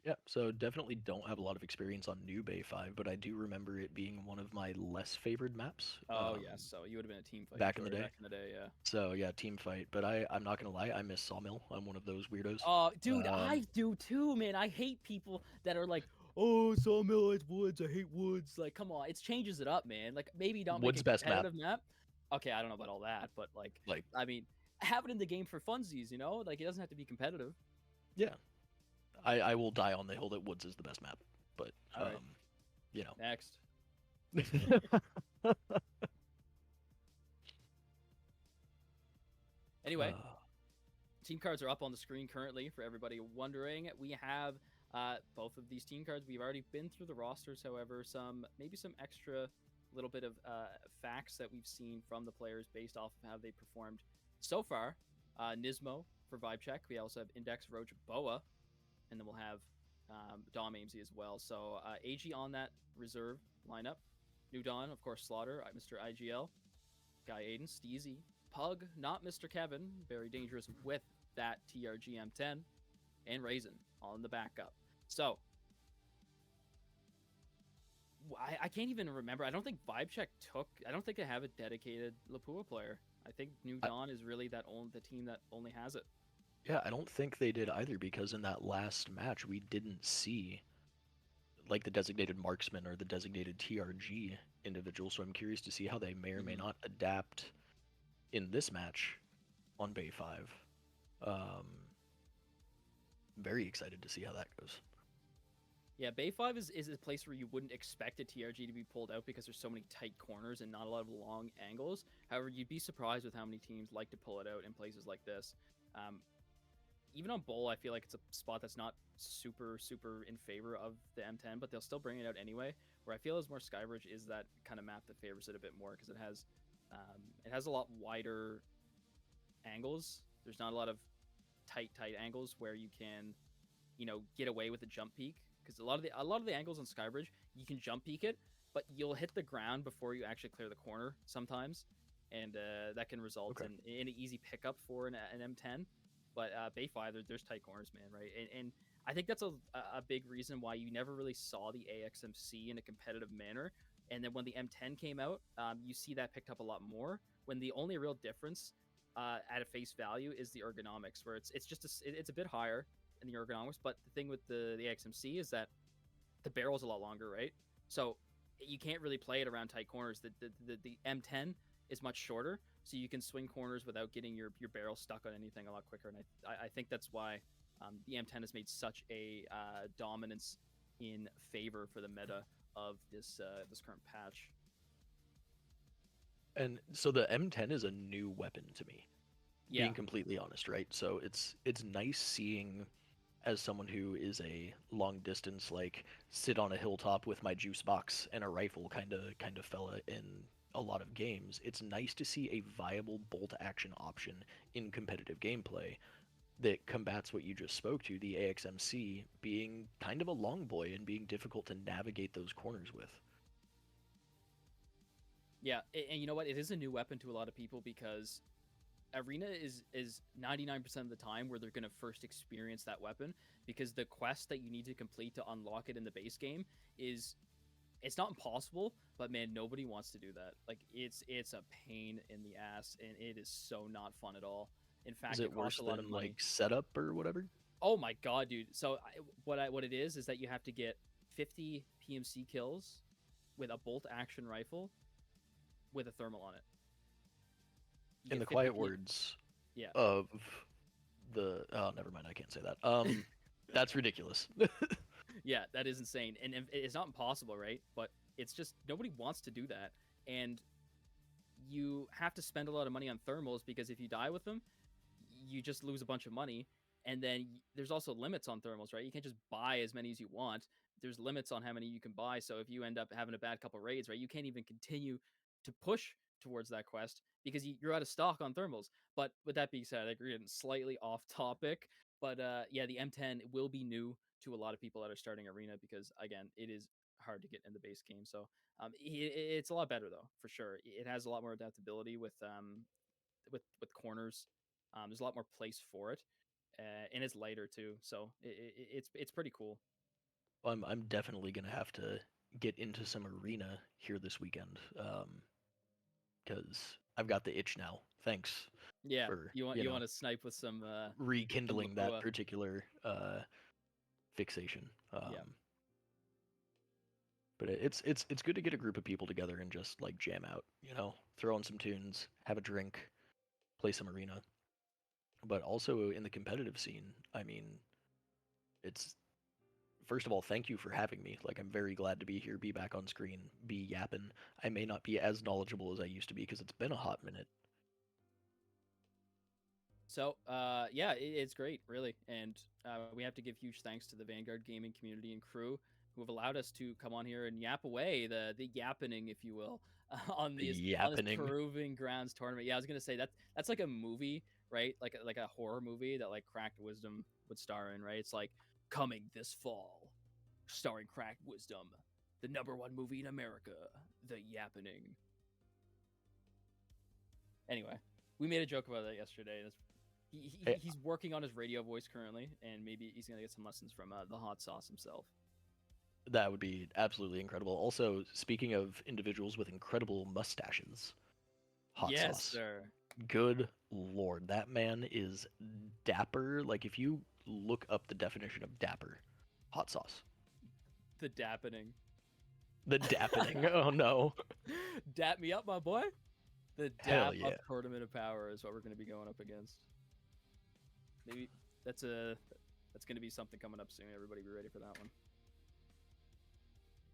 Yeah, so definitely don't have a lot of experience on New Bay 5, but I do remember it being one of my less favored maps. Oh, yes. So you would have been a team fight back in the day. Back in the day, yeah. So yeah, team fight. But I'm not gonna lie, I miss Sawmill. I'm one of those weirdos. Oh, dude, I do too, man. I hate people that are like, oh, Sawmill, it's woods. I hate woods. Like, come on, it changes it up, man. Like, maybe don't Woods make a best competitive map. Okay, I don't know about all that, but like, I mean, have it in the game for funsies, you know? Like, it doesn't have to be competitive. Yeah. I will die on the hill that Woods is the best map, but right. You know. Next. Anyway, Uh, team cards are up on the screen currently for everybody wondering. We have both of these team cards. We've already been through the rosters, however, maybe some extra little bit of facts that we've seen from the players based off of how they performed so far. Nismo for Vibe Check. We also have Index, Roach, Boa, and then we'll have Dom Amesy as well. So AG on that reserve lineup. New Dawn, of course, Slaughter, Mr. IGL, Guy Aiden, Steezy, Pug, not Mr. Kevin, very dangerous with that TRG M10, and Raisin on the backup. So I can't even remember. I don't think Vibe Check I don't think they have a dedicated Lapua player. I think New Dawn is really the team that only has it. yeah, I don't think they did either because in that last match we didn't see like the designated marksman or the designated TRG individual. So I'm curious to see how they may or may not adapt in this match on Bay 5. Very excited to see how that goes. Yeah, Bay 5 is a place where you wouldn't expect a TRG to be pulled out because there's so many tight corners and not a lot of long angles. However, you'd be surprised with how many teams like to pull it out in places like this. Even on Bowl, I feel like it's a spot that's not super in favor of the M10, but they'll still bring it out anyway. Where I feel is more Skybridge is that kind of map that favors it a bit more because it has a lot wider angles. There's not a lot of tight angles where you can, get away with a jump peek. Because a lot of the angles on Skybridge, you can jump peek it, but you'll hit the ground before you actually clear the corner sometimes, and that can result in an easy pickup for an M10. But Bay 5, there's tight corners, man, right? And I think that's a big reason why you never really saw the AXMC in a competitive manner. And then when the M10 came out, you see that picked up a lot more. When the only real difference at a face value is the ergonomics, where it's a bit higher in the ergonomics. But the thing with the AXMC is that the barrel's a lot longer, right? So you can't really play it around tight corners. The M10 is much shorter, so you can swing corners without getting your barrel stuck on anything a lot quicker. And I think that's why the M10 has made such a dominance in favor for the meta of this current patch. And so the M10 is a new weapon to me, Yeah. being completely honest, right? So it's nice seeing, as someone who is a long distance, like sit on a hilltop with my juice box and a rifle kind of fella in a lot of games. It's nice to see a viable bolt action option in competitive gameplay that combats what you just spoke to, the AXMC being kind of a long boy and being difficult to navigate those corners with. Yeah, and you know what? It is a new weapon to a lot of people because Arena is 99% of the time where they're going to first experience that weapon, because the quest that you need to complete to unlock it in the base game it's not impossible, but man, nobody wants to do that. Like it's a pain in the ass, and it is so not fun at all. In fact, Is it costs worse a lot of than money. like setup or whatever? Oh my god, dude! So what it is that you have to get 50 PMC kills with a bolt action rifle with a thermal on it. In the quiet words of the never mind, I can't say that. That's ridiculous. Yeah, that is insane, and it's not impossible, right? But it's just nobody wants to do that, and you have to spend a lot of money on thermals because if you die with them, you just lose a bunch of money. And then there's also limits on thermals, right? You can't just buy as many as you want. There's limits on how many you can buy. So if you end up having a bad couple raids, right, you can't even continue to push towards that quest because you're out of stock on thermals. But with that being said, I agree, it's slightly off topic. But yeah, the M10 will be new to a lot of people that are starting Arena because, again, it is hard to get in the base game. So it's a lot better, though, for sure. It has a lot more adaptability with corners. There's a lot more place for it, and it's lighter too. So it's pretty cool. Well, I'm definitely gonna have to get into some Arena here this weekend, because I've got the itch now. Thanks Yeah, for you want to snipe with some rekindling that Lapua. particular fixation. Yeah. But it's good to get a group of people together and just like jam out, throw on some tunes, have a drink, play some Arena. But also in the competitive scene, I mean, it's first of all, thank you for having me. Like, I'm very glad to be here, be back on screen, be yapping. I may not be as knowledgeable as I used to be because it's been a hot minute. So, yeah, it's great, really, and we have to give huge thanks to the Vanguard gaming community and crew who have allowed us to come on here and yap away the yappening, if you will, on this Yappening. Proving Grounds tournament. Yeah, I was gonna say that's like a movie, right? Like a horror movie that like Cracked Wisdom would star in, right? It's like coming this fall, starring Cracked Wisdom, the #1 movie in America, The Yappening. Anyway, we made a joke about that yesterday. And Hey, he's working on his radio voice currently, and maybe he's gonna get some lessons from the hot sauce himself. that would be absolutely incredible. Also, speaking of individuals with incredible mustaches, hot Yes, sauce. sir. Good lord, that man is dapper. Like if you look up the definition of dapper, hot sauce. The dappening. The dappening. Oh no. Dap me up, my boy. The Hell dap yeah. up tournament of power is what we're gonna be going up against. Maybe that's gonna be something coming up soon. Everybody be ready for that one.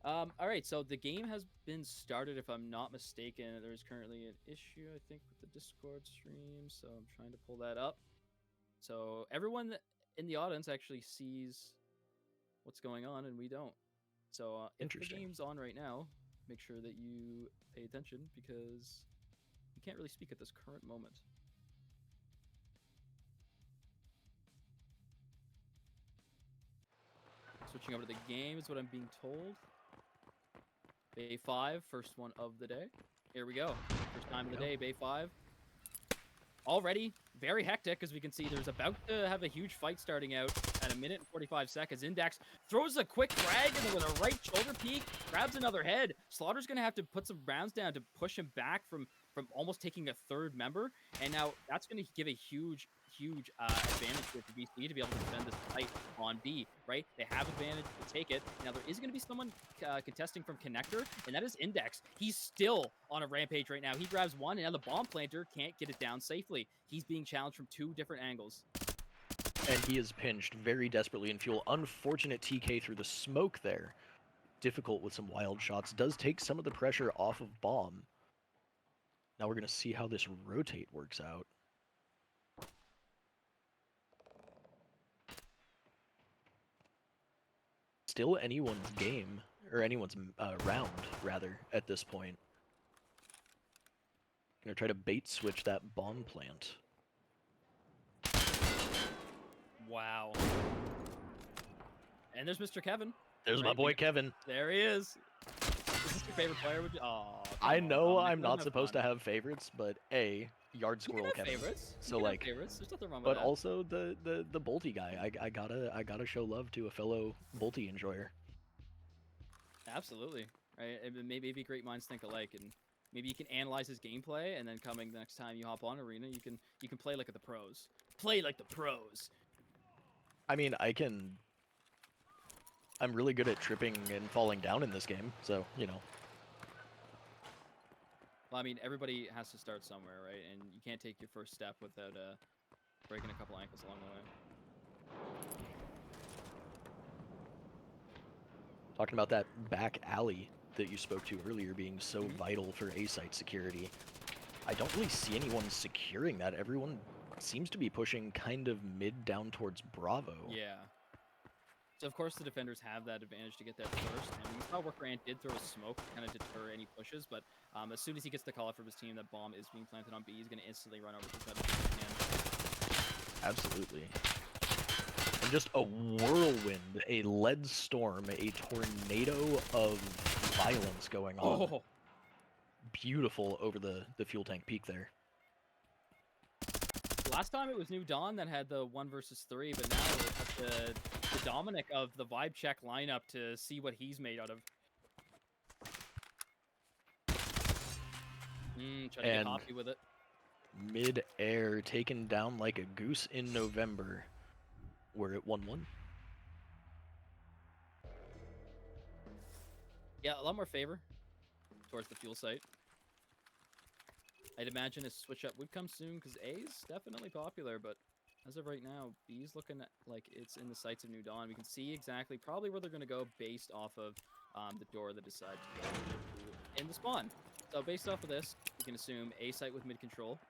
All right, so the game has been started, if I'm not mistaken. There's currently an issue, I think, with the Discord stream, so I'm trying to pull that up. So everyone in the audience actually sees what's going on, and we don't. So if the Interesting. game's on right now, make sure that you pay attention because you can't really speak at this current moment. Switching over to the game is what I'm being told. Bay 5, first one of the day. Here we go. First time of the day, Bay 5. Already very hectic, as we can see. There's about to have a huge fight starting out at 1 minute and 45 seconds. Index throws a quick frag, and then with a right shoulder peek, grabs another head. Slaughter's going to have to put some rounds down to push him back from almost taking a third member. And now that's going to give a huge advantage here for BC to be able to defend this fight on B, right? They have advantage to take it. Now, there is going to be someone contesting from Connector, and that is Index. He's still on a rampage right now. He grabs one, and now the bomb planter can't get it down safely. He's being challenged from 2 different angles. And he is pinched very desperately in fuel. Unfortunate TK through the smoke there. Difficult with some wild shots. Does take some of the pressure off of bomb. Now we're going to see how this rotate works out. Still anyone's game, or anyone's round, rather, at this point. Gonna try to bait switch that bomb plant. Wow. And there's Mr. Kevin. There's my boy Kevin. There he is. Is this your favorite player? Would you? Oh, I know I'm not supposed to have favorites, but A, Yard Squirrel Kevin. Favorites. So like, favorites. There's nothing wrong with but that. also the Bolty guy. I gotta show love to a fellow Bolty enjoyer. Absolutely. Right. Maybe great minds think alike, and maybe you can analyze his gameplay, and then coming the next time you hop on Arena, you can play like the pros. Play like the pros. I mean, I'm really good at tripping and falling down in this game, so you know. Well, I mean, everybody has to start somewhere, right? And you can't take your first step without breaking a couple ankles along the way. Talking about that back alley that you spoke to earlier being so vital for A-site security. I don't really see anyone securing that. Everyone seems to be pushing kind of mid down towards Bravo. Yeah. So, of course, the defenders have that advantage to get there first. And we saw where Grant did throw a smoke to kind of deter any pushes. But as soon as he gets the call out from his team that bomb is being planted on B, he's going to instantly run over to try to take it again. Absolutely. And just a whirlwind, a lead storm, a tornado of violence going on. Oh. Beautiful over the fuel tank peak there. Last time it was New Dawn that had the 1 versus 3, but now it's the Dominic of the Vibe Check lineup to see what he's made out of. Trying to get hoppy with it. Mid-air, taken down like a goose in November. We're at 1-1. Yeah, a lot more favor towards the fuel site. I'd imagine a switch up would come soon because A's definitely popular, but as of right now, B's looking like it's in the sights of New Dawn. We can see exactly probably where they're going to go based off of the door they decide to go to in the spawn. So based off of this, we can assume A site with mid control,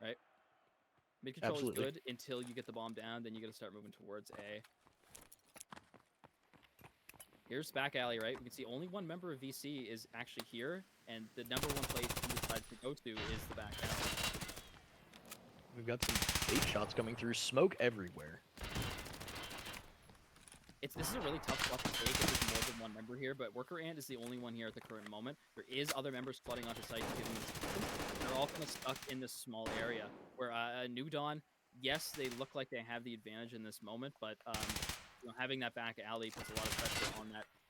right? Mid control is Absolutely. good until you get the bomb down, then you gotta start moving towards A. Here's back alley, right? We can see only one member of VC is actually here, and the number one place he decides to go to is the back alley. We've got some bait shots coming through. Smoke everywhere. This is a really tough spot to take if there's more than one member here, but Worker Ant is the only one here at the current moment. There is other members flooding onto site and giving them. They're all kind of stuck in this small area where New Dawn, yes, they look like they have the advantage in this moment, but having that back alley puts a lot of pressure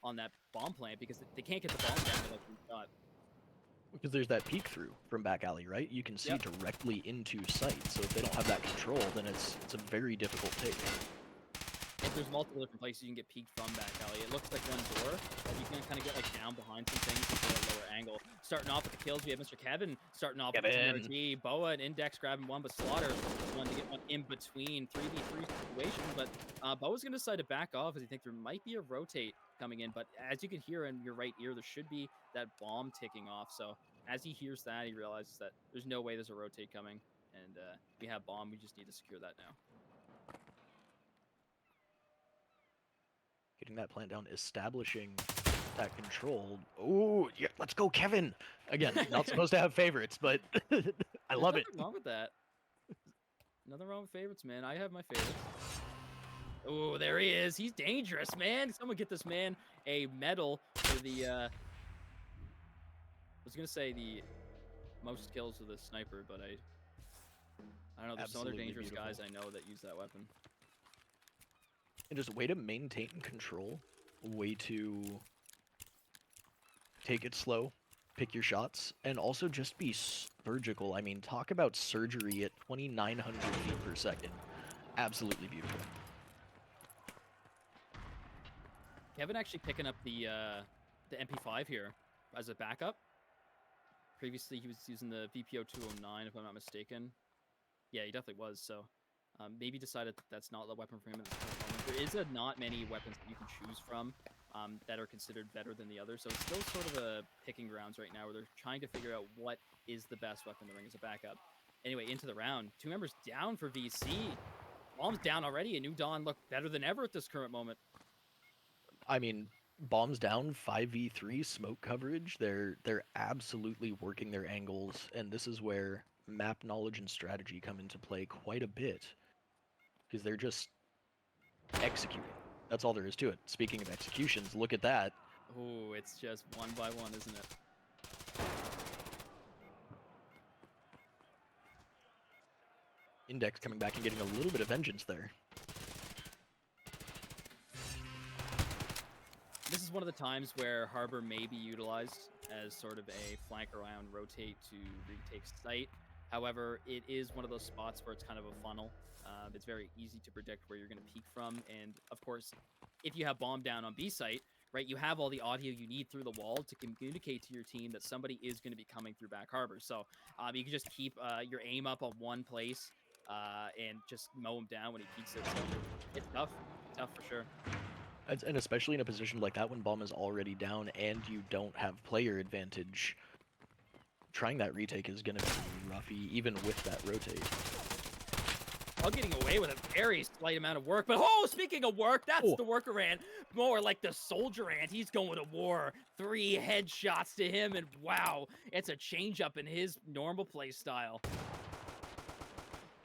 on that bomb plant because they can't get the bomb down like we've got. Because there's that peek through from back alley, right? You can see directly into sight. So if they don't have that control, then it's a very difficult take. If there's multiple different places you can get peeked from back alley, it looks like one door, but you can kind of get like down behind some things to get a lower angle. Starting off with the kills, we have Mr. Kevin starting off with the TRG, Boa and Index grabbing one, but Slaughter one to get one in between 3v3 situation. But Boa's gonna decide to back off as he thinks there might be a rotate coming in. But as you can hear in your right ear, there should be that bomb ticking off. So as he hears that, he realizes that there's no way there's a rotate coming, and we have bomb. We just need to secure that now. Getting that plant down, establishing that control. Oh, yeah, let's go, Kevin! Again, not supposed to have favorites, but I love it. Nothing wrong with that. Nothing wrong with favorites, man. I have my favorites. Oh, there he is. He's dangerous, man. Someone get this man a medal for the, I was going to say the most kills with a sniper, but I don't know. There's some other dangerous guys I know that use that weapon. And just way to maintain control, way to take it slow, pick your shots, and also just be surgical. I mean, talk about surgery at 2,900 feet per second. Absolutely beautiful. Kevin actually picking up the MP5 here as a backup. Previously, he was using the VPO 209, if I'm not mistaken. Yeah, he definitely was, so... maybe decided that's not the weapon for him at this current moment. There is not many weapons that you can choose from that are considered better than the others. So it's still sort of a picking grounds right now where they're trying to figure out what is the best weapon to bring as a backup. Anyway, into the round. 2 members down for VC. Bomb's down already, and New Dawn look better than ever at this current moment. I mean, bombs down, 5v3 smoke coverage. They're absolutely working their angles, and this is where map knowledge and strategy come into play quite a bit. Because they're just executing. That's all there is to it. Speaking of executions, look at that. Oh, it's just one by one, isn't it? Index coming back and getting a little bit of vengeance there. This is one of the times where Harbor may be utilized as sort of a flank around rotate to retake site. However, it is one of those spots where it's kind of a funnel. It's very easy to predict where you're going to peek from. And of course, if you have bomb down on B site, right, you have all the audio you need through the wall to communicate to your team that somebody is going to be coming through back harbor. So you can just keep your aim up on one place and just mow him down when he peeks it. So it's tough. Tough for sure. And especially in a position like that when bomb is already down and you don't have player advantage, trying that retake is going to be roughy, even with that rotate. While getting away with a very slight amount of work, but speaking of work, that's the Worker Ant, more like the Soldier Ant. He's going to war. 3 headshots to him, and wow, it's a change up in his normal play style.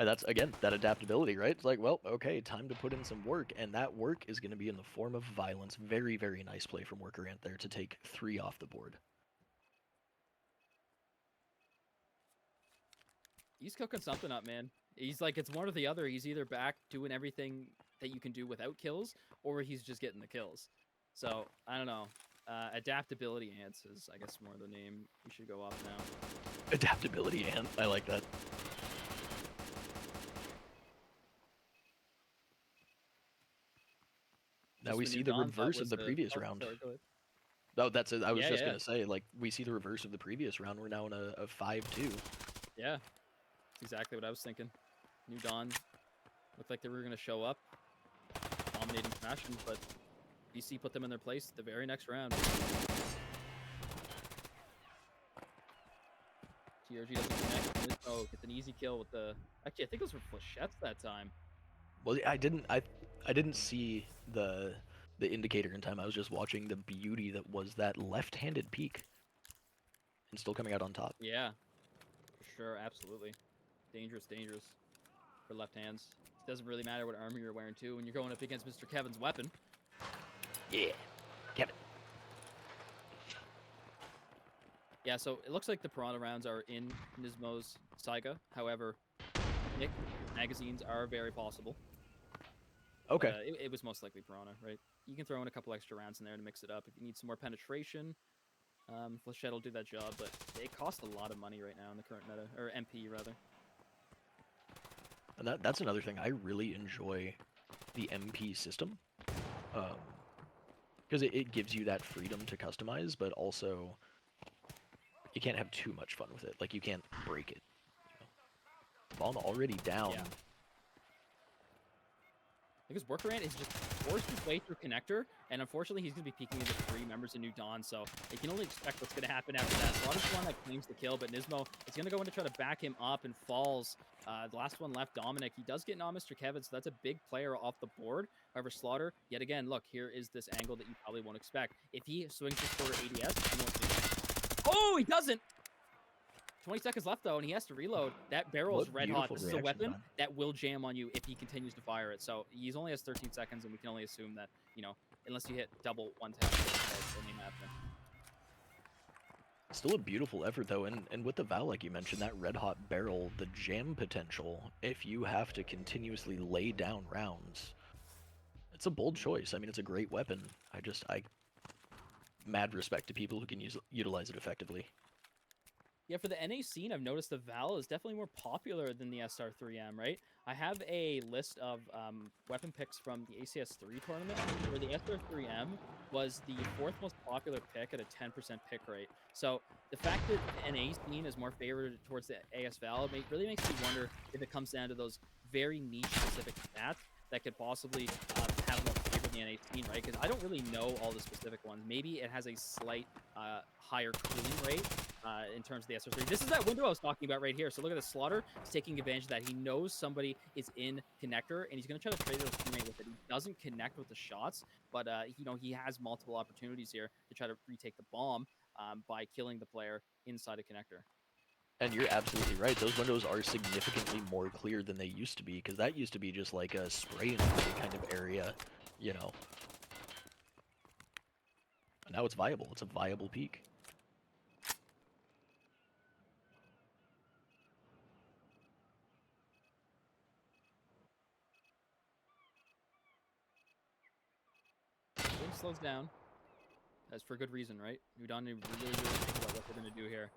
And that's, again, that adaptability, right? It's like, well, okay, time to put in some work, and that work is going to be in the form of violence. Very, very nice play from Worker Ant there to take 3 off the board. He's cooking something up, man. He's like, it's one or the other. He's either back doing everything that you can do without kills, or he's just getting the kills. So, I don't know. Adaptability Ants is, I guess, more the name we should go off now. Adaptability Ant. I like that. Now we see the reverse of the previous round. Oh, that's it. I was just going to say, like, we see the reverse of the previous round. We're now in a 5-2. Yeah. That's exactly what I was thinking. New Dawn looked like they were going to show up, dominating fashion, but BC put them in their place the very next round. here. She doesn't connect. Oh, gets an easy kill with the. Actually, I think those were flechettes that time. Well, I didn't see the indicator in time. I was just watching the beauty that was that left-handed peek, and still coming out on top. Yeah, for sure, absolutely. Dangerous, dangerous for left hands. It doesn't really matter what armor you're wearing too when you're going up against Mr. Kevin's weapon. Yeah, Kevin. Yeah, so it looks like the Piranha rounds are in Nismo's Saiga. However, Nick magazines are very possible. Okay. But, it was most likely Piranha, right? You can throw in a couple extra rounds in there to mix it up if you need some more penetration. Flechette will do that job, but it costs a lot of money right now in the current meta, or MP rather. And that's another thing. I really enjoy the MP system, because it gives you that freedom to customize, but also you can't have too much fun with it. Like, you can't break it. Bomb already down. Yeah. Because Workaround is just forced his way through connector, and unfortunately he's going to be peeking into 3 members of New Dawn, so they can only expect what's going to happen after that. Slaughter's the one that claims the kill, but Nismo is going to go in to try to back him up and falls. The last one left, Dominic. He does get on Mr. Kevin, so that's a big player off the board. However, Slaughter, yet again, look, here is this angle that you probably won't expect. If he swings his quarter ADS, he won't see it. Oh, he doesn't! 20 seconds left, though, and he has to reload. That barrel is red hot. This is a weapon that will jam on you if he continues to fire it. So he's only has 13 seconds, and we can only assume that, you know, unless you hit double one tap, it ain't happening. Still a beautiful effort, though, and with the Val, like you mentioned, that red hot barrel, the jam potential, if you have to continuously lay down rounds, it's a bold choice. I mean, it's a great weapon. I mad respect to people who can utilize it effectively. Yeah, for the NA scene, I've noticed the Val is definitely more popular than the SR3M, right? I have a list of weapon picks from the ACS3 tournament, where the SR3M was the 4th most popular pick at a 10% pick rate. So the fact that the NA scene is more favored towards the AS Val really makes me wonder if it comes down to those very niche-specific stats that could possibly have more favor in the NA scene, right? Because I don't really know all the specific ones. Maybe it has a slight higher cooling rate in terms of the SR3. This is that window I was talking about right here. So look at the Slaughter. He's taking advantage of that. He knows somebody is in connector, and he's going to try to trade his teammate with it. He doesn't connect with the shots, but you know, he has multiple opportunities here to try to retake the bomb by killing the player inside a connector. And you're absolutely right. Those windows are significantly more clear than they used to be, because that used to be just like a spray and pray kind of area, you know. And now it's viable. It's a viable peak. Game slows down. That's for good reason, right? New Dawn really think about what they're going to do here.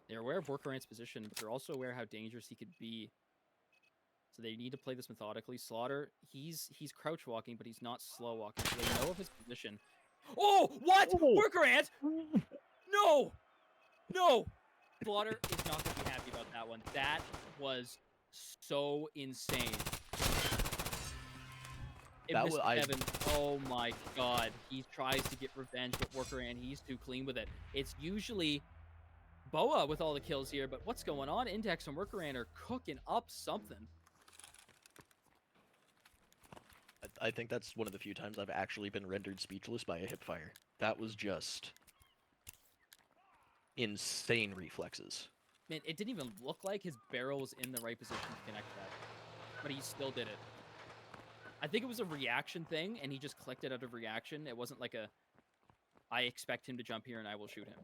They're aware of Workaround's position, but they're also aware how dangerous he could be. So they need to play this methodically. Slaughter, he's crouch walking, but he's not slow walking. So they know of his position. Oh, what? Oh. Workaround! No! No! Slaughter is not going to be happy about that one. That was so insane. Kevin, oh my god. He tries to get revenge, but Workaround, he's too clean with it. It's usually Boa with all the kills here, but what's going on? Index and Workaround are cooking up something. I think that's one of the few times I've actually been rendered speechless by a hip fire. That was just insane reflexes. Man, it didn't even look like his barrel was in the right position to connect that, but he still did it. I think it was a reaction thing, and he just clicked it out of reaction. It wasn't like a, I expect him to jump here and I will shoot him.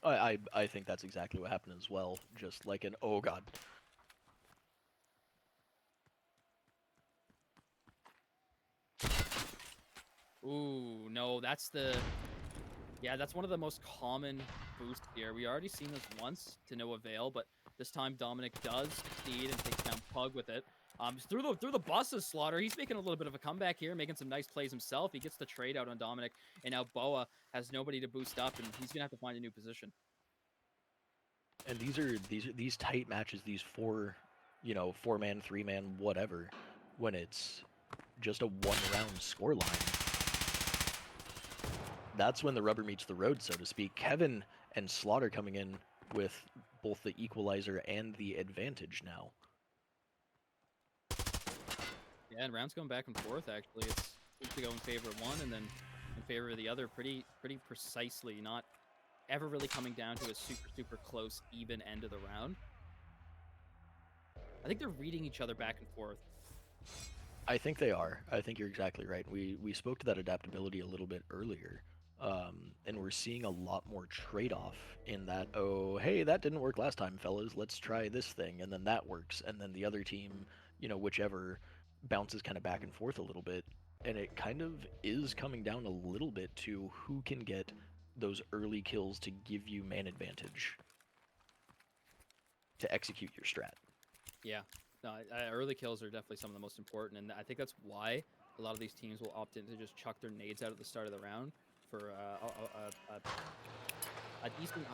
I think that's exactly what happened as well. Just like an, oh god. Ooh, no, that's the... Yeah, that's one of the most common boosts here. We already seen this once to no avail, but this time Dominic does succeed and takes down Pug with it. Through the buses, Slaughter. He's making a little bit of a comeback here, making some nice plays himself. He gets the trade out on Dominic, and now Boa has nobody to boost up, and he's gonna have to find a new position. And these tight matches, these 4-man, 3-man, whatever, when it's just a 1-round scoreline. That's when the rubber meets the road, so to speak. Kevin and Slaughter coming in with both the equalizer and the advantage now. Yeah, and rounds going back and forth. Actually, it's seems to go in favor of one and then in favor of the other pretty precisely. Not ever really coming down to a super close even end of the round. I think they're reading each other back and forth. I think they are. I think you're exactly right. We spoke to that adaptability a little bit earlier, and we're seeing a lot more trade-off in that. Oh, hey, that didn't work last time, fellas. Let's try this thing, and then that works, and then the other team, whichever, bounces kind of back and forth a little bit, and it kind of is coming down a little bit to who can get those early kills to give you man advantage to execute your strat. Yeah, no, early kills are definitely some of the most important, and I think that's why a lot of these teams will opt in to just chuck their nades out at the start of the round for a decent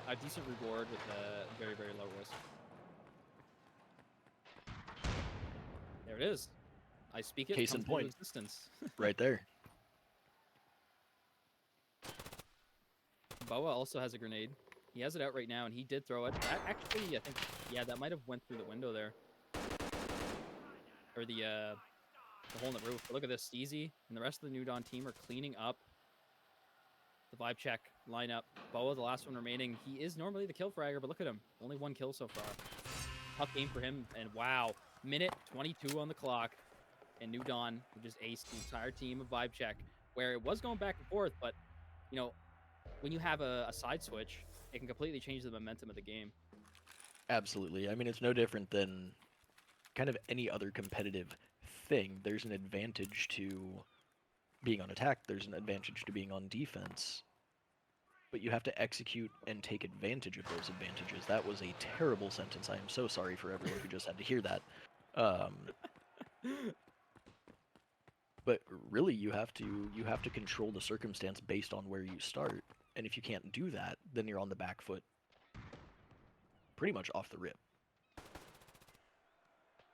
reward with a very low risk. There it is. I speak it. Case in comes into point. existence. Right there. Boa also has a grenade. He has it out right now, and he did throw it. That actually, I think, yeah, that might have went through the window there. Or the hole in the roof. But look at this. Steezy and the rest of the New Dawn team are cleaning up the vibe check lineup. Boa, the last one remaining. He is normally the kill fragger, but look at him. Only one kill so far. Tough game for him. And wow, minute 22 on the clock. And New Dawn just aced the entire team of vibe check, where it was going back and forth, but, you know, when you have a side switch, it can completely change the momentum of the game. Absolutely. I mean, it's no different than kind of any other competitive thing. There's an advantage to being on attack, there's an advantage to being on defense. But you have to execute and take advantage of those advantages. That was a terrible sentence. I am so sorry for everyone who just had to hear that. But really, you have to control the circumstance based on where you start. And if you can't do that, then you're on the back foot pretty much off the rip.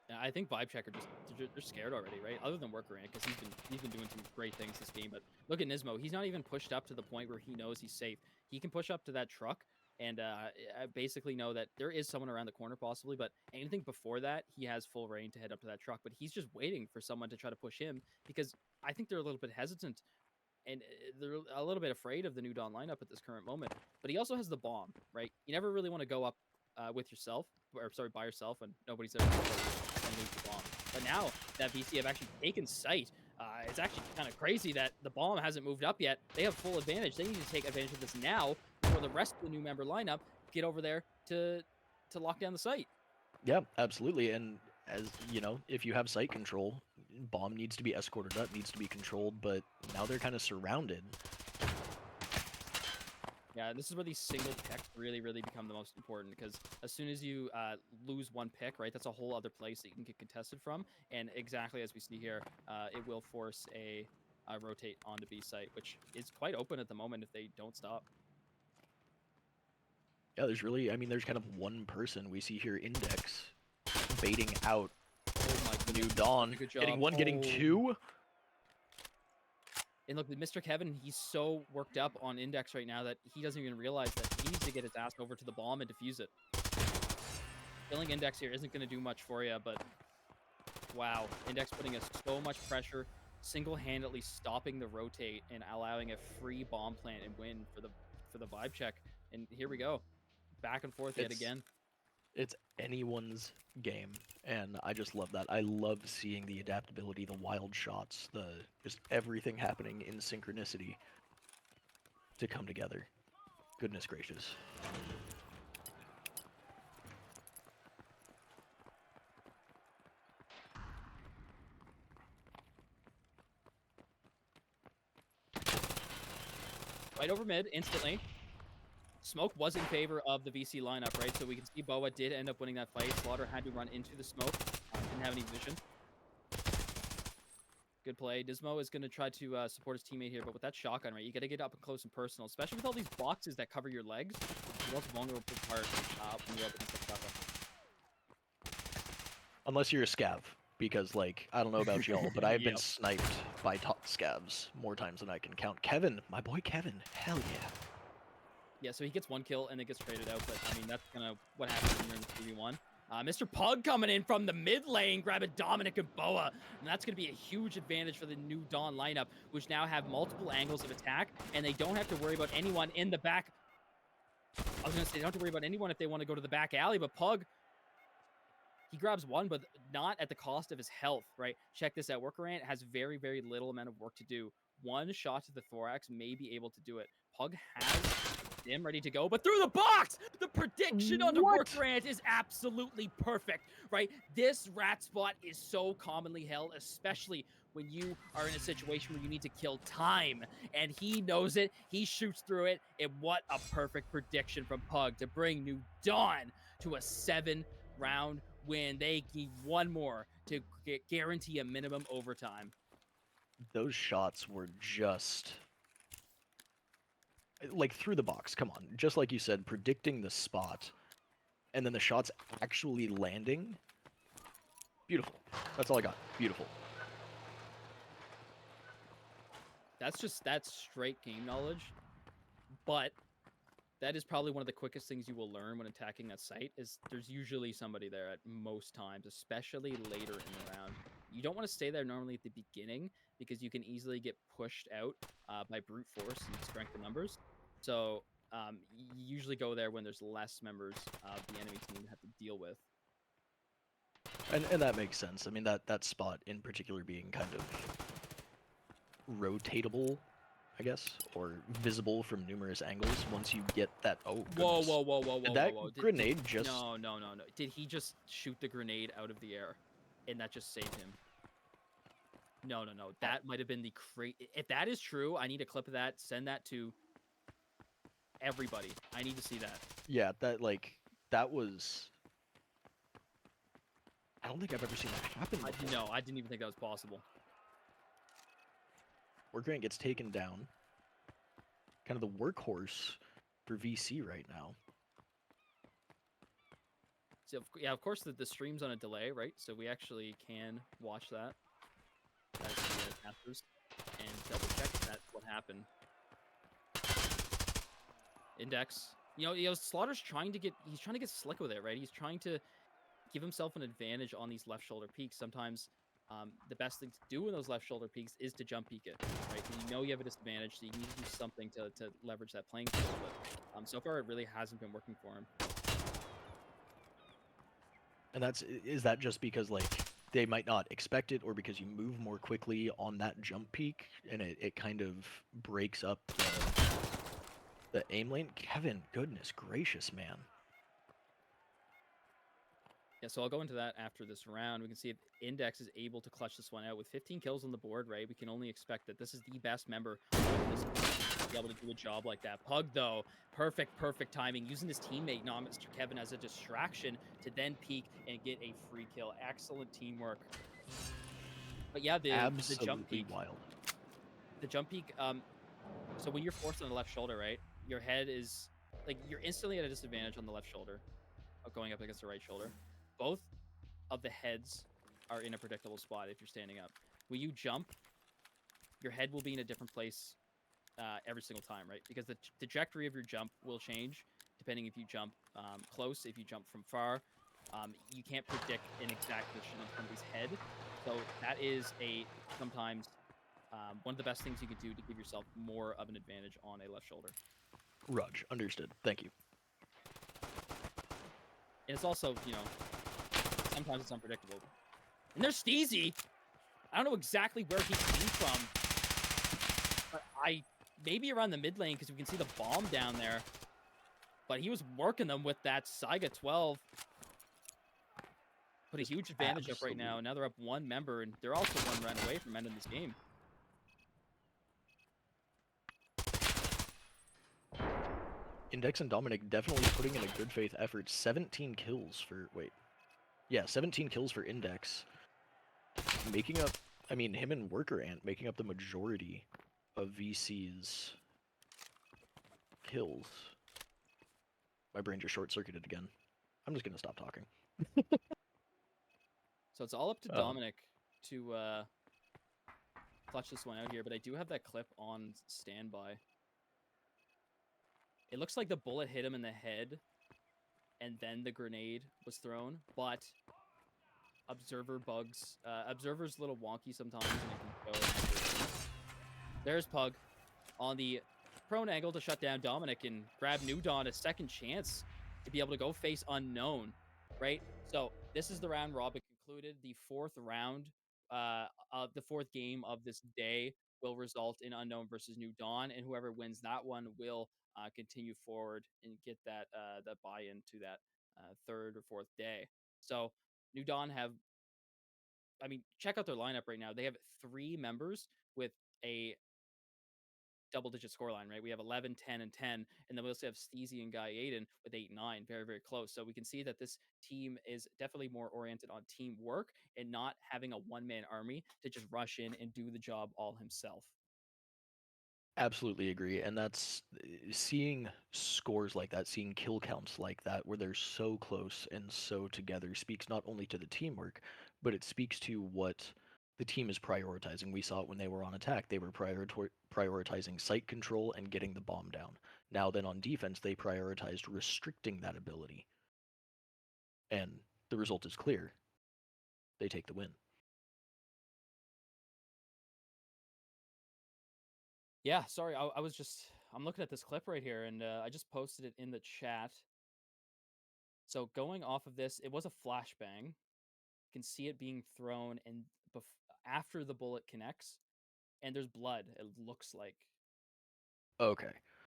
Yeah, I think Vibe Check are they're scared already, right? Other than Workaran, because he's been doing some great things this game. But look at Nismo. He's not even pushed up to the point where he knows he's safe. He can push up to that truck and I basically know that there is someone around the corner possibly, but anything before that, he has full reign to head up to that truck. But he's just waiting for someone to try to push him because I think they're a little bit hesitant and they're a little bit afraid of the New Dawn lineup at this current moment. But he also has the bomb, right? You never really want to go up with yourself, or sorry, by yourself, and nobody's there to lose the bomb. But now that VC have actually taken sight, it's actually kind of crazy that the bomb hasn't moved up yet. They have full advantage. They need to take advantage of this now for the rest of the new member lineup get over there to lock down the site. Yeah, absolutely. And as you know, if you have site control, bomb needs to be escorted up, needs to be controlled, but now they're kind of surrounded. Yeah, this is where these single picks really become the most important, because as soon as you lose one pick, right, that's a whole other place that you can get contested from. And exactly as we see here, it will force a rotate onto B site, which is quite open at the moment if they don't stop. Yeah, there's really, I mean, there's kind of one person we see here, Index, baiting out the New Dawn. Good job. Getting one, getting two. And look, Mr. Kevin, he's so worked up on Index right now that he doesn't even realize that he needs to get his ass over to the bomb and defuse it. Killing Index here isn't going to do much for you, but wow. Index putting us so much pressure, single-handedly stopping the rotate and allowing a free bomb plant and win for the vibe check. And here we go. Back and forth yet again. It's anyone's game, and I just love that. I love seeing the adaptability, the wild shots, just everything happening in synchronicity to come together. Goodness gracious. Right over mid, instantly. Smoke was in favor of the VC lineup, right? So we can see Boa did end up winning that fight. Slaughter had to run into the smoke. Didn't have any vision. Good play. Dismo is going to try to support his teammate here, but with that shotgun, right, you got to get up close and personal, especially with all these boxes that cover your legs. It's the most vulnerable part when you're up against the shotgun. Unless you're a scav, because, like, I don't know about y'all, but I've been sniped by top scavs more times than I can count. Kevin, my boy Kevin, hell yeah. Yeah, so he gets 1 kill and it gets traded out, but I mean, that's kind of what happens when you're in the 3v1. Mr. Pug coming in from the mid lane, grabbing Dominic and Boa, and that's going to be a huge advantage for the new Dawn lineup, which now have multiple angles of attack, and they don't have to worry about anyone in the back. I was going to say, they don't have to worry about anyone if they want to go to the back alley, but Pug, he grabs 1, but not at the cost of his health, right? Check this out. Worker Ant has very, very little amount of work to do. 1 shot to the thorax may be able to do it. Pug has him ready to go, but through the box! The prediction on the Worker Ant is absolutely perfect, right? This rat spot is so commonly held, especially when you are in a situation where you need to kill time, and he knows it. He shoots through it, and what a perfect prediction from Pug to bring New Dawn to a 7-round win. They need 1 more to guarantee a minimum overtime. Those shots were just like through the box. Come on, just like you said, predicting the spot, and then the shots actually landing. Beautiful. That's all I got. Beautiful. That's straight game knowledge, but that is probably one of the quickest things you will learn when attacking that site. Is there's usually somebody there at most times, especially later in the round. You don't want to stay there normally at the beginning because you can easily get pushed out by brute force and strength of numbers. So you usually go there when there's less members of the enemy team to have to deal with. And that makes sense. I mean, that spot in particular being kind of rotatable, I guess, or visible from numerous angles once you get that. Oh, goodness. Whoa! Did that grenade just? No. Did he just shoot the grenade out of the air, and that just saved him? No. That might have been the If that is true, I need a clip of that. Send that to everybody. I need to see that. Yeah, that was. I don't think I've ever seen that happen before. I didn't even think that was possible. Worker Ant gets taken down. Kind of the workhorse for VC right now. So yeah, of course the stream's on a delay, right? So we actually can watch that as the casters and double check that's what happened. Index, you know, Slaughter's trying to get slick with it, right? He's trying to give himself an advantage on these left shoulder peaks. Sometimes the best thing to do in those left shoulder peaks is to jump peek it, right? And you know you have a disadvantage, so you need to do something to leverage that playing field. But so far, it really hasn't been working for him. And is that just because like they might not expect it, or because you move more quickly on that jump peak and it kind of breaks up the aim lane? Kevin, goodness gracious, man. Yeah, so I'll go into that after this round. We can see if Index is able to clutch this one out with 15 kills on the board, right? We can only expect that this is the best member of this to be able to do a job like that. Pug, though, perfect timing, using his teammate, not Mr. Kevin, as a distraction to then peek and get a free kill. Excellent teamwork. But yeah, the jump peek. Wild. The jump peek, so when you're forced on the left shoulder, right, your head is, like, you're instantly at a disadvantage on the left shoulder, going up against the right shoulder. Both of the heads are in a predictable spot if you're standing up. When you jump, your head will be in a different place every single time, right? Because the trajectory of your jump will change depending if you jump close, if you jump from far. You can't predict an exact position of somebody's head. So that is sometimes one of the best things you can do to give yourself more of an advantage on a left shoulder. Rudge, understood. Thank you. And it's also, you know, sometimes it's unpredictable. And there's Steezy. I don't know exactly where he came from, but maybe around the mid lane because we can see the bomb down there. But he was working them with that Saiga 12. Put a huge advantage up right now. Now they're up 1 member, and they're also 1 run away from ending this game. Index and Dominic definitely putting in a good faith effort. 17 kills for 17 kills for Index. Making up, I mean, him and Worker Ant making up the majority of VC's kills. My brain just short-circuited again. I'm just gonna stop talking. So it's all up to Dominic to clutch this one out here, but I do have that clip on standby. It looks like the bullet hit him in the head, and then the grenade was thrown. But Observer's a little wonky sometimes, and it can show inaccurate things. There's Pug on the prone angle to shut down Dominic and grab New Dawn a second chance to be able to go face Unknown, right? So this is the round robin concluded. The fourth round, of the fourth game of this day will result in Unknown versus New Dawn, and whoever wins that one will continue forward and get that buy-in to that third or fourth day. So New Dawn have, I mean, check out their lineup right now. They have 3 members with a double-digit scoreline, right? We have 11, 10, and 10, and then we also have Steezy and Guy Aiden with 8, 9, very, very close. So we can see that this team is definitely more oriented on teamwork and not having a one-man army to just rush in and do the job all himself. Absolutely agree. And that's seeing scores like that, seeing kill counts like that, where they're so close and so together, speaks not only to the teamwork, but it speaks to what the team is prioritizing. We saw it when they were on attack. They were prioritizing site control and getting the bomb down. Now, then on defense, they prioritized restricting that ability. And the result is clear. They take the win. Yeah, sorry, I'm looking at this clip right here, and I just posted it in the chat. So going off of this, it was a flashbang. You can see it being thrown, and after the bullet connects, and there's blood. Okay.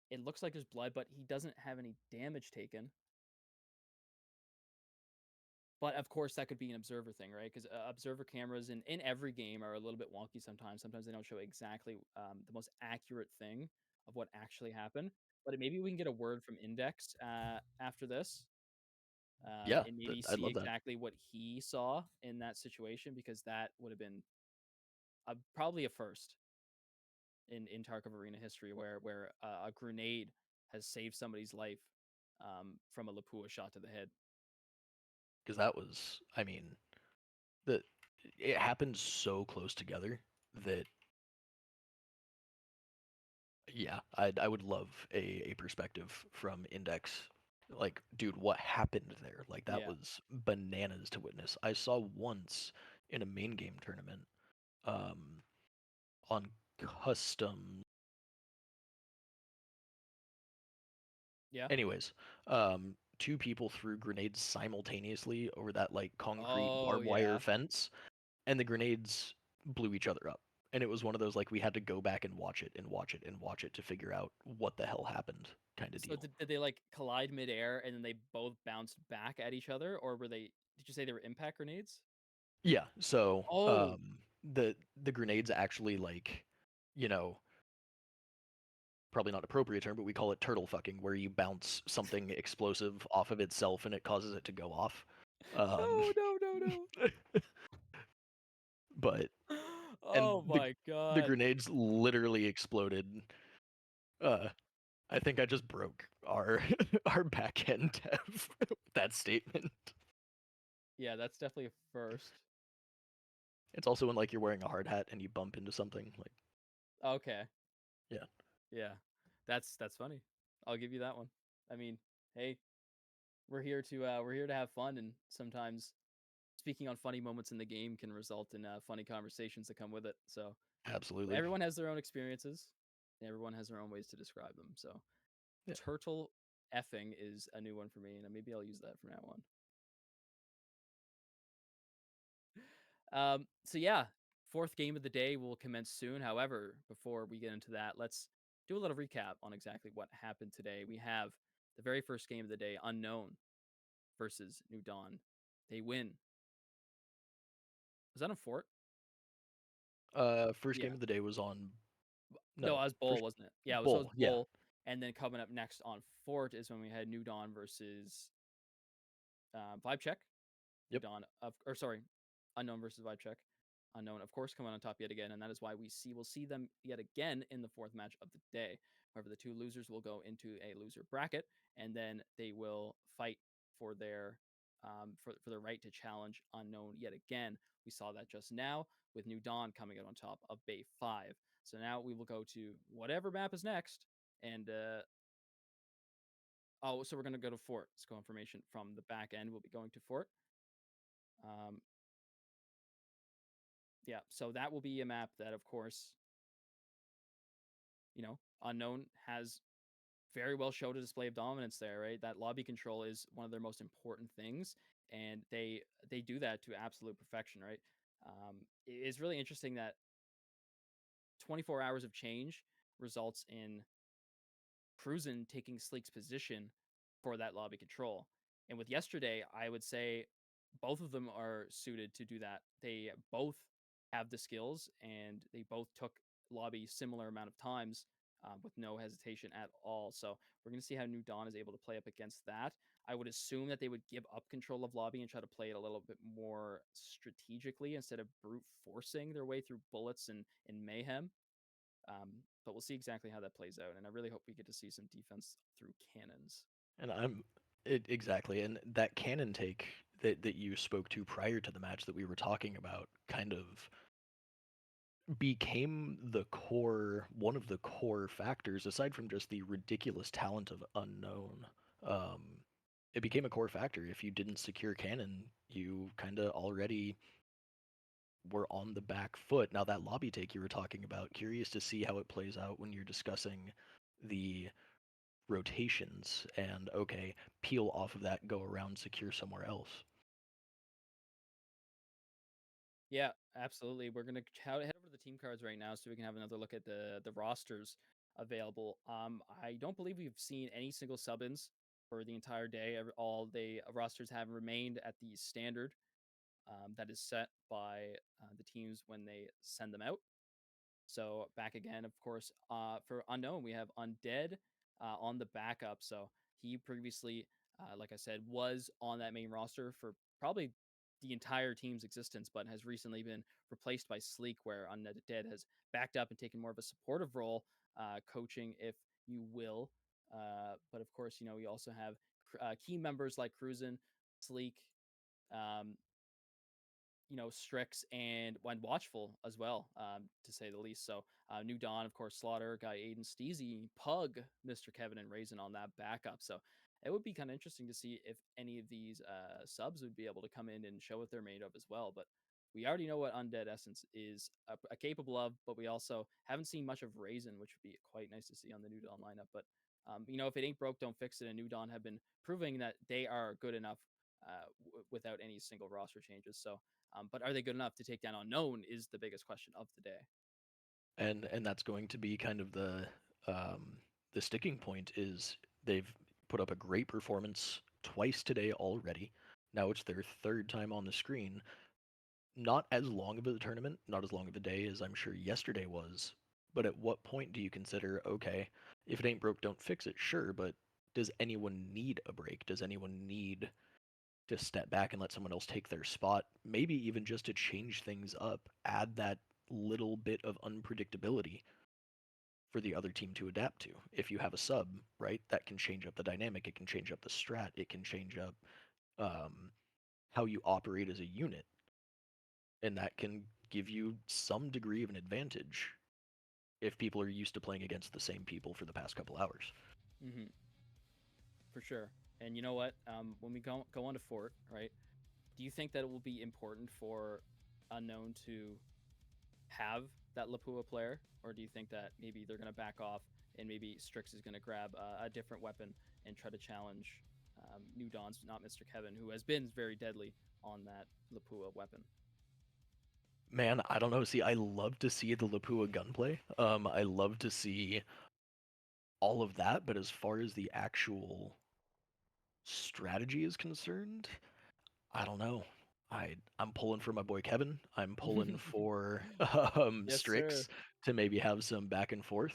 It looks like there's blood, but he doesn't have any damage taken. But of course, that could be an observer thing, right? Because observer cameras in every game are a little bit wonky sometimes. Sometimes they don't show exactly the most accurate thing of what actually happened. But maybe we can get a word from Index after this, Yeah, and maybe I'd see love that. exactly what he saw in that situation, because that would have been probably a first in Tarkov Arena history, where a grenade has saved somebody's life from a Lapua shot to the head. Because that was, I mean, the it happened so close together that yeah, I would love a perspective from Index. Like, dude, what happened there? Like that Yeah, was bananas to witness. I saw once in a main game tournament, um, on custom. yeah. Anyways, two people threw grenades simultaneously over that like concrete Oh barbed wire yeah. fence, and the grenades blew each other up. And it was one of those like we had to go back and watch it and watch it and watch it to figure out what the hell happened kind of So deal. did they like collide midair and then they both bounced back at each other, or were they? Did you say they were impact grenades? Yeah, so Oh, the grenades actually like, you know, probably not appropriate term, but we call it turtle fucking, where you bounce something explosive off of itself and it causes it to go off. Um, no, no, no, no. but and Oh the my the god. grenades literally exploded. Uh, I think I just broke our our back end dev with that statement. Yeah, that's definitely a first. It's also when like you're wearing a hard hat and you bump into something like Okay. yeah, Yeah. That's funny. I'll give you that one. I mean, hey, we're here to have fun, and sometimes speaking on funny moments in the game can result in funny conversations that come with it. So absolutely. everyone has their own experiences, and everyone has their own ways to describe them. So Yeah, turtle effing is a new one for me, and maybe I'll use that from now on. So yeah, fourth game of the day will commence soon. However, before we get into that, let's do a little recap on exactly what happened today. We have the very first game of the day, Unknown versus New Dawn. They win. Was that on Fort? first Yeah. game of the day was on No, no, I was Bull, first wasn't it? Yeah, so it was bull, yeah. Bull. And then coming up next on Fort is when we had New Dawn versus Vibe Check. New Yep, Dawn of, or sorry, Unknown versus Vibe Check. Unknown, of course, coming on top yet again, and that is why we'll see them yet again in the fourth match of the day. However, the two losers will go into a loser bracket, and then they will fight for their for the right to challenge Unknown yet again. We saw that just now with New Dawn coming out on top of Bay 5. So now we will go to whatever map is next, and Oh, so we're gonna go to Fort. Let's go information from the back end. We'll be going to Fort. Um, yeah, so that will be a map that, of course, Unknown has very well showed a display of dominance there, right? That lobby control is one of their most important things, and they do that to absolute perfection, right? It's really interesting that 24 hours of change results in Cruzen taking Sleek's position for that lobby control. And with yesterday, I would say both of them are suited to do that. They both have the skills and they both took lobby similar amount of times with no hesitation at all. So we're going to see how New Dawn is able to play up against that. I would assume that they would give up control of lobby and try to play it a little bit more strategically instead of brute forcing their way through bullets and mayhem. But we'll see exactly how that plays out, and I really hope we get to see some defense through cannons. And exactly, and that cannon take that you spoke to prior to the match that we were talking about kind of became one of the core factors, aside from just the ridiculous talent of Unknown. Um, it became a core factor. If you didn't secure cannon, you kind of already were on the back foot. Now that lobby take you were talking about, curious to see how it plays out when you're discussing the rotations and okay, peel off of that, go around, secure somewhere else. Yeah, absolutely. We're gonna head over to the team cards right now so we can have another look at the rosters available. I don't believe we've seen any single sub-ins for the entire day. All the rosters have remained at the standard that is set by the teams when they send them out. So back again, of course, for Unknown, we have Undead on the backup. So he previously, like I said, was on that main roster for probably the entire team's existence, but has recently been replaced by Sleek, where Undead has backed up and taken more of a supportive role, coaching, if you will. But of course, we also have key members like Cruzen, Sleek, um, Strix and Watchful as well, to say the least. So New Dawn, of course, Slaughter, Guy Aiden, Steezy, Pug, Mr. Kevin, and Raisin on that backup. So it would be kind of interesting to see if any of these subs would be able to come in and show what they're made of as well. But we already know what Undead Essence is capable of, but we also haven't seen much of Raisin, which would be quite nice to see on the New Dawn lineup. But if it ain't broke, don't fix it. And New Dawn have been proving that they are good enough without any single roster changes. So but are they good enough to take down Unknown is the biggest question of the day. And that's going to be kind of the sticking point is they've put up a great performance twice today already. Now it's their third time on the screen. Not as long of a tournament, not as long of a day as I'm sure yesterday was. But at what point do you consider, okay, if it ain't broke, don't fix it? Sure, but does anyone need a break? Does anyone need to step back and let someone else take their spot? Maybe even just to change things up, add that little bit of unpredictability for the other team to adapt to. If you have a sub, right, that can change up the dynamic, it can change up the strat, it can change up um, how you operate as a unit, and that can give you some degree of an advantage if people are used to playing against the same people for the past couple hours. Hmm. For sure. And you know what? When we go on to Fort, right? Do you think that it will be important for Unknown to have that Lapua player, or do you think that maybe they're going to back off and maybe Strix is going to grab a different weapon and try to challenge New Dawn's, not Mr. Kevin, who has been very deadly on that Lapua weapon? Man, I don't know. See, I love to see the Lapua gunplay. I love to see all of that, but as far as the actual strategy is concerned, I don't know. I'm pulling for my boy Kevin. I'm pulling for Yes, sir. Strix to maybe have some back and forth,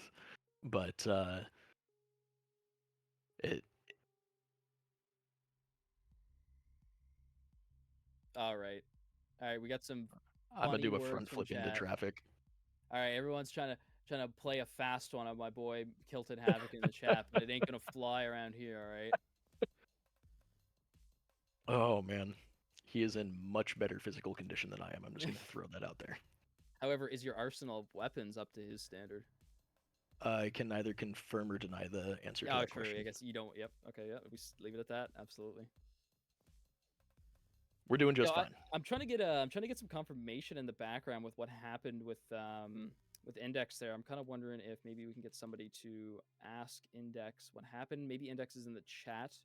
but it All right. All right. We got some I'm gonna funny do a words front from flip into chat. traffic. All right, everyone's trying to play a fast one on my boy Kilted Havoc in the chat, but it ain't gonna fly around here. All right. Oh man, he is in much better physical condition than I am. I'm just gonna throw that out there. However, is your arsenal of weapons up to his standard? I can neither confirm or deny the answer to Oh, that true. I question. guess you don't. Yep. Okay. Yeah. Leave it at that. Absolutely. We're doing Yo, just fine. I'm trying to get some confirmation in the background with what happened with Index there. I'm kind of wondering if maybe we can get somebody to ask Index what happened. Maybe Index is in the chat.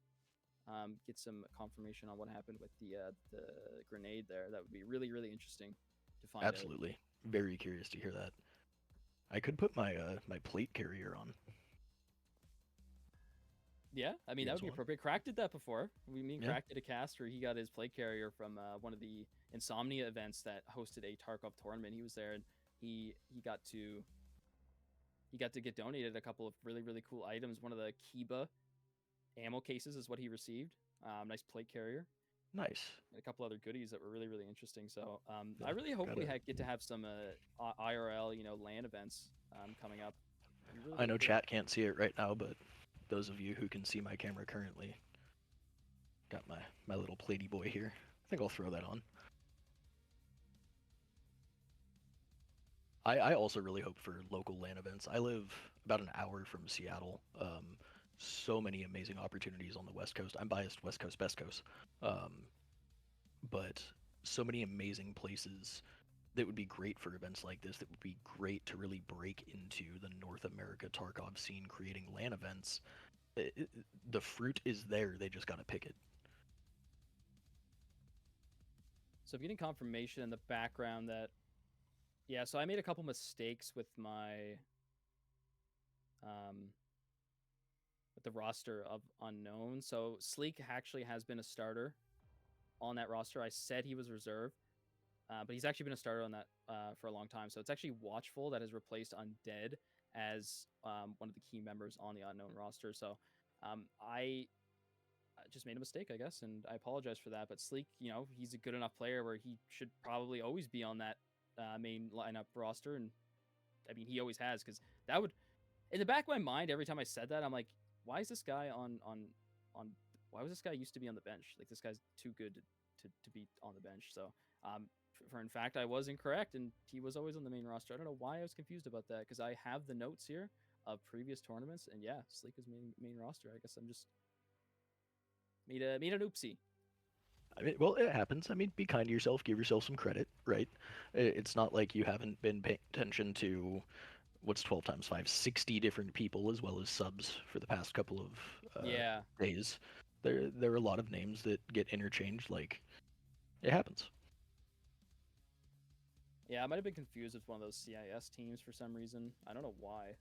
Get some confirmation on what happened with the grenade there. That would be really really interesting to find out. Absolutely. Very curious to hear that. I could put my my plate carrier on. Yeah, I mean You that guys would be want? appropriate. Crack did that before. Me and Yeah. Crack did a cast where he got his plate carrier from one of the Insomnia events that hosted a Tarkov tournament. He was there and he got to get donated a couple of really really cool items. One of the Kiba ammo cases is what he received. Nice plate carrier. Nice. And a couple other goodies that were really really interesting. So I Yeah, really hope we gotta. get to have some IRL LAN events coming up. It'd be really I really know cool. chat can't see it right now, but those of you who can see my camera currently, got my little platey boy here. I think I'll throw that on. I also really hope for local LAN events. I live about an hour from Seattle. So many amazing opportunities on the West Coast. I'm biased West Coast, Best Coast. Um, but so many amazing places that would be great for events like this, that would be great to really break into the North America Tarkov scene, creating LAN events. The fruit is there, they just got to pick it. So I'm getting confirmation in the background that yeah, so I made a couple mistakes with the roster of unknown. So Sleek actually has been a starter on that roster. I said he was reserve, but he's actually been a starter on that for a long time. So it's actually Watchful that has replaced Undead as one of the key members on the unknown roster. So I just made a mistake, I guess, and I apologize for that. But Sleek, he's a good enough player where he should probably always be on that main lineup roster, and I mean he always has, because that would, in the back of my mind, every time I said that, I'm like, why is this guy on why was this guy used to be on the bench? Like, this guy's too good to be on the bench. So for in fact I was incorrect, and he was always on the main roster. I don't know why I was confused about that, because I have the notes here of previous tournaments, and yeah, Sleek is main roster. I guess I'm just made an oopsie. I mean, well, it happens. I mean, be kind to yourself, give yourself some credit, right? It's not like you haven't been paying attention to what's 12 times 5, 60 different people as well as subs for the past couple of Yeah. days. There are a lot of names that get interchanged. Like, it happens. Yeah, I might have been confused with one of those CIS teams for some reason. I don't know why.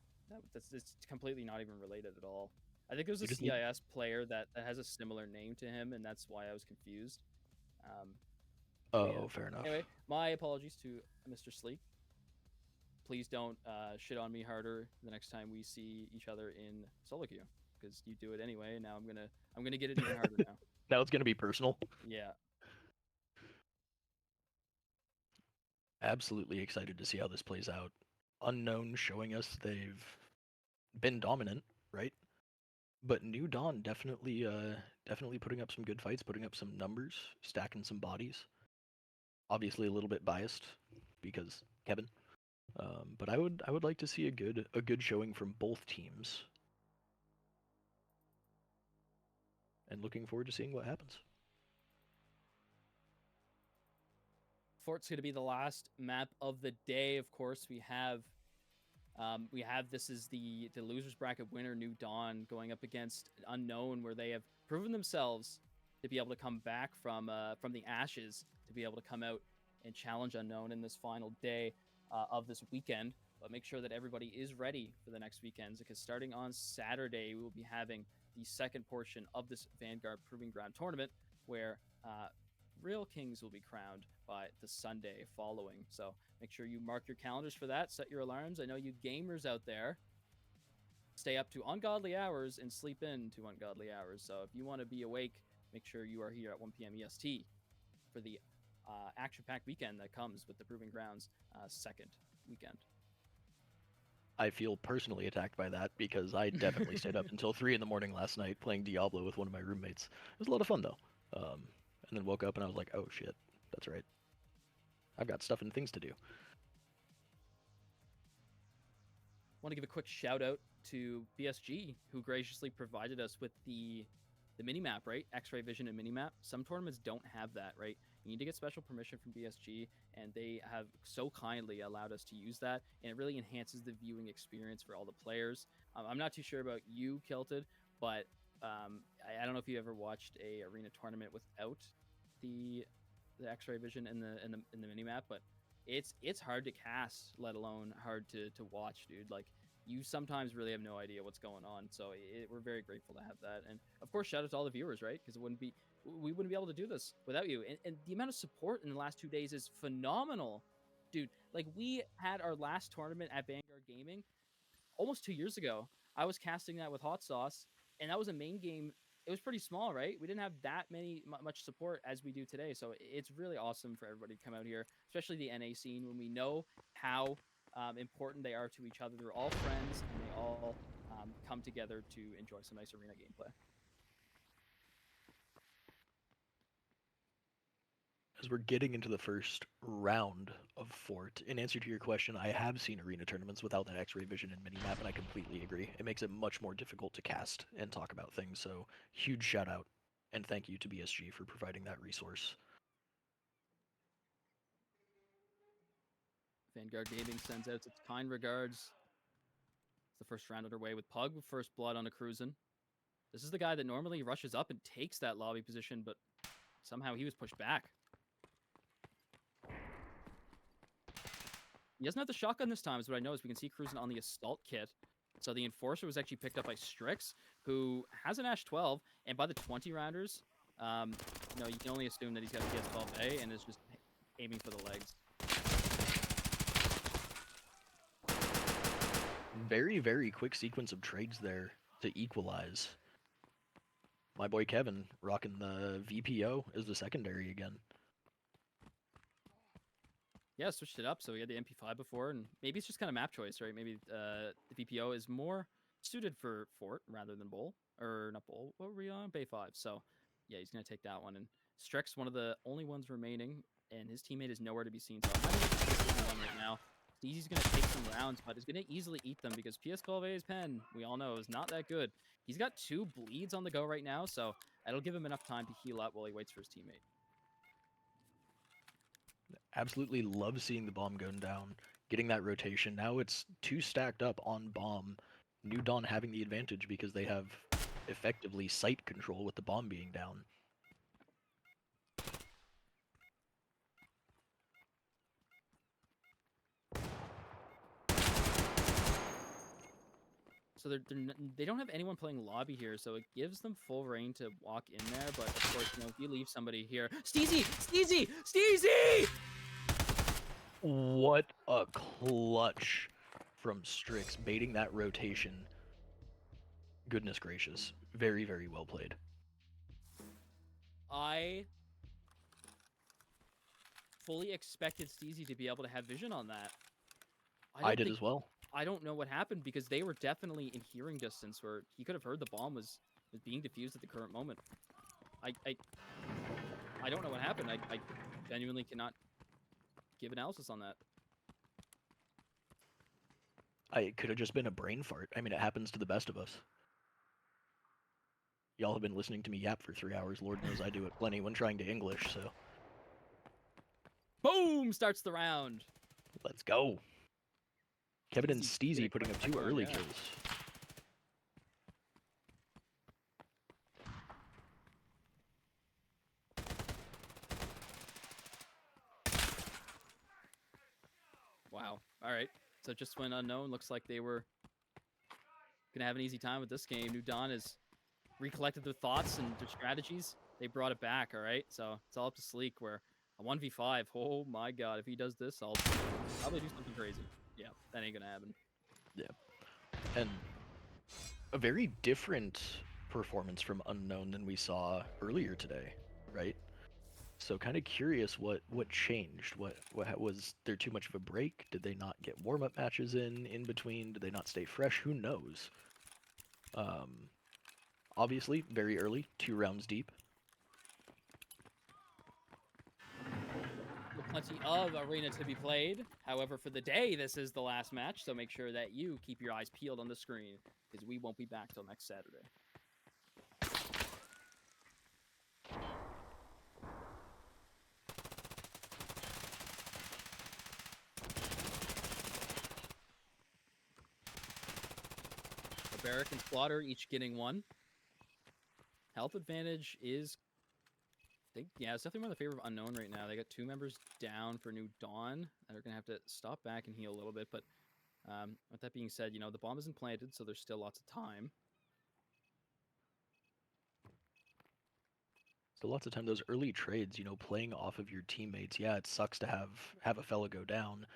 That's it's completely not even related at all. I think there's You a just need. CIS player that has a similar name to him, and that's why I was confused. Um, but yeah. Oh, fair enough. Anyway, my apologies to Mr. Sleek. Please don't shit on me harder the next time we see each other in solo queue, because you do it anyway. And now I'm gonna get it even harder now. Now it's gonna be personal. Yeah. Absolutely excited to see how this plays out. Unknown showing us they've been dominant, right? But New Dawn definitely putting up some good fights, putting up some numbers, stacking some bodies. Obviously a little bit biased because Kevin. But I would like to see a good showing from both teams, and looking forward to seeing what happens. Fort's going to be the last map of the day. Of course, we have this is the losers bracket winner, New Dawn, going up against Unknown, where they have proven themselves to be able to come back from the ashes, to be able to come out and challenge Unknown in this final day of this weekend. But make sure that everybody is ready for the next weekends, because starting on Saturday, we will be having the second portion of this Vanguard Proving Ground tournament, where real kings will be crowned by the Sunday following. So make sure you mark your calendars for that. Set your alarms. I know you gamers out there stay up to ungodly hours and sleep in to ungodly hours. So if you want to be awake, make sure you are here at 1 p.m. EST for the action-packed weekend that comes with the Proving Grounds second weekend. I feel personally attacked by that because I definitely stayed up until 3 in the morning last night playing Diablo with one of my roommates. It was a lot of fun though. And then woke up and I was like, oh shit, that's right. I've got stuff and things to do. want to give a quick shout out to BSG, who graciously provided us with the mini map, right? X-ray vision and mini map. Some tournaments don't have that, right? You need to get special permission from BSG, and they have so kindly allowed us to use that, and it really enhances the viewing experience for all the players. I'm not too sure about you, Kilted, but I don't know if you ever watched a arena tournament without the X-ray vision and the mini map, but it's hard to cast, let alone hard to watch, dude. Like, you sometimes really have no idea what's going on. So we're very grateful to have that. And of course, shout out to all the viewers, right? Because we wouldn't be able to do this without you. And the amount of support in the last 2 days is phenomenal, dude. Like, we had our last tournament at Vanguard Gaming almost 2 years ago. I was casting that with Hot Sauce, and that was a main game. It was pretty small, right? We didn't have that much support as we do today. So it's really awesome for everybody to come out here, especially the NA scene, when we know how important they are to each other. They're all friends, and they all come together to enjoy some nice arena gameplay. As we're getting into the first round of Fort, in answer to your question, I have seen arena tournaments without that X-ray vision and minimap, and I completely agree. It makes it much more difficult to cast and talk about things, so huge shout out and thank you to BSG for providing that resource. Vanguard Gaming sends out its kind regards. It's the first round underway with Pug with first blood on a cruising. This is the guy that normally rushes up and takes that lobby position, but somehow he was pushed back. He doesn't have the shotgun this time, is what I know. Is we can see cruising on the assault kit. So the Enforcer was actually picked up by Strix, who has an Ash 12, and by the 20 rounders, you can only assume that he's got a PS12A and is just aiming for the legs. Very, very quick sequence of trades there to equalize. My boy Kevin rocking the VPO as the secondary again. Yeah, switched it up. So we had the MP5 before, and maybe it's just kind of map choice, right? Maybe the VPO is more suited for Fort rather than Bowl, or not Bowl. What were we on? Bay 5. So yeah, he's gonna take that one. And Strix, one of the only ones remaining, and his teammate is nowhere to be seen. So I'm not even one right now. Steezy's gonna take some rounds, but he's gonna easily eat them because PS12A's pen, we all know, is not that good. He's got 2 bleeds on the go right now, so that'll give him enough time to heal up while he waits for his teammate. Absolutely love seeing the bomb going down, getting that rotation. Now it's 2 stacked up on bomb. New Dawn having the advantage because they have effectively site control with the bomb being down. So they don't have anyone playing lobby here, so it gives them full reign to walk in there. But of course, if you leave somebody here, Steezy! What a clutch from Strix, baiting that rotation. Goodness gracious. Very, very well played. I fully expected Steezy to be able to have vision on that. I did as well. I don't know what happened because they were definitely in hearing distance where he could have heard the bomb was being defused at the current moment. I don't know what happened. I genuinely cannot give analysis on that. It could have just been a brain fart. I mean, it happens to the best of us. Y'all have been listening to me yap for 3 hours. Lord knows I do it plenty when trying to English, so. Boom! Starts the round. Let's go. Kevin and Steezy putting up 2 early kills. Wow. All right. So just went unknown. Looks like they were gonna have an easy time with this game. New Dawn has recollected their thoughts and their strategies. They brought it back. All right. So it's all up to Sleek. Where a 1v5. Oh my God! If he does this, I'll probably do something crazy. Yeah, that ain't gonna happen. Yeah. And a very different performance from Unknown than we saw earlier today, right? So kind of curious what changed. What was there too much of a break? Did they not get warm-up matches in between? Did they not stay fresh? Who knows? Obviously, very early, 2 rounds deep. Plenty of arena to be played. However, for the day, this is the last match, so make sure that you keep your eyes peeled on the screen, because we won't be back till next Saturday. Barbaric and Slaughter each getting one. Health advantage is, yeah, it's definitely more in the favor of Unknown right now. They got 2 members down for New Dawn. They're going to have to stop back and heal a little bit. But with that being said, you know, the bomb isn't planted, so there's still lots of time. So lots of time, those early trades, you know, playing off of your teammates. Yeah, it sucks to have a fella go down.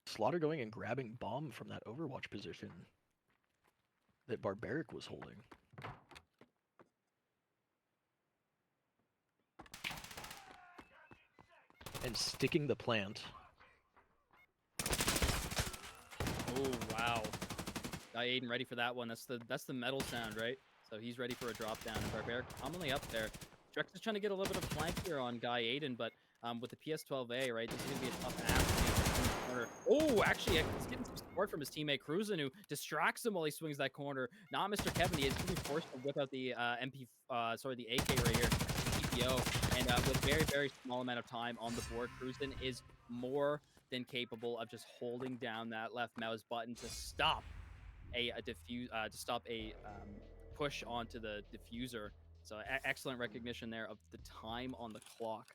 Slaughter going and grabbing bomb from that Overwatch position that Barbaric was holding. And sticking the plant. Oh, wow. Got Aiden ready for that one. That's the metal sound, right? So he's ready for a drop down. And Barbaric commonly up there. Drex is trying to get a little bit of flank here on Guy Aiden, but with the PS12A, right, this is going to be a tough ask. Oh, actually, he's getting some support from his teammate Cruzen, who distracts him while he swings that corner. Not Mr. Kevin. He is going to be forced to whip out the the AK right here, TPO, and with very, very small amount of time on the board, Cruzen is more than capable of just holding down that left mouse button to stop a push onto the diffuser. So excellent recognition there of the time on the clock.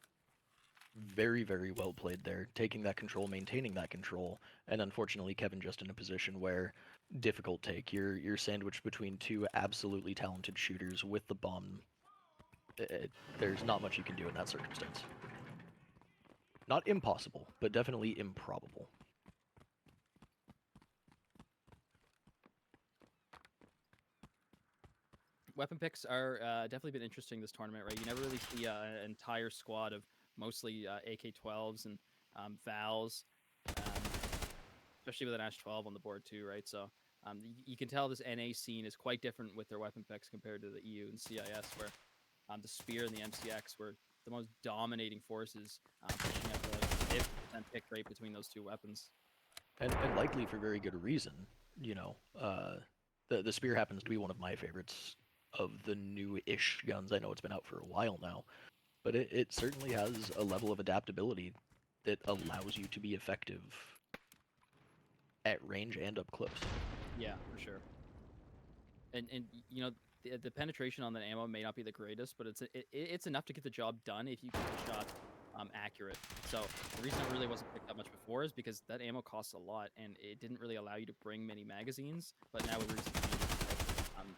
Very, very well played there, taking that control, maintaining that control, and unfortunately Kevin just in a position where difficult take. You're sandwiched between 2 absolutely talented shooters with the bomb. There's not much you can do in that circumstance. Not impossible, but definitely improbable. Weapon picks are definitely been interesting this tournament, right? You never really see an entire squad of mostly AK-12s and Vals, especially with an Ash 12 on the board too, right? So you can tell this NA scene is quite different with their weapon picks compared to the EU and CIS, where the Spear and the MCX were the most dominating forces, pushing up to like 50% pick rate between those 2 weapons. And likely for very good reason. You know, the Spear happens to be one of my favorites of the new-ish guns. I know it's been out for a while now, but it certainly has a level of adaptability that allows you to be effective at range and up close. Yeah, for sure. And you know, the penetration on that ammo may not be the greatest, but it's enough to get the job done if you get the shot accurate. So the reason it really wasn't picked up much before is because that ammo costs a lot, and it didn't really allow you to bring many magazines. But now with recent changes,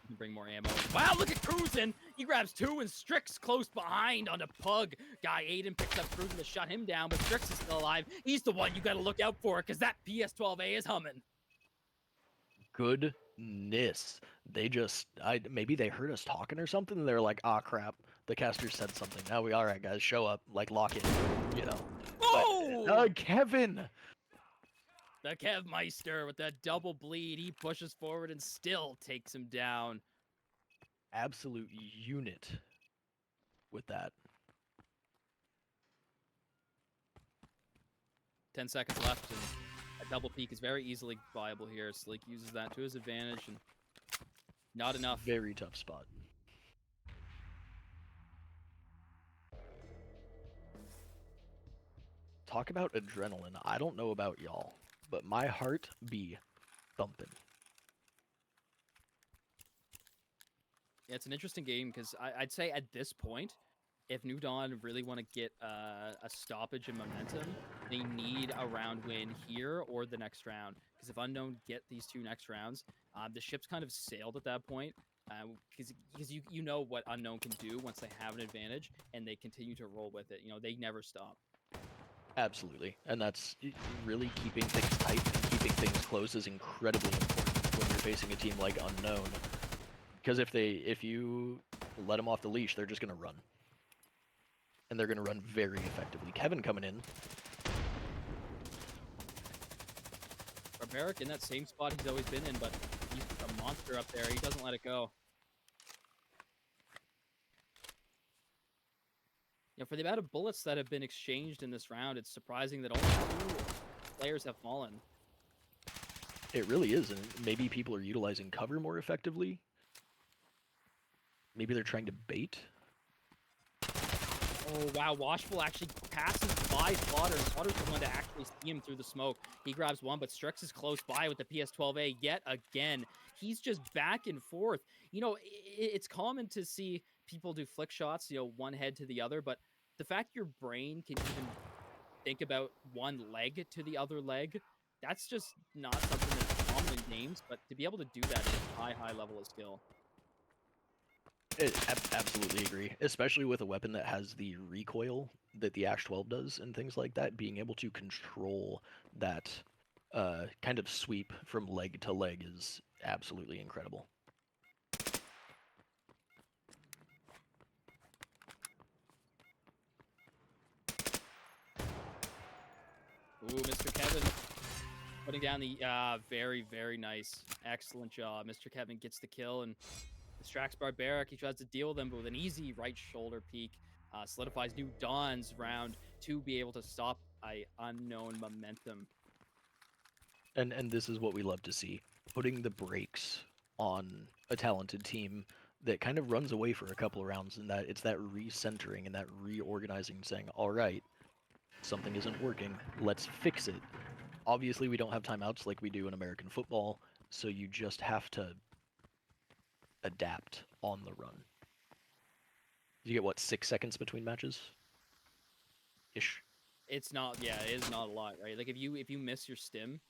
you can bring more ammo. Wow, look at Cruzen! He grabs 2, and Strix close behind on the Pug. Guy Aiden picks up Cruzen to shut him down, but Strix is still alive. He's the one you got to look out for, because that PS12A is humming. Goodness. They just, maybe they heard us talking or something, and they're like, ah, crap, the caster said something. Now we, all right, guys, show up, like, lock in, you know. Oh! But, Kevin! The Kevmeister with that double bleed. He pushes forward and still takes him down. Absolute unit with that. 10 seconds left, and a double peek is very easily viable here. Sleek uses that to his advantage, and not enough. Very tough spot. Talk about adrenaline. I don't know about y'all, but my heart be thumping. Yeah, it's an interesting game because I'd say at this point, if New Dawn really want to get a stoppage in momentum, they need a round win here or the next round. Because if Unknown get these 2 next rounds, the ship's kind of sailed at that point. Because you know what Unknown can do once they have an advantage, and they continue to roll with it. You know, they never stop. Absolutely, and that's really keeping things tight and keeping things close is incredibly important when you're facing a team like Unknown. Because if you let them off the leash, they're just gonna run, and they're gonna run very effectively. Kevin coming in. Barbaric in that same spot he's always been in, but he's a monster up there. He doesn't let it go. For the amount of bullets that have been exchanged in this round, it's surprising that only 2 players have fallen. It really is, and maybe people are utilizing cover more effectively. Maybe they're trying to bait. Oh, wow. Watchful actually passes by Slaughter. Slaughter's the one to actually see him through the smoke. He grabs one, but Strix is close by with the PS12A yet again. He's just back and forth. It's common to see people do flick shots, one head to the other, but the fact your brain can even think about one leg to the other leg, that's just not something that's common in games, but to be able to do that is a high, high level of skill. Absolutely agree, especially with a weapon that has the recoil that the Ash 12 does and things like that. Being able to control that kind of sweep from leg to leg is absolutely incredible. Ooh, Mr. Kevin putting down the very, very nice. Excellent job. Mr. Kevin gets the kill and distracts Barbaric. He tries to deal with him, but with an easy right shoulder peek, solidifies New Dawn's round to be able to stop a unknown momentum. And this is what we love to see, putting the brakes on a talented team that kind of runs away for a couple of rounds, and that it's that recentering and that reorganizing, saying, all right, something isn't working, let's fix it. Obviously, we don't have timeouts like we do in American football, so you just have to adapt on the run. You get, what, 6 seconds between matches? Ish. It's not, yeah, it is not a lot, right? Like if you miss your stim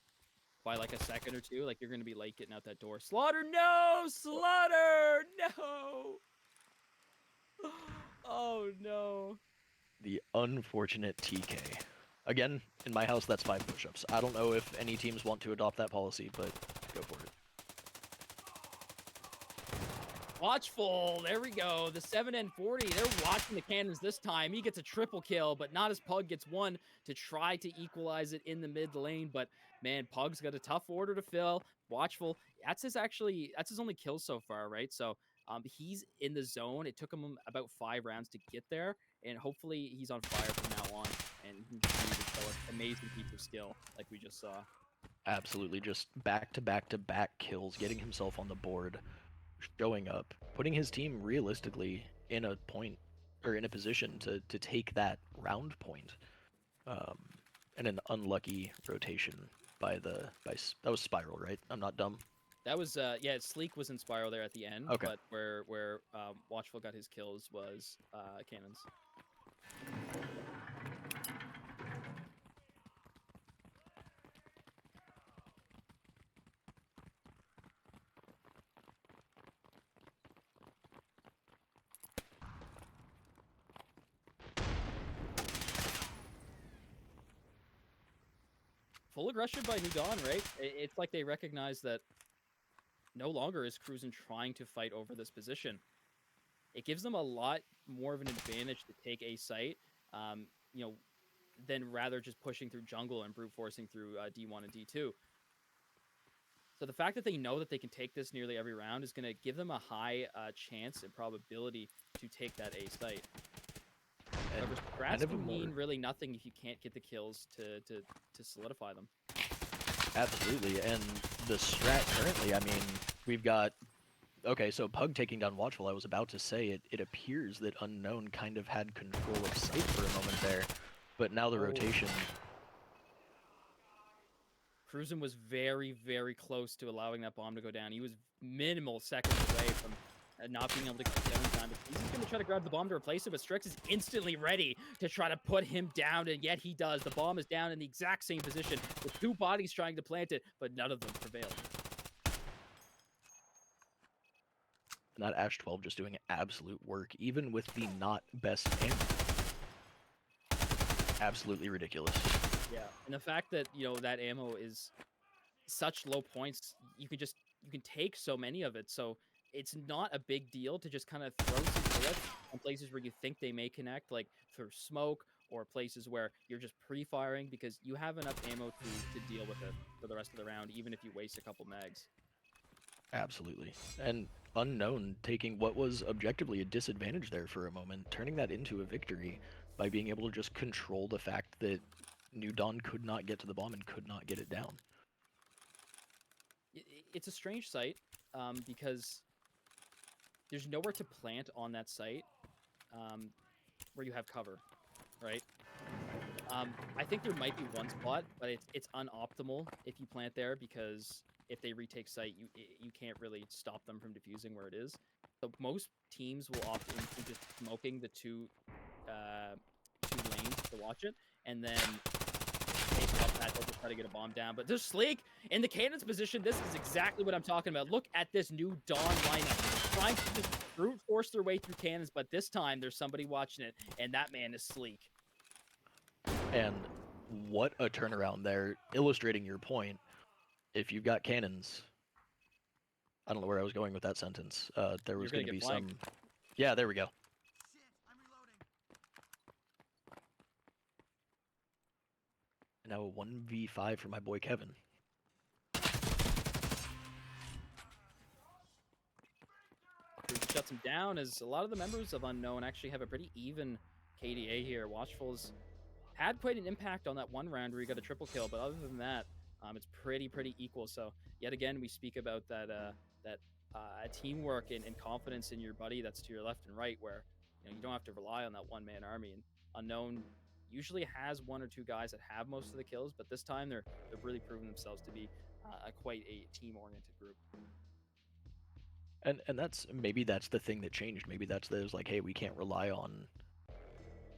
by like a second or two, like you're gonna be late getting out that door. Slaughter, no! Slaughter, no! Oh no. The unfortunate TK. Again, in my house, that's 5 push-ups. I don't know if any teams want to adopt that policy, but go for it. Watchful, there we go. The 7N40, they're watching the cannons this time. He gets a triple kill, but not as Pug gets one to try to equalize it in the mid lane. But man, Pug's got a tough order to fill. Watchful, that's his only kill so far, right? So he's in the zone. It took him about 5 rounds to get there, and hopefully he's on fire from now on, and he can continue to show an amazing piece of skill like we just saw. Absolutely, just back-to-back-to-back kills, getting himself on the board, showing up, putting his team realistically in a point or in a position to take that round point. And an unlucky rotation by that was Spiral, right? I'm not dumb. That was yeah, Sleek was in Spiral there at the end, Okay. but where Watchful got his kills was Cannons. Full aggression by New Dawn, right? It's like they recognize that no longer is Cruzen trying to fight over this position. It gives them a lot more of an advantage to take a site, than rather just pushing through jungle and brute forcing through D1 and D2. So the fact that they know that they can take this nearly every round is going to give them a high chance and probability to take that A site. However, strats can mean really nothing if you can't get the kills to solidify them. Absolutely, and the strat currently, I mean, we've got... Okay, so Pug taking down Watchful, I was about to say, it appears that Unknown kind of had control of sight for a moment there, but now the rotation... Cruzen was very, very close to allowing that bomb to go down. He was minimal seconds away from not being able to kill him time. He's going to try to grab the bomb to replace it, but Strix is instantly ready to try to put him down, and yet he does. The bomb is down in the exact same position with 2 bodies trying to plant it, but none of them prevailed. And that Ash 12 just doing absolute work, even with the not best ammo. Absolutely ridiculous. Yeah, and the fact that, that ammo is such low points, you can take so many of it, so it's not a big deal to just kind of throw some bullets on places where you think they may connect, like through smoke or places where you're just pre-firing, because you have enough ammo to deal with it for the rest of the round, even if you waste a couple mags. Absolutely. And Unknown taking what was objectively a disadvantage there for a moment, turning that into a victory by being able to just control the fact that New Dawn could not get to the bomb and could not get it down. It's a strange site because there's nowhere to plant on that site where you have cover, right? I think there might be one spot, but it's unoptimal if you plant there because if they retake site, you can't really stop them from defusing where it is. So most teams will opt into just smoking the two lanes to watch it, and then based off that, they'll just try to get a bomb down. But there's Sleek in the cannon's position. This is exactly what I'm talking about. Look at this New Dawn lineup, trying to just brute force their way through cannons, but this time there's somebody watching it, and that man is Sleek. And what a turnaround there, illustrating your point. If you've got cannons, I don't know where I was going with that sentence. There was going to be some. Yeah, there we go. And now a 1v5 for my boy Kevin. Shuts him down as a lot of the members of Unknown actually have a pretty even KDA here. Watchful's had quite an impact on that one round where he got a triple kill, but other than that, it's pretty equal. So yet again, we speak about that teamwork and confidence in your buddy that's to your left and right, where you don't have to rely on that one-man army. And Unknown usually has one or two guys that have most of the kills, but this time they're really proving themselves to be quite a team-oriented group. And that's the thing that changed. Maybe that's those like, hey, we can't rely on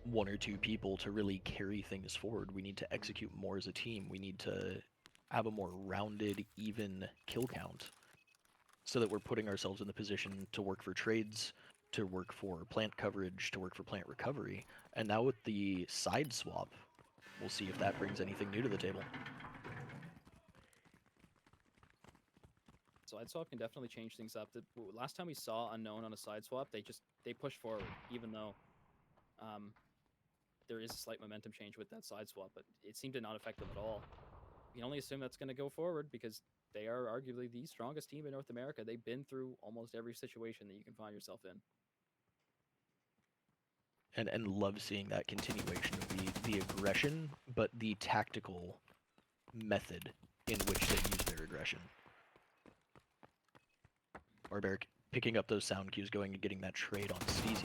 one or two people to really carry things forward. We need to execute more as a team. We need to have a more rounded, even kill count so that we're putting ourselves in the position to work for trades, to work for plant coverage, to work for plant recovery. And now with the side swap, we'll see if that brings anything new to the table. Side swap can definitely change things up. The last time we saw Unknown on a side swap, they pushed forward, even though there is a slight momentum change with that side swap, but it seemed to not affect them at all. You can only assume that's going to go forward because they are arguably the strongest team in North America. They've been through almost every situation that you can find yourself in. And love seeing that continuation of the aggression, but the tactical method in which they use their aggression. Barbaric picking up those sound cues, going and getting that trade on Steezy.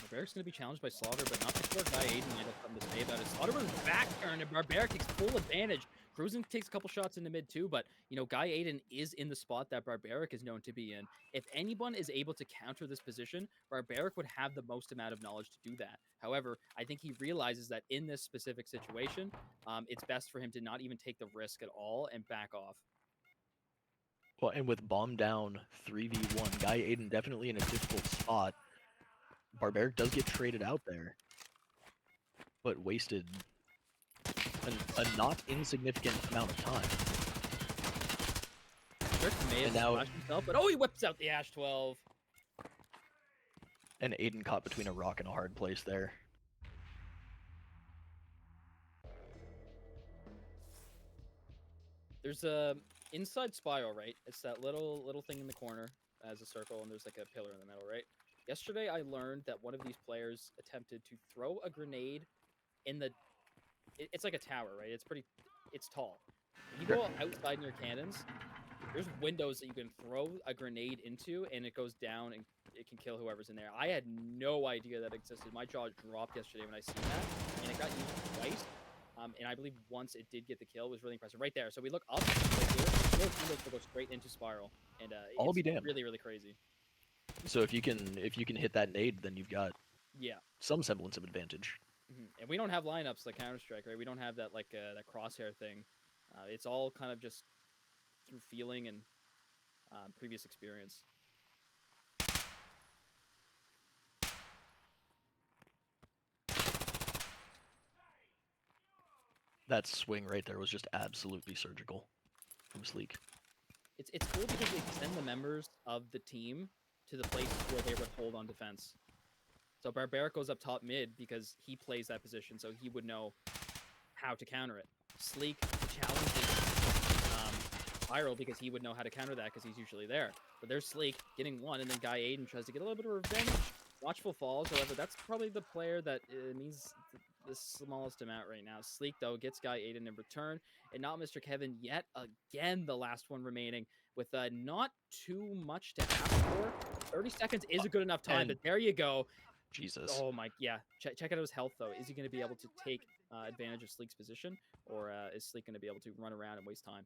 Barbaric's going to be challenged by Slaughter, but not before Guy Aiden might have something to say about it. Slaughter was back turn, and Barbaric takes full advantage. Cruzen takes a couple shots in the mid too, but Guy Aiden is in the spot that Barbaric is known to be in. If anyone is able to counter this position, Barbaric would have the most amount of knowledge to do that. However, I think he realizes that in this specific situation, it's best for him to not even take the risk at all and back off. Well, and with bomb down 3v1, Guy Aiden definitely in a difficult spot. Barbaric does get traded out there, but wasted a not insignificant amount of time. Barbaric may have splashed himself, but he whips out the Ash 12. And Aiden caught between a rock and a hard place there. There's a inside spiral, right? It's that little thing in the corner as a circle, and there's like a pillar in the middle, right? Yesterday, I learned that one of these players attempted to throw a grenade in the... It's like a tower, right? It's tall. If you go outside in your cannons, there's windows that you can throw a grenade into, and it goes down, and it can kill whoever's in there. I had no idea that existed. My jaw dropped yesterday when I seen that, and it got used twice. And I believe once it did get the kill, it was really impressive. Right there. So we look up right here. Those windows will go straight into spiral, and I'll be damned. Really crazy. So if you can hit that nade, then you've got some semblance of advantage. And we don't have lineups like Counter-Strike, right? We don't have that that crosshair thing. It's all kind of just through feeling and previous experience. That swing right there was just absolutely surgical from Sleek. It's cool because they send the members of the team to the places where they would hold on defense. So Barbaric goes up top mid because he plays that position, so he would know how to counter it. Sleek challenges Pyro because he would know how to counter that because he's usually there. But there's Sleek getting one, and then Guy Aiden tries to get a little bit of revenge. Watchful falls, however, that's probably the player that means the smallest amount right now. Sleek, though, gets Guy Aiden in return, and not Mr. Kevin yet again, the last one remaining, with not too much to ask for. 30 seconds is a good enough time, but there you go. Jesus. Oh my, yeah. Check out his health though. Is he going to be able to take advantage of Sleek's position, or is Sleek going to be able to run around and waste time?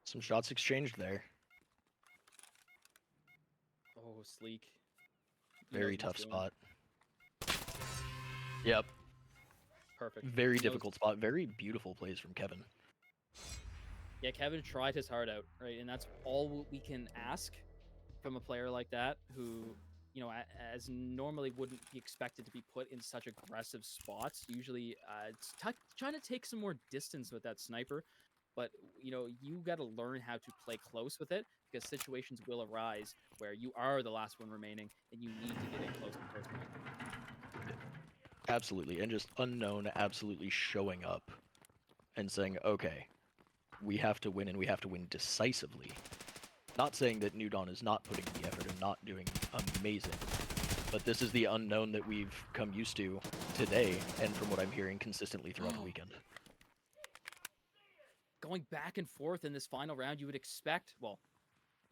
Some shots exchanged there. Oh, Sleek. Very tough spot. Yep. Perfect. Very difficult spot. Very beautiful plays from Kevin. Yeah, Kevin tried his heart out, right? And that's all we can ask from a player like that who, you know, as normally wouldn't be expected to be put in such aggressive spots. Usually it's trying to take some more distance with that sniper. But, you know, you got to learn how to play close with it because situations will arise where you are the last one remaining and you need to get in close and personal. Absolutely. And just Unknown absolutely showing up and saying, okay, we have to win and we have to win decisively. Not saying that New Dawn is not putting in the effort and not doing amazing, but this is the Unknown that we've come used to today and from what I'm hearing consistently throughout the weekend. Going back and forth in this final round, you would expect, well,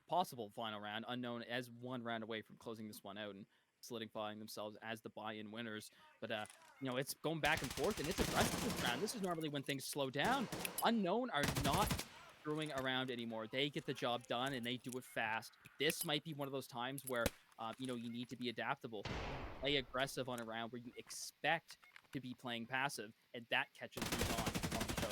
possible final round, Unknown as one round away from closing this one out and solidifying themselves as the buy-in winners. But, you know, it's going back and forth, and it's aggressive this round. This is normally when things slow down. Unknown are not screwing around anymore. They get the job done, and they do it fast. This might be one of those times where, you know, you need to be adaptable. Play aggressive on a round where you expect to be playing passive, and that catches you on the show.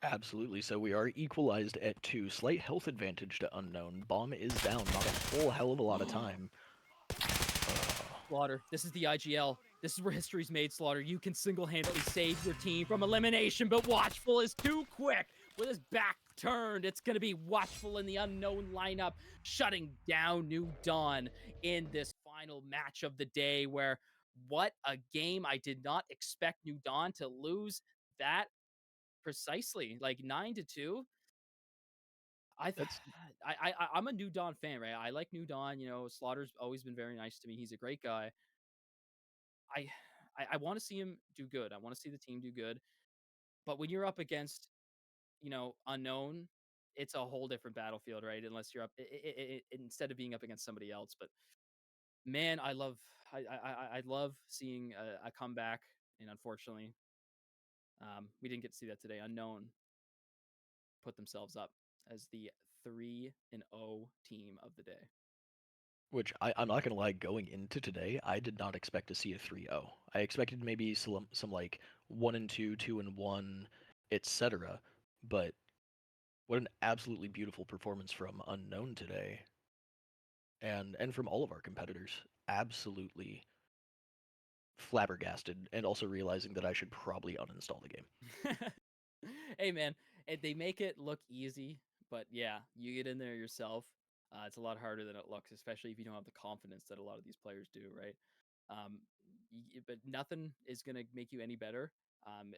Absolutely. So we are equalized at 2. Slight health advantage to Unknown. Bomb is down. Not a whole hell of a lot of time. Slaughter, this is the IGL. This is where history's made, Slaughter. You can single-handedly save your team from elimination, but Watchful is too quick. With his back turned, it's going to be Watchful in the Unknown lineup, shutting down New Dawn in this final match of the day where, what a game. I did not expect New Dawn to lose that precisely, like 9-2. I'm a New Dawn fan, right? I like New Dawn. You know, Slaughter's always been very nice to me. He's a great guy. I want to see him do good. I want to see the team do good. But when you're up against, you know, Unknown, it's a whole different battlefield, right? Unless you're up instead of being up against somebody else. But man, I love seeing a comeback, and unfortunately, we didn't get to see that today. Unknown put themselves up as the 3-0 team of the day. Which I'm not going to lie, going into today, I did not expect to see a 3-0. I expected maybe some like 1-2, 2-1, etc. But what an absolutely beautiful performance from Unknown today. And from all of our competitors. Absolutely flabbergasted, and also realizing that I should probably uninstall the game. Hey man, they make it look easy, but yeah, you get in there yourself. It's a lot harder than it looks, especially if you don't have the confidence that a lot of these players do, right? But nothing is gonna make you any better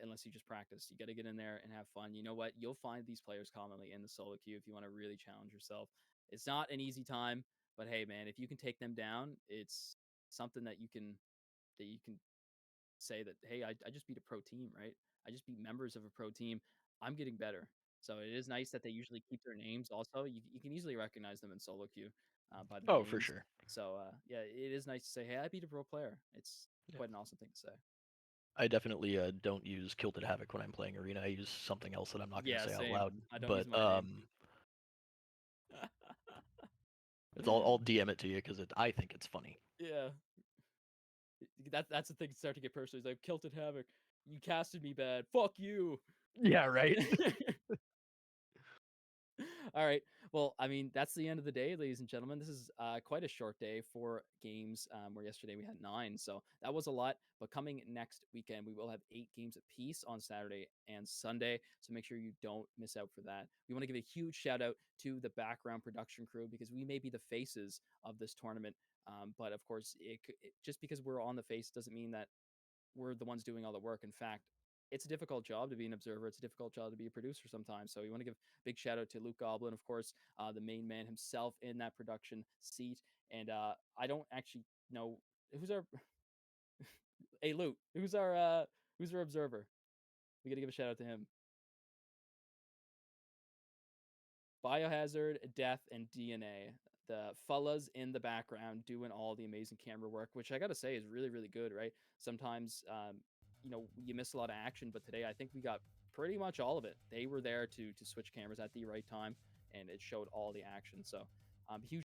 unless you just practice. You got to get in there and have fun. You know what? You'll find these players commonly in the solo queue if you want to really challenge yourself. It's not an easy time, but hey, man, if you can take them down, it's something that you can say that, hey, I just beat a pro team, right? I just beat members of a pro team. I'm getting better. So it is nice that they usually keep their names. Also, you can easily recognize them in solo queue by their names. For sure. So yeah, it is nice to say, hey, I beat a pro player. It's quite an awesome thing to say. I definitely don't use Kilted Havoc when I'm playing Arena. I use something else that I'm not going to say same. out loud. I don't but use my name. it's I'll DM it to you because I think it's funny. Yeah. That's the thing to start to get personal. He's like, Kilted Havoc, you casted me bad. Fuck you. Yeah, right. All right. Well, I mean, that's the end of the day, ladies and gentlemen. This is quite a short day for games where yesterday we had 9. So that was a lot. But coming next weekend, we will have 8 games apiece on Saturday and Sunday. So make sure you don't miss out for that. We want to give a huge shout out to the background production crew because we may be the faces of this tournament. But of course, just because we're on the face doesn't mean that we're the ones doing all the work. In fact, it's a difficult job to be an observer. It's a difficult job to be a producer sometimes. So we want to give big shout out to Luke Goblin, of course, the main man himself in that production seat. And I don't actually know who's our hey Luke, who's our observer. We got to give a shout out to him. Biohazard, Death, and DNA. The fellas in the background doing all the amazing camera work, which I gotta say is really, really good, right? Sometimes, you miss a lot of action, but today I think we got pretty much all of it. They were there to switch cameras at the right time, and it showed all the action. So, huge